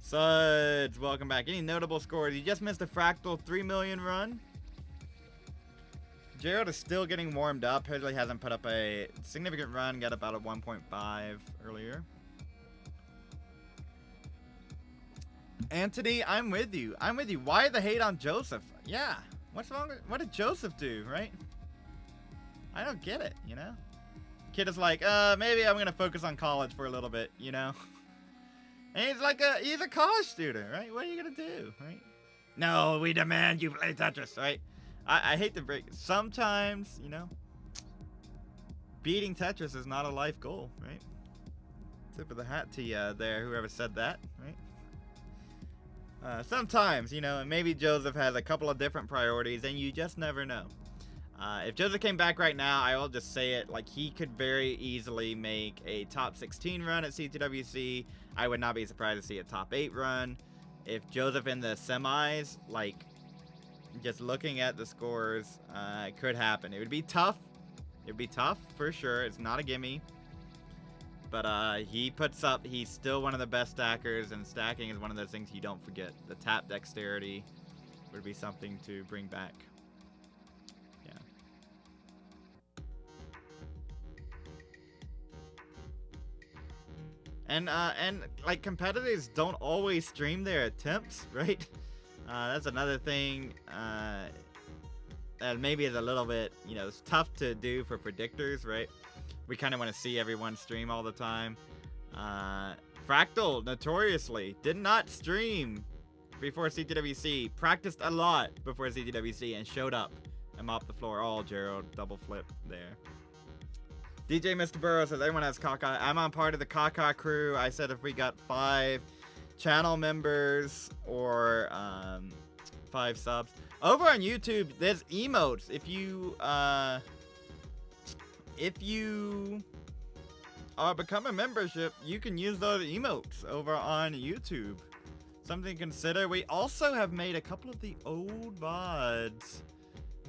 Suds, welcome back. Any notable scores? You just missed a Fractal 3 million run. Gerald is still getting warmed up. Hopefully hasn't put up a significant run. Got about a 1.5 earlier. Anthony, I'm with you. Why the hate on Joseph? Yeah. What's wrong with, what did Joseph do, right? I don't get it, you know? Kid is like, maybe I'm gonna focus on college for a little bit, you know? And he's a college student, right? What are you gonna do, right? No, we demand you play Tetris, right? I hate to break it. Sometimes, you know, beating Tetris is not a life goal, right? Tip of the hat to you there, whoever said that, right? Sometimes, you know, and maybe Joseph has a couple of different priorities, and you just never know. If Joseph came back right now, I will just say it, like, he could very easily make a top 16 run at CTWC. I would not be surprised to see a top 8 run. If Joseph in the semis, like, just looking at the scores, it could happen. It would be tough. It would be tough, for sure. It's not a gimme. But he puts up, he's still one of the best stackers, and stacking is one of those things you don't forget. The tap dexterity would be something to bring back. Yeah. And like competitors don't always stream their attempts, right? That's another thing that maybe is a little bit, you know, it's tough to do for predictors, right? We kind of want to see everyone stream all the time. Fractal, notoriously, did not stream before CTWC. Practiced a lot before CTWC and showed up and mopped the floor. Oh, Gerald, double flip there. DJ Mr. Burrow says, everyone has Kaka. I'm on part of the Kaka crew. I said if we got 5 channel members or 5 subs. Over on YouTube, there's emotes. If you become a membership, you can use those emotes over on YouTube. Something to consider. We also have made a couple of the old VODs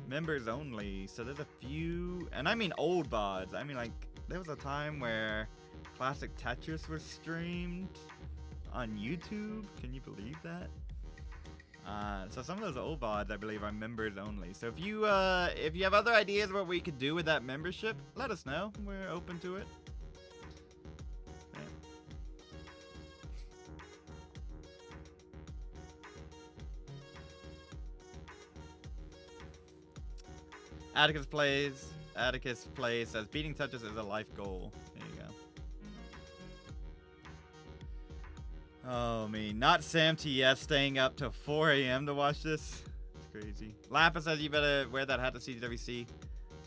members only, so there's a few, and I mean old VODs. I mean, like, there was a time where classic Tetris was streamed on YouTube. Can you believe that? So some of those old VODs, I believe, are members only. So if you have other ideas what we could do with that membership, let us know. We're open to it. Atticus plays says beating Tetris is a life goal. There you go. Oh me, not Sam TS staying up till 4 a.m. to watch this. It's crazy. Lapis says you better wear that hat to CWC.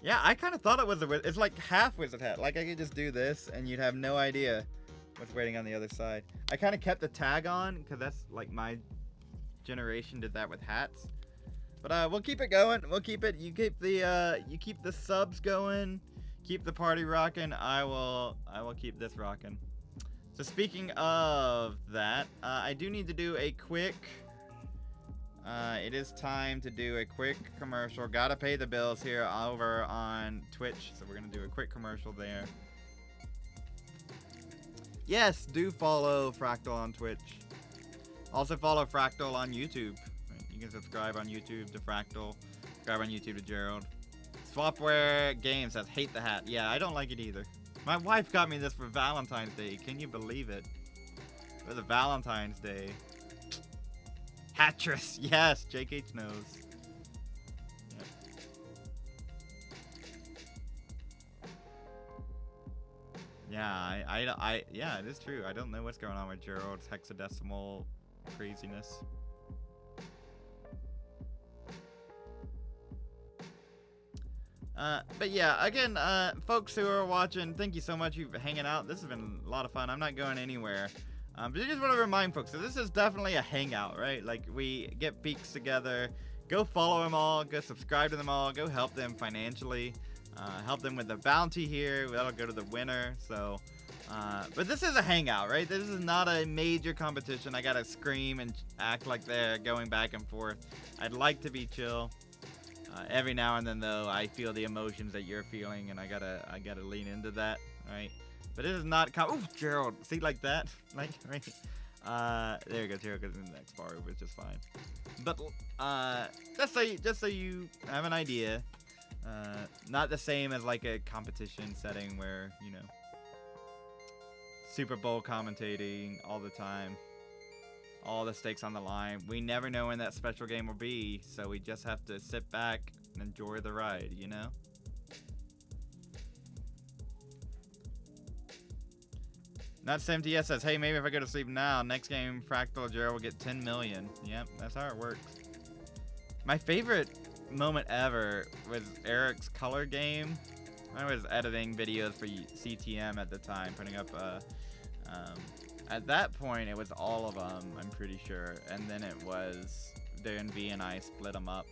Yeah, I kind of thought it was it's like half wizard hat. Like I could just do this and you'd have no idea what's waiting on the other side. I kind of kept the tag on because that's like my generation did that with hats. But we'll keep it going. We'll keep it. You keep the subs going. Keep the party rocking. I will keep this rocking. So speaking of that, I do need to do a quick. It is time to do a quick commercial. Gotta pay the bills here over on Twitch. So we're gonna do a quick commercial there. Yes, do follow Fractal on Twitch. Also follow Fractal on YouTube. You can subscribe on YouTube to Fractal. Subscribe on YouTube to Gerald. Swapware Games says, hate the hat. Yeah, I don't like it either. My wife got me this for Valentine's Day. Can you believe it? For the Valentine's Day. Hattress. Yes, JKH knows. Yep. Yeah, yeah, it is true. I don't know what's going on with Gerald's hexadecimal craziness. But yeah, again, folks who are watching, thank you so much for hanging out. This has been a lot of fun. I'm not going anywhere. But I just want to remind folks that this is definitely a hangout, right? Like, we get peaks together. Go follow them all. Go subscribe to them all. Go help them financially. Help them with the bounty here. That'll go to the winner. So, but this is a hangout, right? This is not a major competition. I gotta scream and act like they're going back and forth. I'd like to be chill. Every now and then, though, I feel the emotions that you're feeling, and I gotta lean into that, right? But it is not. Ooh, Gerald, see, like that, like right. There you go. Gerald goes in the next bar, which is fine. But just so you have an idea, not the same as like a competition setting where, you know, Super Bowl commentating all the time. All the stakes on the line. We never know when that special game will be, so we just have to sit back and enjoy the ride, you know? Not SamTS says, hey, maybe if I go to sleep now, next game, Fractal Gerald will get 10 million. Yep, that's how it works. My favorite moment ever was Eric's color game. I was editing videos for CTM at the time, putting up at that point, it was all of them, I'm pretty sure. And then it was DNV and I split them up.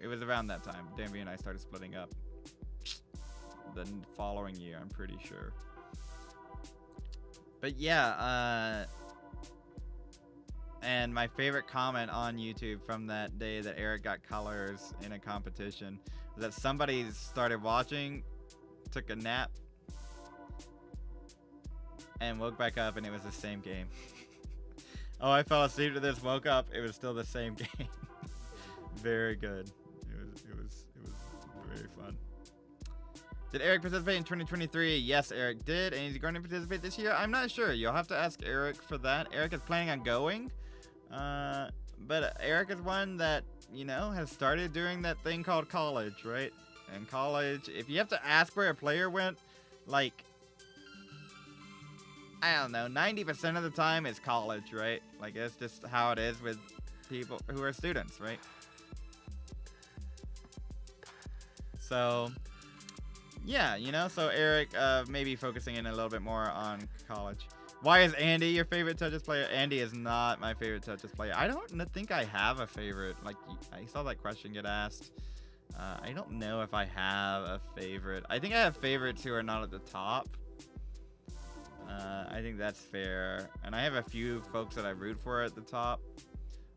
It was around that time. DNV and I started splitting up the following year, I'm pretty sure. But yeah, and my favorite comment on YouTube from that day that Eric got colors in a competition was that somebody started watching, took a nap, and woke back up and it was the same game. Oh, I fell asleep to this, woke up, it was still the same game. Very good. It was very fun. Did Eric participate in 2023? Yes, Eric did. And he's going to participate this year? I'm not sure. You'll have to ask Eric for that. Eric is planning on going. But Eric is one that, you know, has started doing that thing called college, right? And college, if you have to ask where a player went, like, I don't know, 90% of the time it's college, right? Like, it's just how it is with people who are students, right? So, yeah, you know, so Eric maybe focusing in a little bit more on college. Why is Andy your favorite Tetris player? Andy is not my favorite Tetris player. I don't think I have a favorite. Like, I saw that question get asked. I don't know if I have a favorite. I think I have favorites who are not at the top. I think that's fair. And I have a few folks that I root for at the top.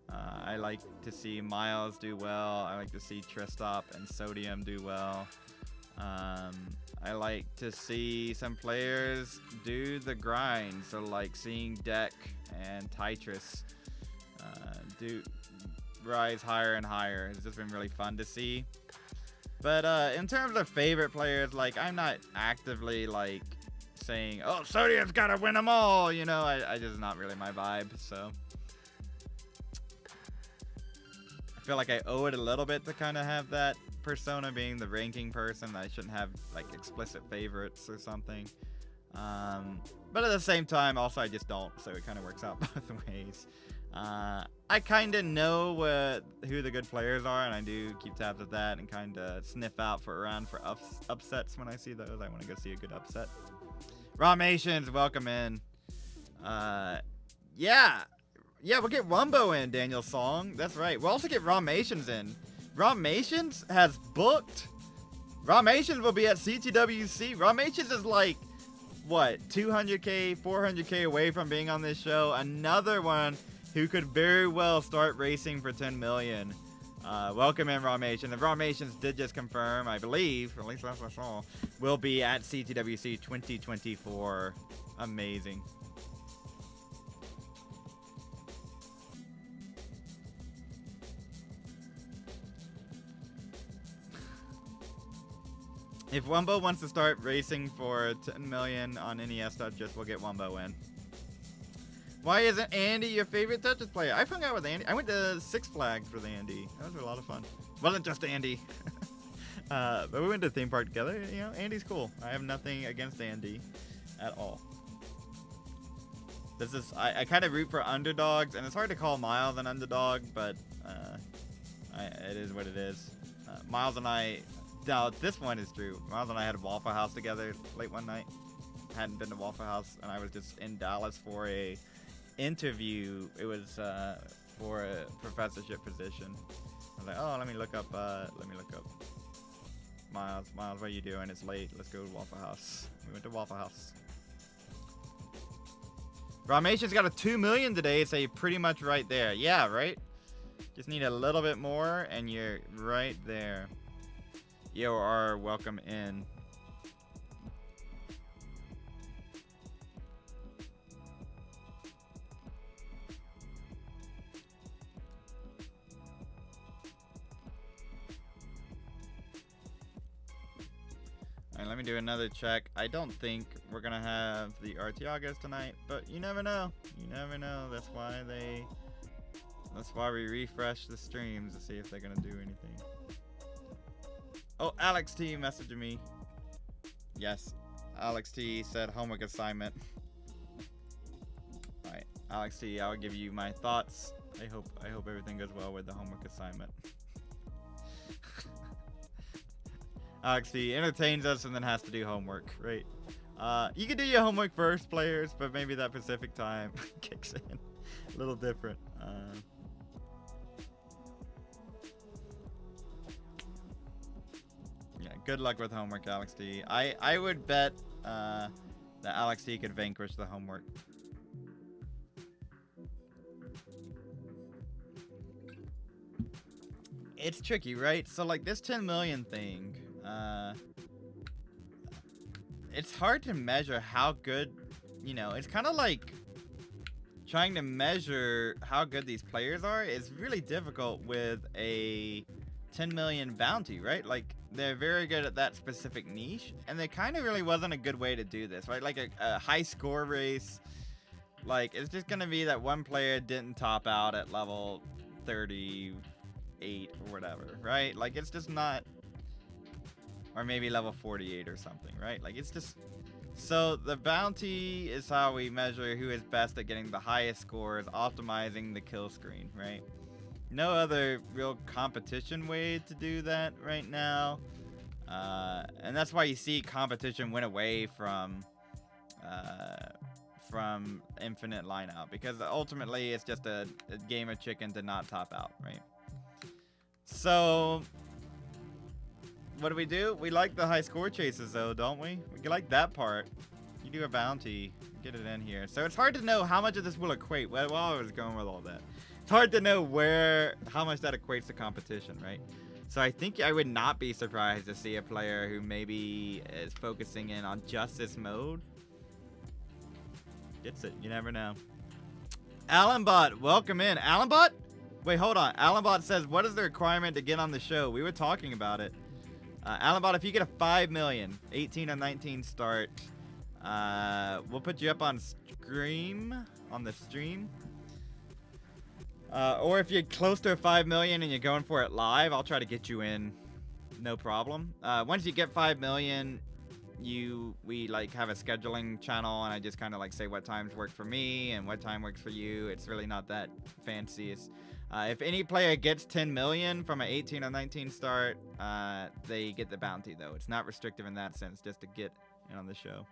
I like to see Miles do well. I like to see Tristop and Sodium do well. I like to see some players do the grind. So like seeing Deck and Tetris do rise higher and higher. It's just been really fun to see. But in terms of favorite players, like I'm not actively like saying, oh, Sodium's gotta win them all. You know, I just not really my vibe. So I feel like I owe it a little bit to kind of have that persona, being the ranking person. I shouldn't have like explicit favorites or something. But at the same time, also I just don't. So it kind of works out both ways. I kind of know who the good players are, and I do keep tabs of that and kind of sniff out around for upsets when I see those. I want to go see a good upset. Ramations, welcome in. Yeah, we'll get Wumbo in, Daniel Song. That's right. We'll also get Ramations in. Ramations has booked. Ramations will be at CTWC. Ramations is like, what, 200K, 400K away from being on this show. Another one who could very well start racing for 10 million. Welcome in, Ramations. And Ramations did just confirm, I believe, or at least that's what I saw, will be at CTWC 2024. Amazing. If Wumbo wants to start racing for 10 million on NES Tetris, we'll get Wumbo in. Why isn't Andy your favorite Tetris player? I've hung out with Andy. I went to Six Flags with Andy. That was a lot of fun. Wasn't just Andy. But we went to a theme park together. You know, Andy's cool. I have nothing against Andy at all. This is I kind of root for underdogs, and it's hard to call Miles an underdog, but it is what it is. Miles and I... Now, this one is true. Miles and I had a Waffle House together late one night. Hadn't been to Waffle House, and I was just in Dallas for a interview. It was for a professorship position. I was like, oh, let me look up Miles, what are you doing? It's late. Let's go to Waffle House. We went to Waffle House. Ramation's got a 2 million today, so you're pretty much right there. Yeah, right? Just need a little bit more, and you're right there. You are welcome in. Alright, let me do another check. I don't think we're gonna have the Artiagas tonight, but you never know. You never know. That's why we refresh the streams to see if they're gonna do anything. Oh, Alex T messaged me. Yes, Alex T said homework assignment. Alright, Alex T, I'll give you my thoughts. I hope everything goes well with the homework assignment. Alex T entertains us and then has to do homework, right? You can do your homework first, players, but maybe that Pacific time kicks in. A little different. Yeah, good luck with homework, Alex T. I would bet that Alex T could vanquish the homework. It's tricky, right? So like this 10 million thing, it's hard to measure how good, you know, it's kind of like trying to measure how good these players are is really difficult with a 10 million bounty, right? Like they're very good at that specific niche, and there kind of really wasn't a good way to do this, right? Like a high score race, like it's just gonna be that one player didn't top out at level 38 or whatever, right? Like it's just not, or maybe level 48 or something, right? Like it's just, so the bounty is how we measure who is best at getting the highest scores, optimizing the kill screen, right? No other real competition way to do that right now. And that's why you see competition went away from Infinite Lineout, because ultimately it's just a game of chicken to not top out, right? So what do? We like the high score chases though, don't we? We like that part. You do a bounty, get it in here. So it's hard to know how much of this will equate. Well, I was going with all that. It's hard to know how much that equates to competition, right? So I think I would not be surprised to see a player who maybe is focusing in on just this mode gets it. You never know. Allenbot, welcome in. Allenbot? Wait, hold on. Allenbot says, what is the requirement to get on the show? We were talking about it. Allenbot, if you get a 5 million, 18 or 19 start, we'll put you up on the stream. Or if you're close to 5 million and you're going for it live, I'll try to get you in, no problem. Once you get 5 million, we like have a scheduling channel, and I just kind of like say what times work for me and what time works for you. It's really not that fancy. If any player gets 10 million from an 18 or 19 start, they get the bounty though. It's not restrictive in that sense, just to get in on the show.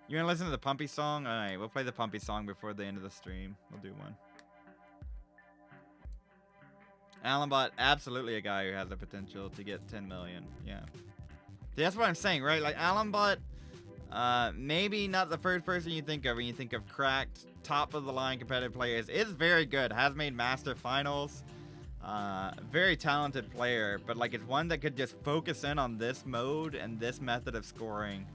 You wanna listen to the Pumpy song? Alright, we'll play the Pumpy song before the end of the stream. We'll do one. Allenbot, absolutely a guy who has the potential to get 10 million. Yeah. That's what I'm saying, right? Like Allenbot, maybe not the first person you think of when you think of cracked, top of the line competitive players. Is very good. Has made Master Finals. Very talented player, but like it's one that could just focus in on this mode and this method of scoring,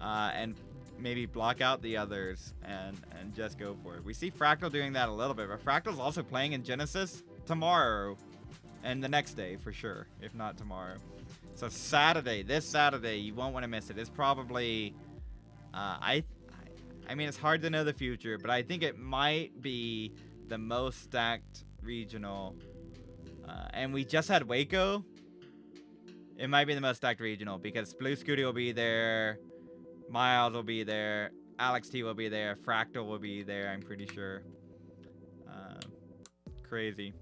and maybe block out the others and just go for it. We see Fractal doing that a little bit, but Fractal's also playing in Genesis tomorrow and the next day for sure, if not tomorrow. So this Saturday, you won't want to miss it. It's probably, I mean, it's hard to know the future, but I think it might be the most stacked regional. And we just had Waco. It might be the most stacked regional because Blue Scuti will be there, Miles will be there, Alex T will be there, Fractal will be there, I'm pretty sure. Crazy.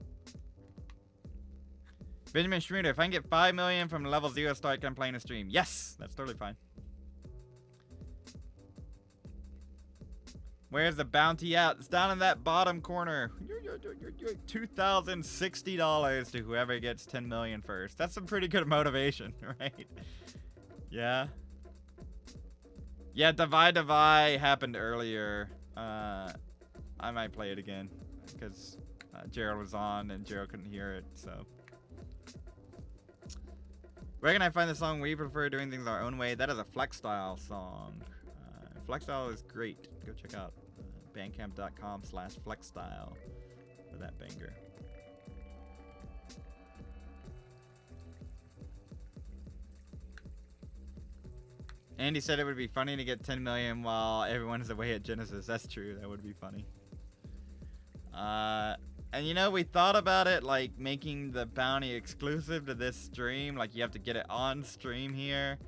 Benjamin Schroeder, if I can get 5 million from level 0 start, can I play in a stream? Yes, that's totally fine. Where's the bounty at? It's down in that bottom corner. $2,060 to whoever gets 10 million first. That's some pretty good motivation, right? Yeah. Yeah, Divide happened earlier. I might play it again because Gerald was on and Gerald couldn't hear it, so. Where can I find the song We Prefer Doing Things Our Own Way? That is a Fractal song. Fractal is great. Go check out bandcamp.com/Fractal for that banger. Andy said it would be funny to get 10 million while everyone is away at Genesis. That's true. That would be funny. And you know, we thought about it like making the bounty exclusive to this stream. Like you have to get it on stream here.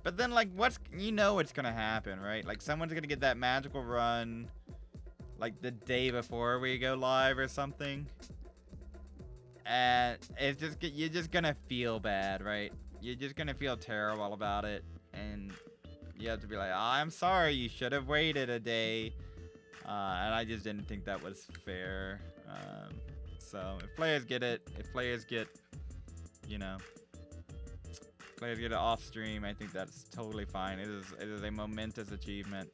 But then like what's gonna happen, right? Like someone's gonna get that magical run like the day before we go live or something. And it's just, you're just gonna feel bad, right? You're just gonna feel terrible about it. And you have to be like, oh, I'm sorry, you should have waited a day. And I just didn't think that was fair. So if players get it, players get it off stream, I think that's totally fine. It is a momentous achievement.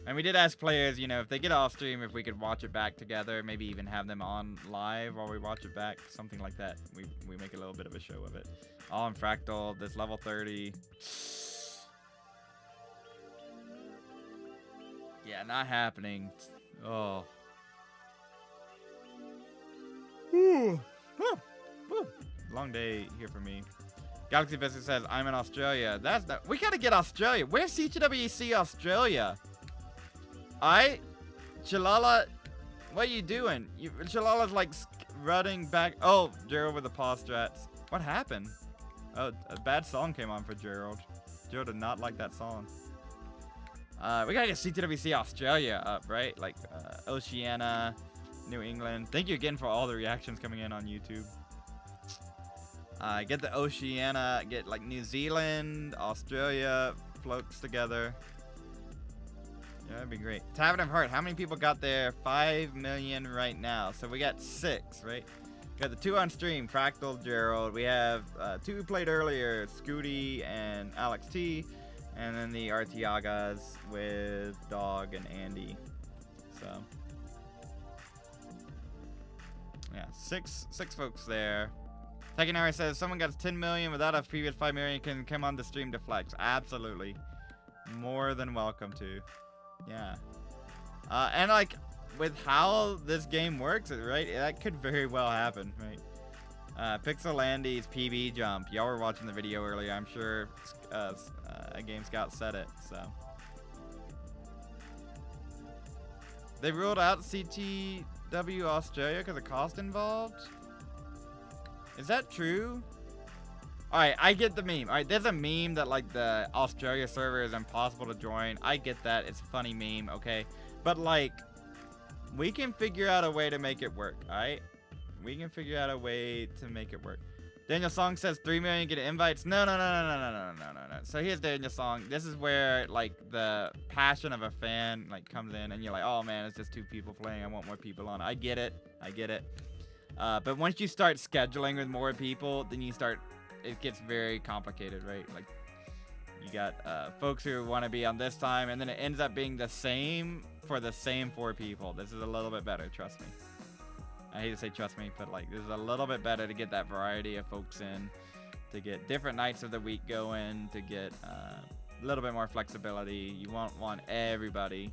And we did ask players, if they get off stream, if we could watch it back together, maybe even have them on live while we watch it back, something like that. We make a little bit of a show of it. All in Fractal, this level 30. Yeah, not happening. Oh. Whew. Whew. Whew. Long day here for me. Galaxy Biscuit says, I'm in Australia. That's not, we gotta get Australia. Where's CTWC Australia? Shalala, what are you doing? Shalala's like running back. Oh, Gerald with the paw strats. What happened? Oh, a bad song came on for Gerald. Gerald did not like that song. We gotta get CTWC Australia up, right? Like Oceania, New England. Thank you again for all the reactions coming in on YouTube. Get the Oceania, get like New Zealand, Australia, floats together. Yeah, that'd be great. Tavern of Heart, how many people got there? 5 million right now. So we got 6, right? We got the 2 on stream, Fractal, Gerald. We have 2 who played earlier, Scuti and Alex T. And then the Artiagas with Dog and Andy. So yeah, six folks there. Tekinari says, someone got 10 million without a previous 5 million can come on the stream to flex. Absolutely. More than welcome to. Yeah. And like, with how this game works, right, that could very well happen, right? Pixel Andy's PB jump. Y'all were watching the video earlier. I'm sure Game Scout said it, so. They ruled out CTW Australia because of cost involved? Is that true? Alright, I get the meme. Alright, there's a meme that like the Australia server is impossible to join. I get that. It's a funny meme, okay? But like, we can figure out a way to make it work, alright? We can figure out a way to make it work. Daniel Song says 3 million get invites. No. So here's Daniel Song. This is where like the passion of a fan like comes in and you're like, oh man, it's just 2 people playing. I want more people on. I get it. But once you start scheduling with more people, then it gets very complicated, right? Like you got folks who want to be on this time and then it ends up being the same for the same 4 people. This is a little bit better, trust me. I hate to say trust me, but like this is a little bit better to get that variety of folks in, to get different nights of the week going, to get a little bit more flexibility. You won't want everybody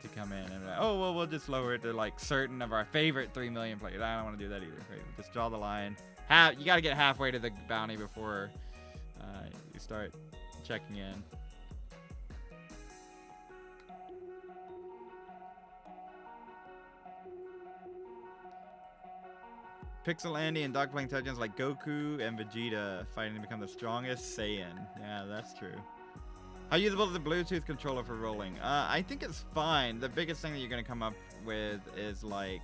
to come in and be like, oh well, we'll just lower it to like certain of our favorite 3 million players. I don't want to do that either. Right? Just draw the line. You got to get halfway to the bounty before you start checking in. Pixel Andy and Dog playing Intelligence like Goku and Vegeta fighting to become the strongest Saiyan. Yeah, that's true. How usable is the Bluetooth controller for rolling? I think it's fine. The biggest thing that you're going to come up with is like,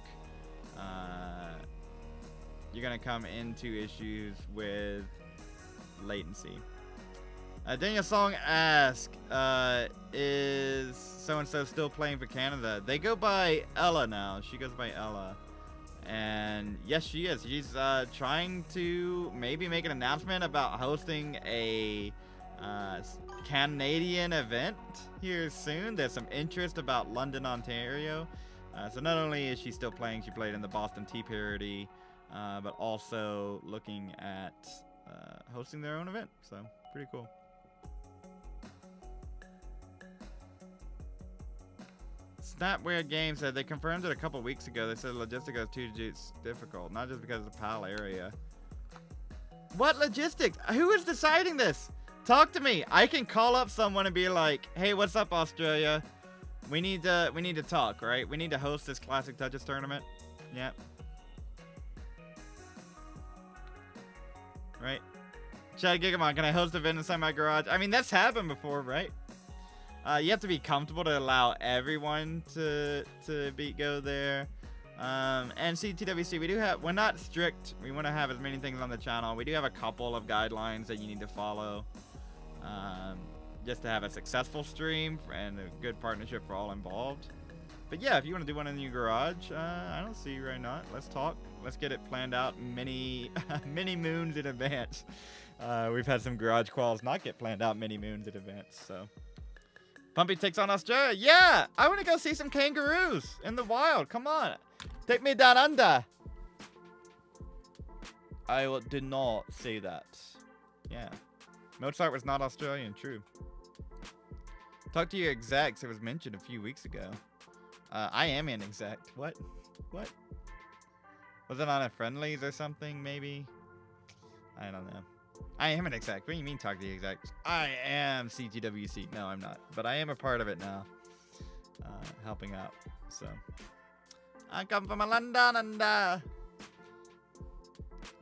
you're going to come into issues with latency. Daniel Song asks, is so-and-so still playing for Canada? They go by Ella now. She goes by Ella. And yes, she is. She's trying to maybe make an announcement about hosting a Canadian event here soon. There's some interest about London, Ontario. So not only is she still playing, she played in the Boston Tea Parody, but also looking at hosting their own event. So pretty cool. Snapware Games said they confirmed it a couple weeks ago. They said logistics is too difficult, not just because of the PAL area. What logistics? Who is deciding this? Talk to me. I can call up someone and be like, "Hey, what's up, Australia? We need to talk, right? We need to host this Classic Touches tournament." Yeah. Right. Chad Gigamon, can I host an event inside my garage? I mean, that's happened before, right? You have to be comfortable to allow everyone to go there. And CTWC, we're not strict. We want to have as many things on the channel. We do have a couple of guidelines that you need to follow, just to have a successful stream and a good partnership for all involved. But yeah, if you want to do one in your garage, I don't see right not. Let's talk. Let's get it planned out many moons in advance. We've had some garage quals not get planned out many moons in advance, so. Pumpy takes on Australia. Yeah, I want to go see some kangaroos in the wild. Come on, take me down under. I did not say that. Yeah, Mozart was not Australian. True. Talk to your execs. It was mentioned a few weeks ago. I am an exec. What? Was it on a friendlies or something, maybe? I don't know. I am an exec. What do you mean talk to the execs? I am CTWC. No, I'm not. But I am a part of it now. Helping out. So. I come from London and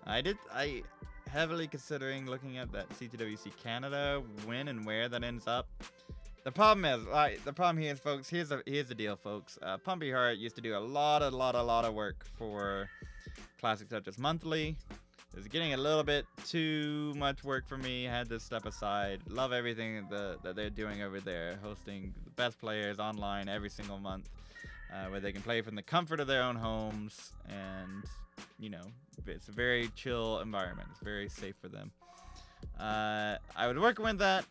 I heavily considering looking at that CTWC Canada, when and where that ends up. The problem here is, folks, here's the deal, folks. Pumpy Heart used to do a lot of work for Classic Touches Monthly. It was getting a little bit too much work for me. I had to step aside. Love everything that they're doing over there, hosting the best players online every single month, where they can play from the comfort of their own homes, and you know, it's a very chill environment. It's very safe for them. I was working with that.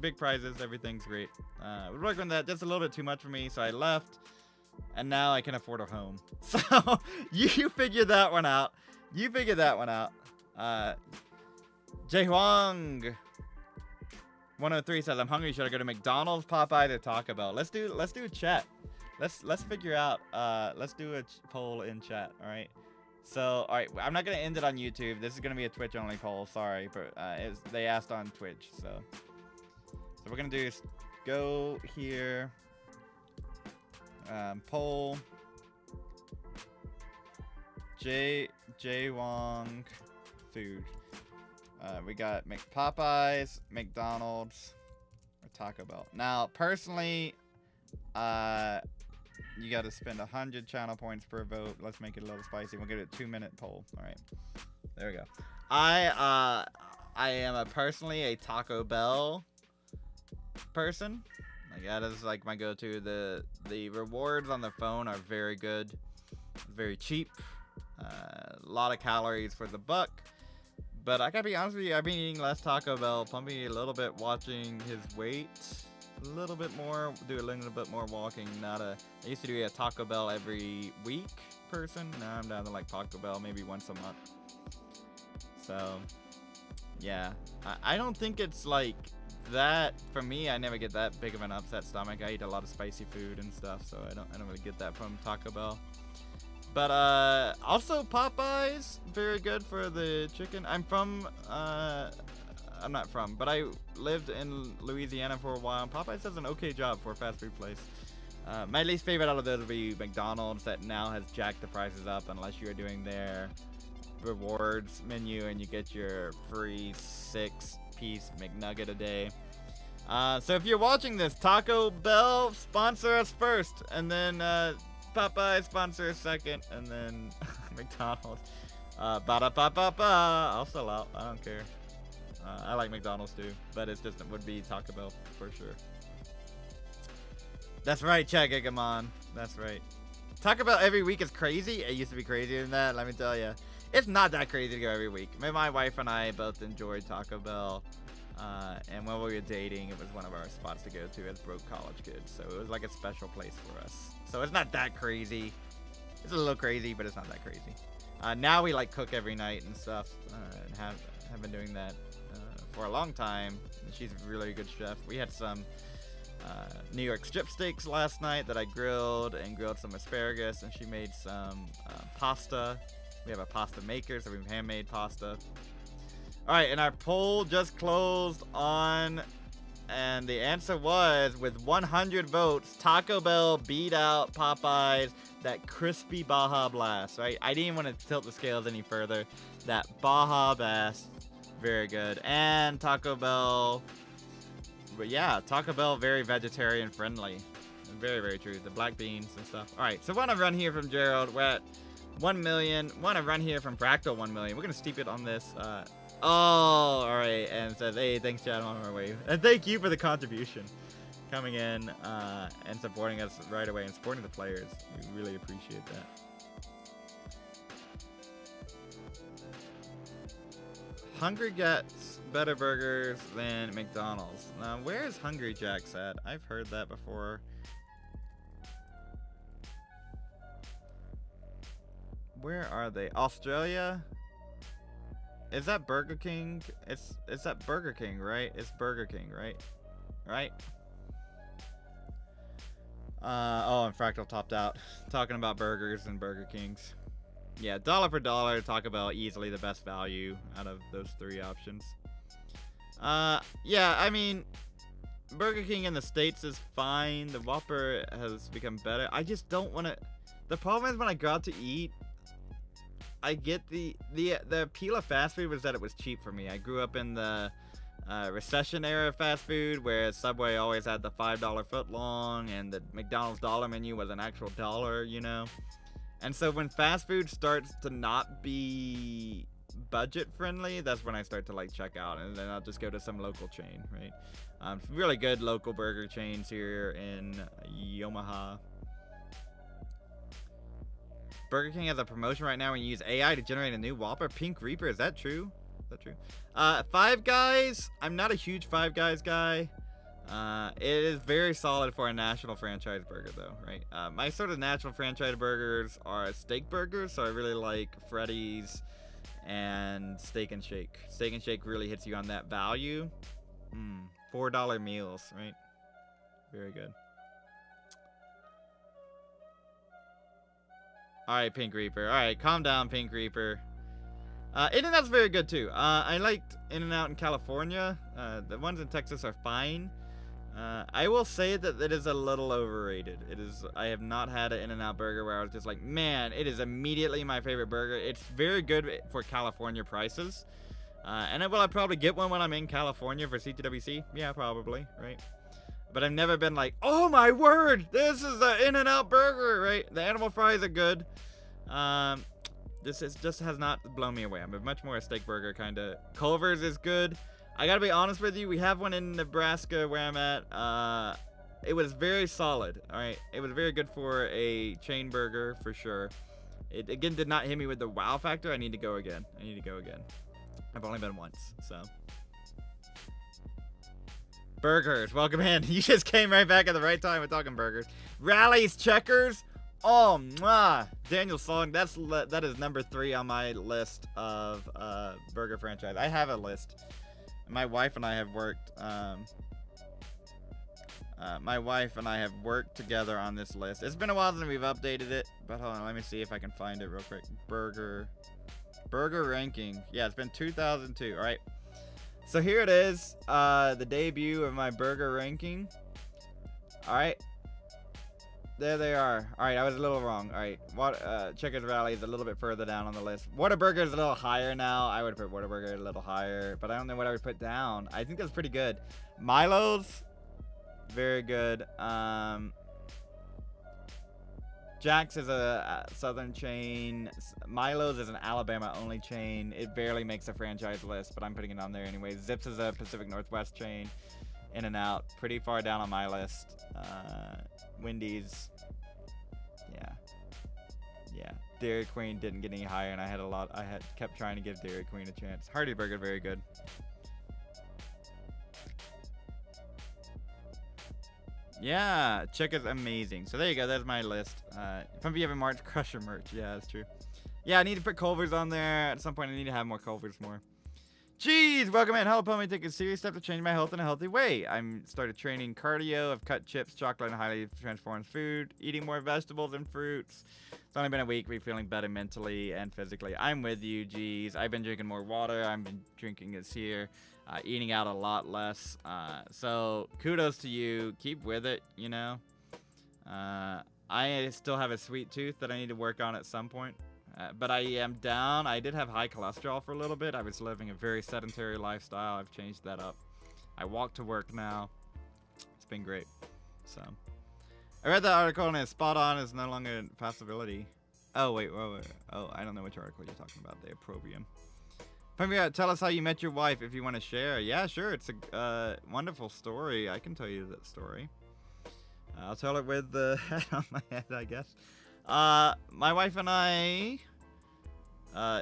Big prizes, everything's great. I was working with that just a little bit too much for me, so I left, and now I can afford a home. So you figure that one out. You figure that one out. Jay Huang 103 says, I'm hungry. Should I go to McDonald's, Popeye, or Taco Bell? Let's do a chat. Let's figure out. Let's do a poll in chat. All right. So, all right. I'm not gonna end it on YouTube. This is gonna be a Twitch only poll. Sorry, but they asked on Twitch. So we're gonna do is go here. Poll. J Wong food. We got Popeyes, McDonald's, or Taco Bell. Now, personally, you got to spend 100 channel points per vote. Let's make it a little spicy. We'll get a 2-minute poll. All right, there we go. I am personally a Taco Bell person. Like, that is like my go-to. The rewards on the phone are very good, very cheap. A lot of calories for the buck, but I gotta be honest with you, I've been eating less Taco Bell, pumping a little bit, watching his weight a little bit more, do a little bit more walking. I used to do a Taco Bell every week person. Now I'm down to like Taco Bell maybe once a month. So yeah, I don't think it's like that for me. I never get that big of an upset stomach. I eat a lot of spicy food and stuff, so I don't really get that from Taco Bell. But also Popeyes, very good for the chicken. I'm not from, but I lived in Louisiana for a while, and Popeyes does an okay job for a fast food place. My least favorite out of those would be McDonald's, that now has jacked the prices up unless you are doing their rewards menu and you get your free 6-piece McNugget a day. So if you're watching this, Taco Bell, sponsor us first, and then Popeye sponsor second, and then McDonald's. I'll sell out. I don't care. I like McDonald's too, but it would be Taco Bell for sure. That's right, Chad Gigamon. That's right. Taco Bell every week is crazy. It used to be crazier than that, let me tell you. It's not that crazy to go every week. My wife and I both enjoyed Taco Bell. And when we were dating, it was one of our spots to go to as broke college kids. So it was like a special place for us. So it's not that crazy. It's a little crazy, but it's not that crazy. Now we like cook every night and stuff, and have been doing that for a long time. She's a really good chef. We had some New York strip steaks last night that I grilled some asparagus, and she made some pasta. We have a pasta maker, so we've handmade pasta. All right, and our poll just closed on, and the answer was, with 100 votes, Taco Bell beat out Popeyes, that crispy Baja Blast, right? I didn't want to tilt the scales any further. That Baja Blast, very good. And Taco Bell, but yeah, Taco Bell, very vegetarian friendly. Very, very true. The black beans and stuff. All right, so want to run here from Gerald. We're at 1 million. Want to run here from Fractal 1 million. We're going to steep it on this. Oh, all right, and says, hey, thanks, Chad, on our way. And thank you for the contribution, coming in and supporting us right away and supporting the players. We really appreciate that. Hungry gets better burgers than McDonald's. Now, where is Hungry Jack's at? I've heard that before. Where are they? Australia? Is that Burger King? It's that Burger King, right? It's Burger King, right? Right? Oh, and Fractal topped out. Talking about burgers and Burger Kings. Yeah, dollar for dollar, Taco Bell easily the best value out of those 3 options. Yeah, I mean, Burger King in the States is fine. The Whopper has become better. I just don't want to... The problem is when I go out to eat, I get the appeal of fast food was that it was cheap for me. I grew up in the recession era fast food where Subway always had the $5 footlong and the McDonald's dollar menu was an actual dollar, you know? And so when fast food starts to not be budget friendly, that's when I start to like check out, and then I'll just go to some local chain, right? Really good local burger chains here in Omaha. Burger King has a promotion right now when you use AI to generate a new Whopper. Pink Reaper, is that true? Is that true? Five Guys, I'm not a huge Five Guys guy. It is very solid for a national franchise burger though, right? My sort of national franchise burgers are steak burgers, so I really like Freddy's and Steak and Shake. Steak and Shake really hits you on that value. $4 meals, right? Very good. Alright, Pink Reaper. Alright, calm down, Pink Reaper. In-N-Out's very good too. I liked In-N-Out in California. The ones in Texas are fine. I will say that it is a little overrated. I have not had an In-N-Out burger where I was just like, man, it is immediately my favorite burger. It's very good for California prices. And will I probably get one when I'm in California for CTWC? Yeah, probably, right? But I've never been like, oh my word, this is an In-N-Out burger, right? The animal fries are good. This just has not blown me away. I'm much more a steak burger kind of. Culver's is good. I gotta be honest with you, we have one in Nebraska where I'm at. It was very solid, alright? It was very good for a chain burger, for sure. It, again, did not hit me with the wow factor. I need to go again. I've only been once, so. Burgers, welcome in. You just came right back at the right time with talking burgers. Rally's Checkers. Oh, mwah. Daniel Song, that is number 3 on my list of burger franchise. I have a list. My wife and I have worked. My wife and I have worked together on this list. It's been a while since we've updated it, but hold on, let me see if I can find it real quick. Burger ranking. Yeah, it's been 2002. All right. So here it is, the debut of my burger ranking. All right. There they are. All right, I was a little wrong. All right, Checkers Rally is a little bit further down on the list. Whataburger is a little higher now. I would put Whataburger a little higher, but I don't know what I would put down. I think that's pretty good. Milo's, very good. Jack's is a southern chain. Milo's is an Alabama-only chain. It barely makes a franchise list, but I'm putting it on there anyway. Zips is a Pacific Northwest chain. In-N-Out, pretty far down on my list. Wendy's, yeah. Dairy Queen didn't get any higher, and I kept trying to give Dairy Queen a chance. Hardy Burger, very good. Yeah, Chicken's amazing. So there you go. That's my list. If I'm having March Crusher merch, yeah, that's true. Yeah, I need to put Culver's on there. At some point, I need to have more Culver's more. Jeez, welcome in. Hello, Pony. Take a serious step to change my health in a healthy way. I'm started training cardio. I've cut chips, chocolate, and highly transformed food. Eating more vegetables and fruits. It's only been a week. We're feeling better mentally and physically. I'm with you, geez. I've been drinking more water. I've been drinking this here. Eating out a lot less. So kudos to you. Keep with it, you know. I still have a sweet tooth that I need to work on at some point. But I am down. I did have high cholesterol for a little bit. I was living a very sedentary lifestyle. I've changed that up. I walk to work now. It's been great. So, I read that article and it's spot on. It's no longer a possibility. Oh, wait. Oh, I don't know which article you're talking about. The opprobrium. Tell us how you met your wife if you want to share. Yeah, sure. It's a wonderful story. I can tell you that story. I'll tell it with the hat on my head, I guess. My wife and I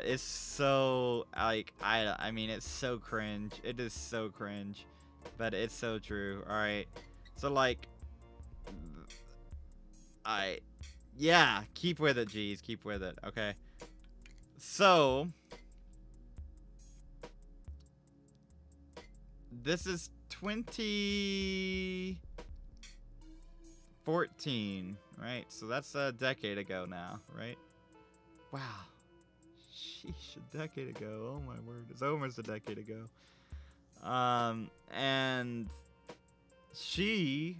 is so like I mean it's so cringe. It is so cringe, but it's so true. All right, so like yeah, keep with it, geez, keep with it. Okay, so this is 2014, right? So that's a decade ago now, right? Wow. Sheesh, a decade ago. Oh my word, it's almost a decade ago. And she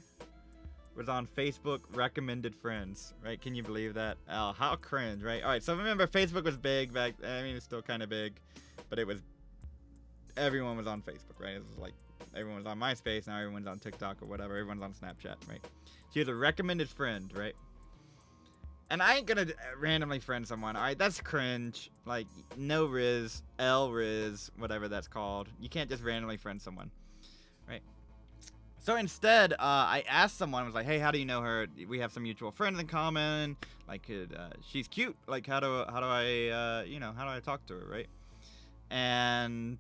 was on Facebook recommended friends, right? Can you believe that? Oh, how cringe, right? All right, so remember Facebook was big back. I mean, it's still kind of big, but it was. Everyone was on Facebook, right? It was like everyone was on MySpace, now everyone's on TikTok or whatever. Everyone's on Snapchat, right? She was a recommended friend, right? And I ain't gonna randomly friend someone, alright? That's cringe. Like, no Riz, L Riz, whatever that's called. You can't just randomly friend someone, right? So instead, I asked someone, I was like, hey, how do you know her? We have some mutual friends in common. Like, she's cute. Like, how do I talk to her, right? And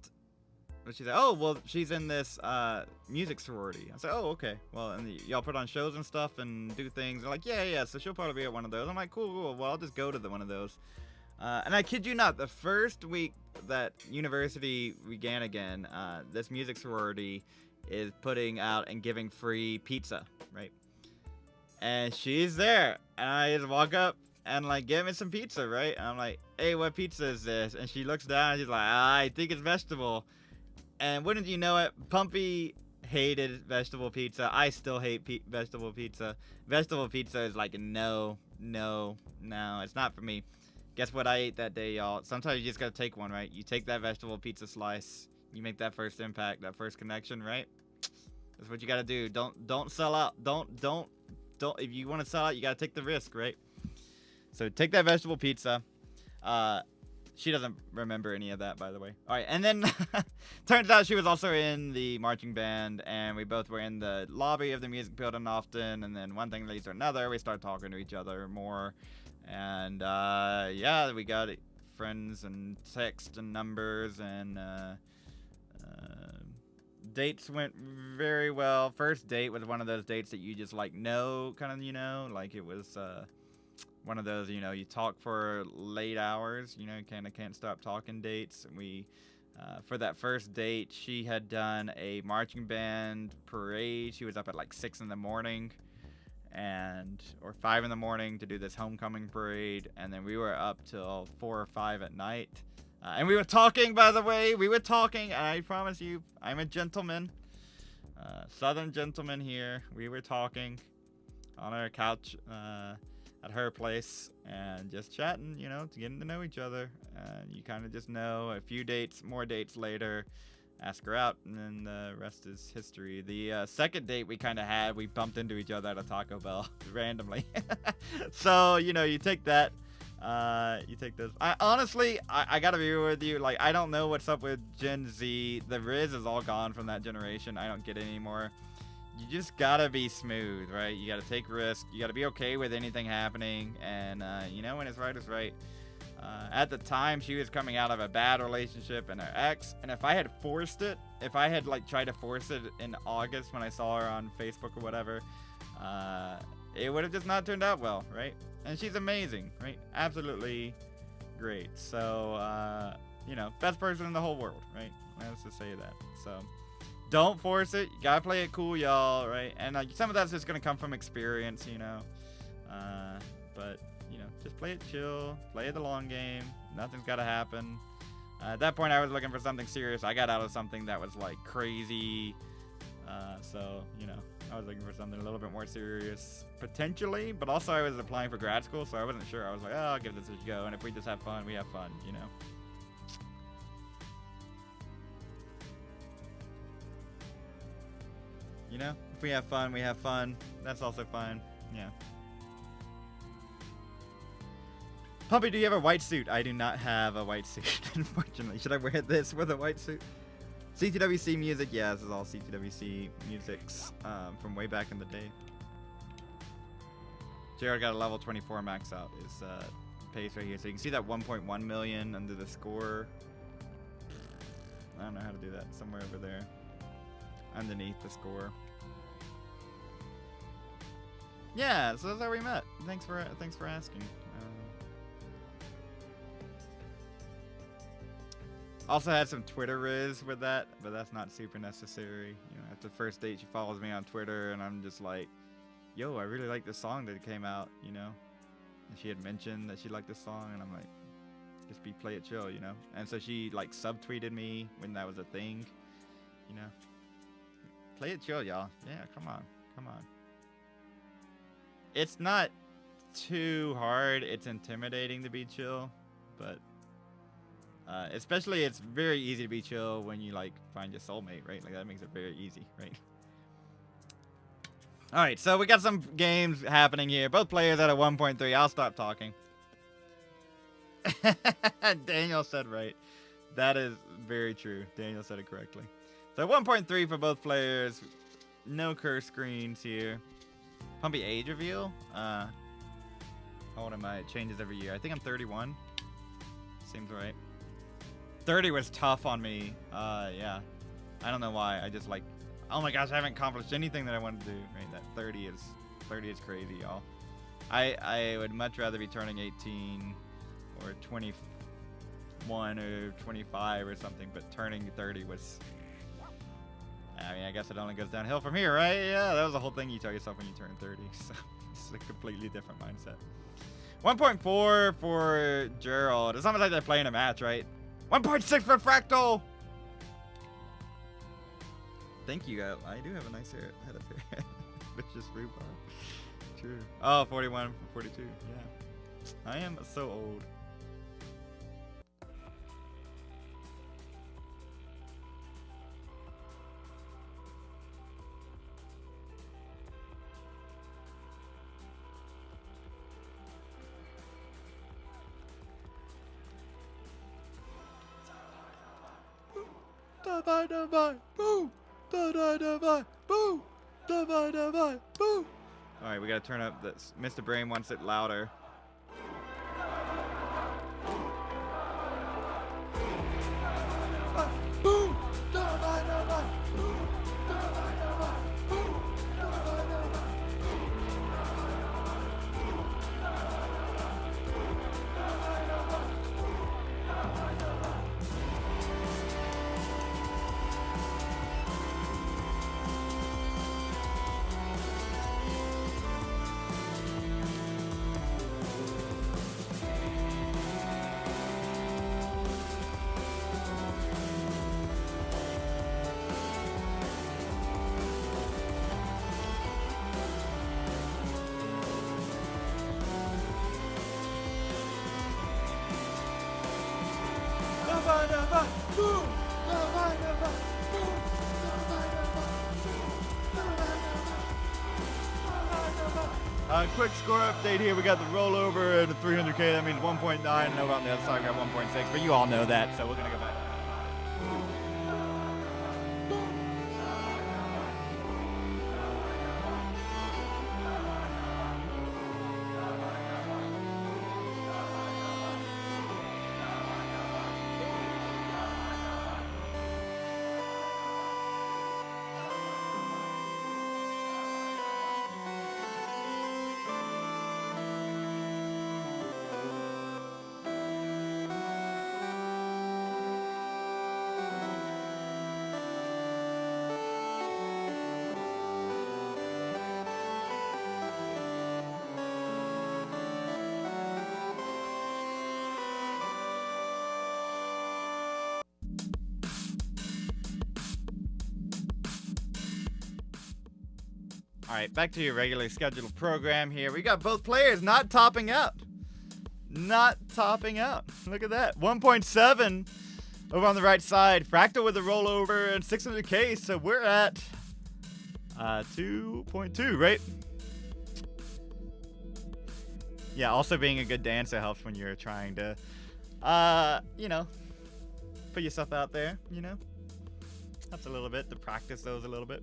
she said, oh, well, she's in this music sorority. I said, oh, okay. Well, and y'all put on shows and stuff and do things. They're like, yeah, so she'll probably be at one of those. I'm like, cool. Well, I'll just go to one of those. And I kid you not, the first week that university began again, this music sorority is putting out and giving free pizza, right? And she's there. And I just walk up and, like, give me some pizza, right? And I'm like, hey, what pizza is this? And she looks down and she's like, I think it's vegetable. And wouldn't you know it, Pumpy hated vegetable pizza. I still hate vegetable pizza. Vegetable pizza is like, no, it's not for me. Guess what I ate that day, y'all? Sometimes you just gotta take one, right? You take that vegetable pizza slice. You make that first impact, that first connection, right? That's what you gotta do. Don't sell out. Don't. If you want to sell out, you gotta take the risk, right? So take that vegetable pizza. She doesn't remember any of that, by the way. All right, and then turns out she was also in the marching band, and we both were in the lobby of the music building often. And then one thing leads to another. We started talking to each other more, and yeah, we got friends and text and numbers, and dates went very well. First date was one of those dates that you just like know, kind of, like it was one of those, you talk for late hours, kind of can't stop talking dates. And we, for that first date, she had done a marching band parade. She was up at like 6 in the morning or 5 in the morning to do this homecoming parade. And then we were up till 4 or 5 at night. And we were talking, by the way. And I promise you, I'm a gentleman. Southern gentleman here. We were talking on our couch at her place and just chatting, to getting to know each other. And you kind of just know. A few more dates later, ask her out, and then the rest is history. The second date we kind of had, we bumped into each other at a Taco Bell randomly. So, you take that. You take this. Honestly, I gotta be real with you. Like, I don't know what's up with Gen Z. The Riz is all gone from that generation. I don't get it anymore. You just gotta be smooth, right? You gotta take risks. You gotta be okay with anything happening. And, when it's right, it's right. At the time, she was coming out of a bad relationship and her ex. And if I had tried to force it in August when I saw her on Facebook or whatever, it would have just not turned out well, right? And she's amazing, right? Absolutely great. So, best person in the whole world, right? Let's just say that. So, don't force it. You gotta play it cool, y'all, right? And some of that's just gonna come from experience, but just play it chill, play the long game. Nothing's gotta happen. At that point, I was looking for something serious. I got out of something that was like crazy. So, I was looking for something a little bit more serious, potentially, but also I was applying for grad school, so I wasn't sure. I was like, oh, I'll give this a go, and if we just have fun, we have fun, If we have fun, we have fun. That's also fine, yeah. Puppy, do you have a white suit? I do not have a white suit, unfortunately. Should I wear this with a white suit? CTWC music, yeah, this is all CTWC musics from way back in the day. Gerald got a level 24 max out. Is pace right here, so you can see that 1.1 million under the score. I don't know how to do that. Somewhere over there, underneath the score. Yeah, so that's how we met. Thanks for asking. Also had some Twitter riz with that, but that's not super necessary. At the first date, she follows me on Twitter, and I'm just like, yo, I really like this song that came out, And she had mentioned that she liked this song, and I'm like, Just be play it chill, you know? And so she like subtweeted me when that was a thing, you know? Play it chill, y'all. Yeah, come on. Come on. It's not too hard. It's intimidating to be chill, but especially it's very easy to be chill when you like find your soulmate, right? Like that makes it very easy, right? All right, so we got some games happening here. Both players at a 1.3. I'll stop talking. Daniel said right. That is very true. Daniel said it correctly. So 1.3 for both players. No curse screens here. Pumpy age reveal. How old am I? It changes every year. I think I'm 31. Seems right. 30 was tough on me. Yeah. I don't know why. I just like, oh my gosh, I haven't accomplished anything that I wanted to do. Right? That 30 is crazy, y'all. I would much rather be turning 18 or 21 or 25 or something, but turning 30 was, I mean, I guess it only goes downhill from here, right? Yeah, that was the whole thing you tell yourself when you turn 30. So it's a completely different mindset. 1.4 for Gerald. It's almost like they're playing a match, right? 1.6 for Fractal. Thank you, guys. I do have a nice head up here. Which is free bar. True. Oh, 41 for 42. Yeah. I am so old. Alright, we gotta turn up this. Mr. Brain wants it louder. Quick score update here. We got the rollover at 300K. That means 1.9. And over on the other side, we got 1.6. But you all know that, so we're going to go back. All right, back to your regularly scheduled program here. We got both players not topping out. Not topping out. Look at that. 1.7 over on the right side. Fractal with a rollover and 600K. So we're at 2.2, right? Yeah, also being a good dancer helps when you're trying to, you know, put yourself out there, you know? Helps a little bit to practice those a little bit.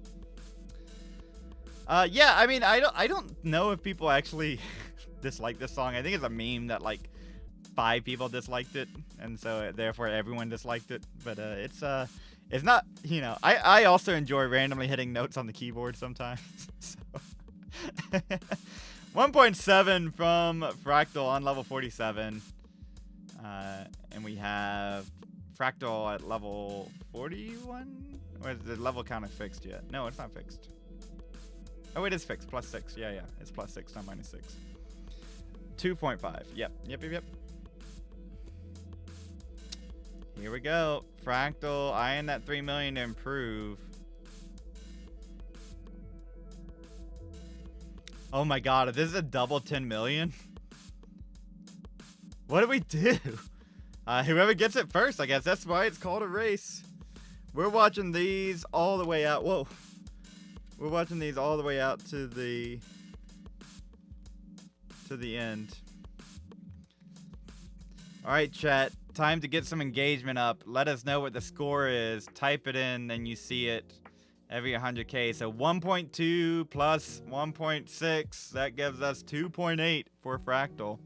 Yeah, I mean, I don't know if people actually dislike this song. I think it's a meme that like 5 people disliked it, and so therefore everyone disliked it. But it's not, you know. I also enjoy randomly hitting notes on the keyboard sometimes. So 1.7 from Fractal on level 47, and we have Fractal at level 41. Or is the level counter fixed yet? No, it's not fixed. Oh, it is fixed. +6. Yeah. It's +6, not -6. 2.5. Yep. Here we go. Fractal, eyeing that 3 million to improve. Oh my god, if this is a double 10 million? What do we do? Whoever gets it first, I guess. That's why it's called a race. We're watching these all the way out. Whoa. We're watching these all the way out to the end. Alright, chat. Time to get some engagement up. Let us know what the score is. Type it in and you see it every 100k. So 1.2 plus 1.6. That gives us 2.8 for Fractal.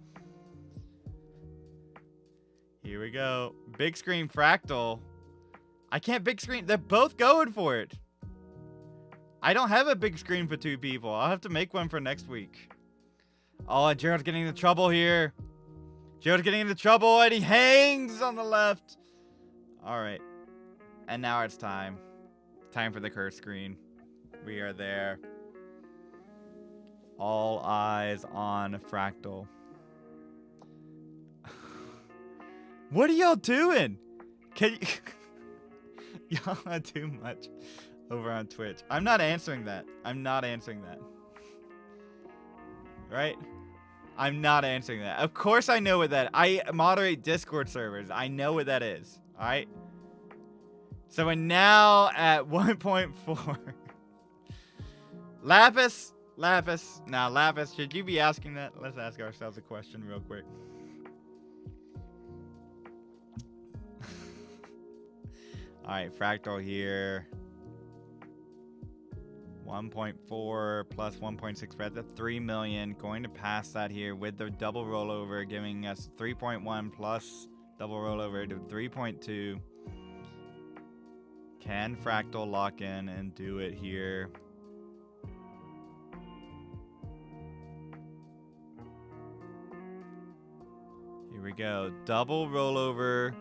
Here we go. Big screen Fractal. I can't big screen. They're both going for it. I don't have a big screen for 2 people. I'll have to make one for next week. Oh, and Gerald's getting into trouble here. Gerald's getting into trouble, and he hangs on the left. All right. And now it's time. Time for the curse screen. We are there. All eyes on Fractal. What are y'all doing? Can you... Y'all are too much over on Twitch. I'm not answering that. I'm not answering that. Right? I'm not answering that. Of course I know what that... I moderate Discord servers. I know what that is. Alright? So we're now at 1.4. Lapis. Now, Lapis, should you be asking that? Let's ask ourselves a question real quick. Alright, Fractal here. 1.4 plus 1.6 red, that's 3 million. Going to pass that here with the double rollover, giving us 3.1 plus double rollover to 3.2. Can Fractal lock in and do it here? Here we go. Double rollover.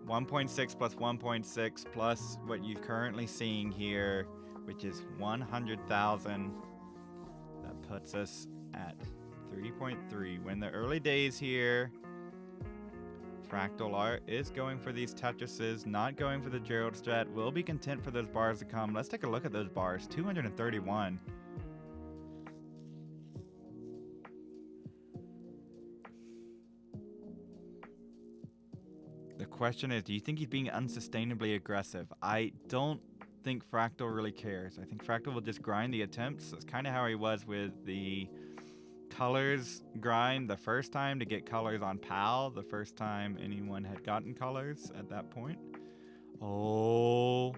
1.6 plus 1.6 plus what you're currently seeing here, which is 100,000. That puts us at 3.3. We're in the early days here. Fractal Art is going for these Tetrises, not going for the Gerald strat. Will be content for those bars to come. Let's take a look at those bars. 231. The question is, do you think he's being unsustainably aggressive? I don't think Fractal really cares. I think Fractal will just grind the attempts. That's kind of how he was with the colors grind the first time to get colors on PAL, the first time anyone had gotten colors at that point. Oh,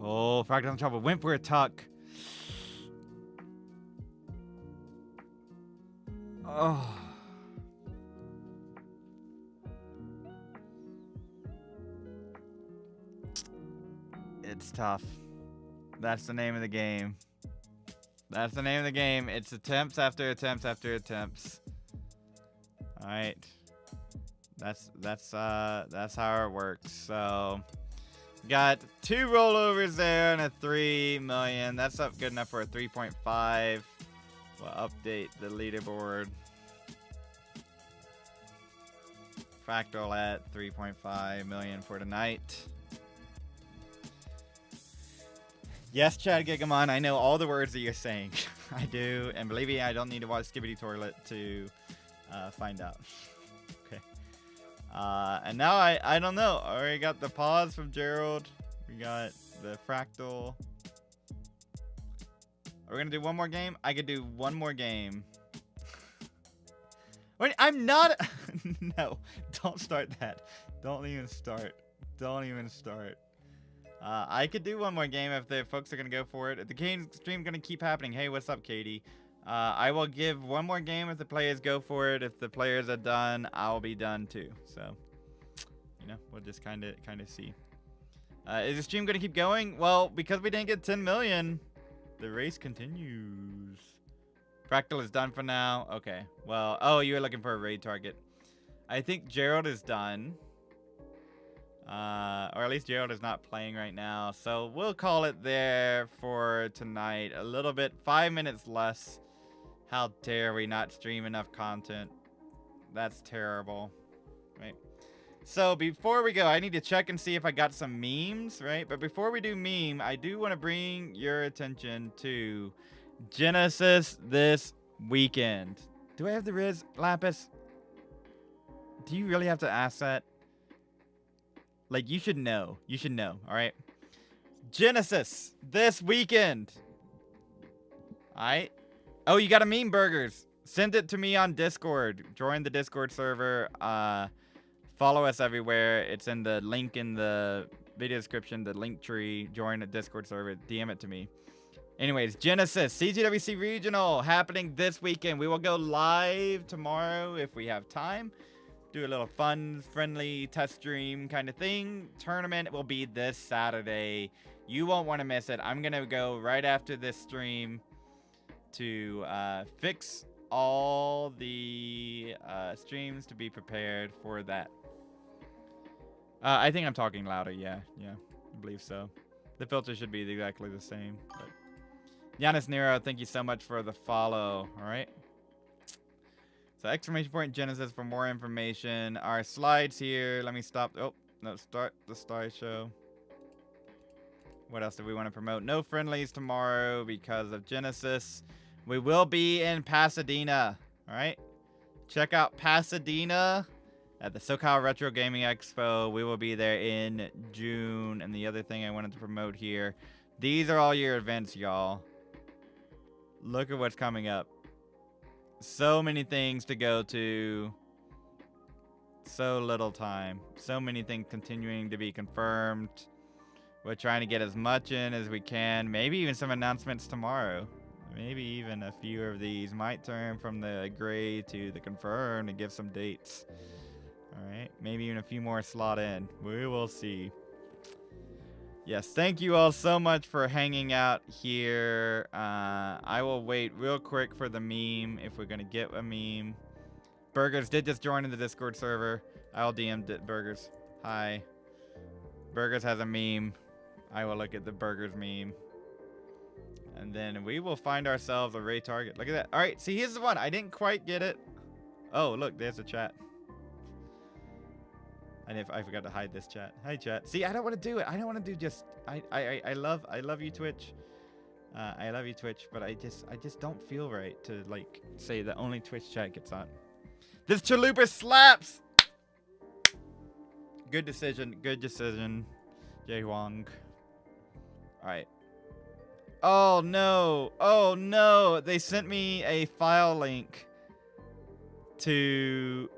Fractal's in trouble. Went for a tuck. Oh. It's tough. That's the name of the game. That's the name of the game. It's attempts after attempts after attempts. All right. That's how it works. So, got 2 rollovers there and a 3 million. That's up good enough for a 3.5. We'll update the leaderboard. Fractal at 3.5 million for tonight. Yes, Chad Gigamon, I know all the words that you're saying. I do, and believe me, I don't need to watch Skibbity Toilet to find out. Okay. And now I don't know. I already got the pause from Gerald. We got the Fractal. Are we gonna do one more game? I could do one more game. Wait, I'm not. No, don't start that. Don't even start. Don't even start. I could do one more game if the folks are going to go for it. If the game stream going to keep happening. Hey, what's up, Katie? I will give one more game if the players go for it. If the players are done, I'll be done too. So, you know, we'll just kind of see. Is the stream going to keep going? Well, because we didn't get 10 million, the race continues. Fractal is done for now. Okay. Well, oh, you were looking for a raid target. I think Gerald is done. Or at least Gerald is not playing right now. So we'll call it there for tonight. A little bit, 5 minutes less. How dare we not stream enough content? That's terrible. Right. So before we go, I need to check and see if I got some memes, right? But before we do meme, I do want to bring your attention to Genesis this weekend. Do I have the Riz, Lapis? Do you really have to ask that? Like, you should know. You should know, all right? Genesis this weekend. All right? Oh, you got a meme burgers. Send it to me on Discord. Join the Discord server. Follow us everywhere. It's in the link in the video description, the link tree. Join the Discord server. DM it to me. Anyways, Genesis CGWC Regional happening this weekend. We will go live tomorrow if we have time. Do a little fun, friendly test stream kind of thing. Tournament will be this Saturday. You won't want to miss it. I'm going to go right after this stream to fix all the streams to be prepared for that. I think I'm talking louder. Yeah, I believe so. The filter should be exactly the same. But Giannis Nero, thank you so much for the follow. All right. So exclamation point Genesis for more information. Our slides here. Let me stop. Oh, no, start the slideshow. What else do we want to promote? No friendlies tomorrow because of Genesis. We will be in Pasadena. All right. Check out Pasadena at the SoCal Retro Gaming Expo. We will be there in June. And the other thing I wanted to promote here. These are all your events, y'all. Look at what's coming up. So many things to go to. So little time. So many things continuing to be confirmed. We're trying to get as much in as we can. Maybe even some announcements tomorrow. Maybe even a few of these might turn from the gray to the confirmed and give some dates. Alright. Maybe even a few more slot in. We will see. Yes, thank you all so much for hanging out here. I will wait real quick for the meme if we're going to get a meme. Burgers did just join in the Discord server. I'll DM Burgers. Hi. Burgers has a meme. I will look at the Burgers meme. And then we will find ourselves a Ray target. Look at that. All right, see, here's the one. I didn't quite get it. Oh, look, there's a chat. And if I forgot to hide this chat. Hi, chat. See, I don't want to do it. I don't want to do just. I love you, Twitch. I love you, Twitch. But I just don't feel right to like say the only Twitch chat gets on. This chalupa slaps. Good decision. Good decision, Jay Huang. All right. Oh no. Oh no. They sent me a file link to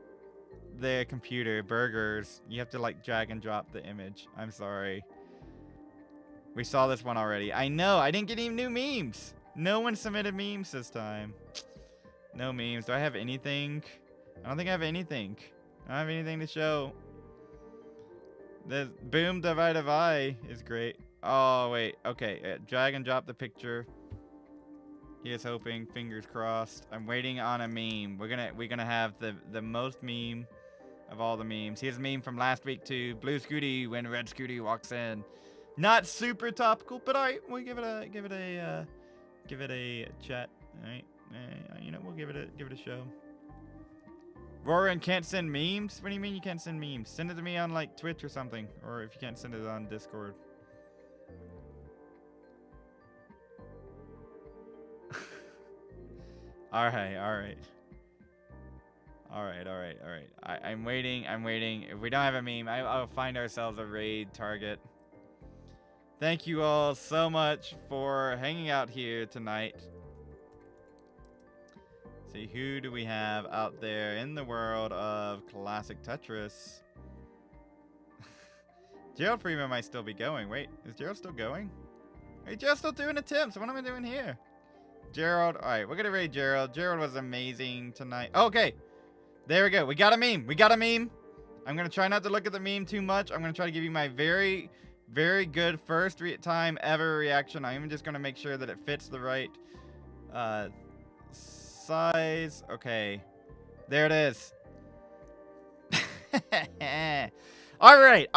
their computer. Burgers, you have to like drag and drop the image. I'm sorry, we saw this one already. I know, I didn't get any new memes. No one submitted memes this time. No memes. Do I have anything? I don't think I have anything. I don't have anything to show. The boom divide is great. Oh wait, okay, drag and drop the picture. Here's hoping, fingers crossed. I'm waiting on a meme. We're gonna have the most meme of all the memes. Here's a meme from last week too. Blue Scuti when red Scuti walks in. Not super topical, but alright, we'll give it a chat. Alright, you know, we'll give it a show. Roran can't send memes. What do you mean you can't send memes? Send it to me on like Twitch or something, or if you can't send it on Discord. Alright. I'm waiting. If we don't have a meme, I'll find ourselves a raid target. Thank you all so much for hanging out here tonight. See, who do we have out there in the world of classic Tetris? Gerald Freeman might still be going. Wait, is Gerald still going? Hey, Gerald's still doing attempts. What am I doing here? Gerald. All right, we're going to raid Gerald. Gerald was amazing tonight. Okay. There we go. We got a meme. I'm going to try not to look at the meme too much. I'm going to try to give you my very, very good first time ever reaction. I'm just going to make sure that it fits the right size. Okay. There it is. All right.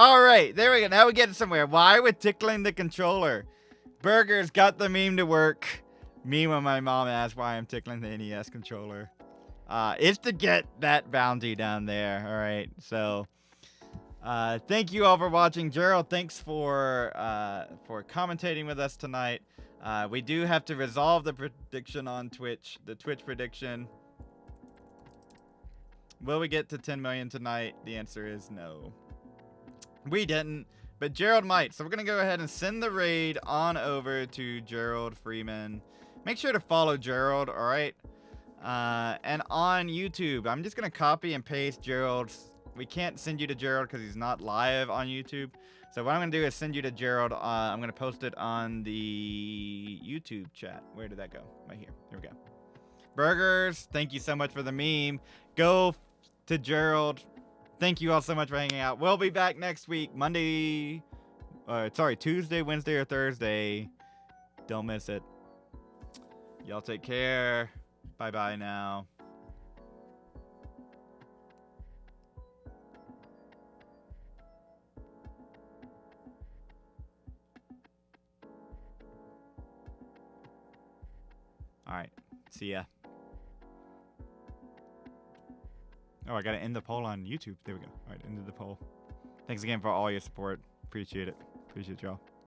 There we go. Now we're getting somewhere. Why with tickling the controller? Burgers got the meme to work. Me when my mom asked why I'm tickling the NES controller. It's to get that bounty down there. All right. So Thank you all for watching. Gerald, thanks for commentating with us tonight. We do have to resolve the prediction on Twitch, the Twitch prediction. Will we get to 10 million tonight? The answer is no. We didn't, but Gerald might. So we're going to go ahead and send the raid on over to Gerald Freeman. Make sure to follow Gerald, all right? And on YouTube, I'm just going to copy and paste Gerald's. We can't send you to Gerald because he's not live on YouTube. So what I'm going to do is send you to Gerald. I'm going to post it on the YouTube chat. Where did that go? Right here. Here we go. Burgers, thank you so much for the meme. Go to Gerald. Thank you all so much for hanging out. We'll be back next week, Tuesday, Wednesday, or Thursday. Don't miss it. Y'all take care. Bye-bye now. All right. See ya. Oh, I gotta end the poll on YouTube. There we go. All right, ended the poll. Thanks again for all your support. Appreciate it. Appreciate y'all.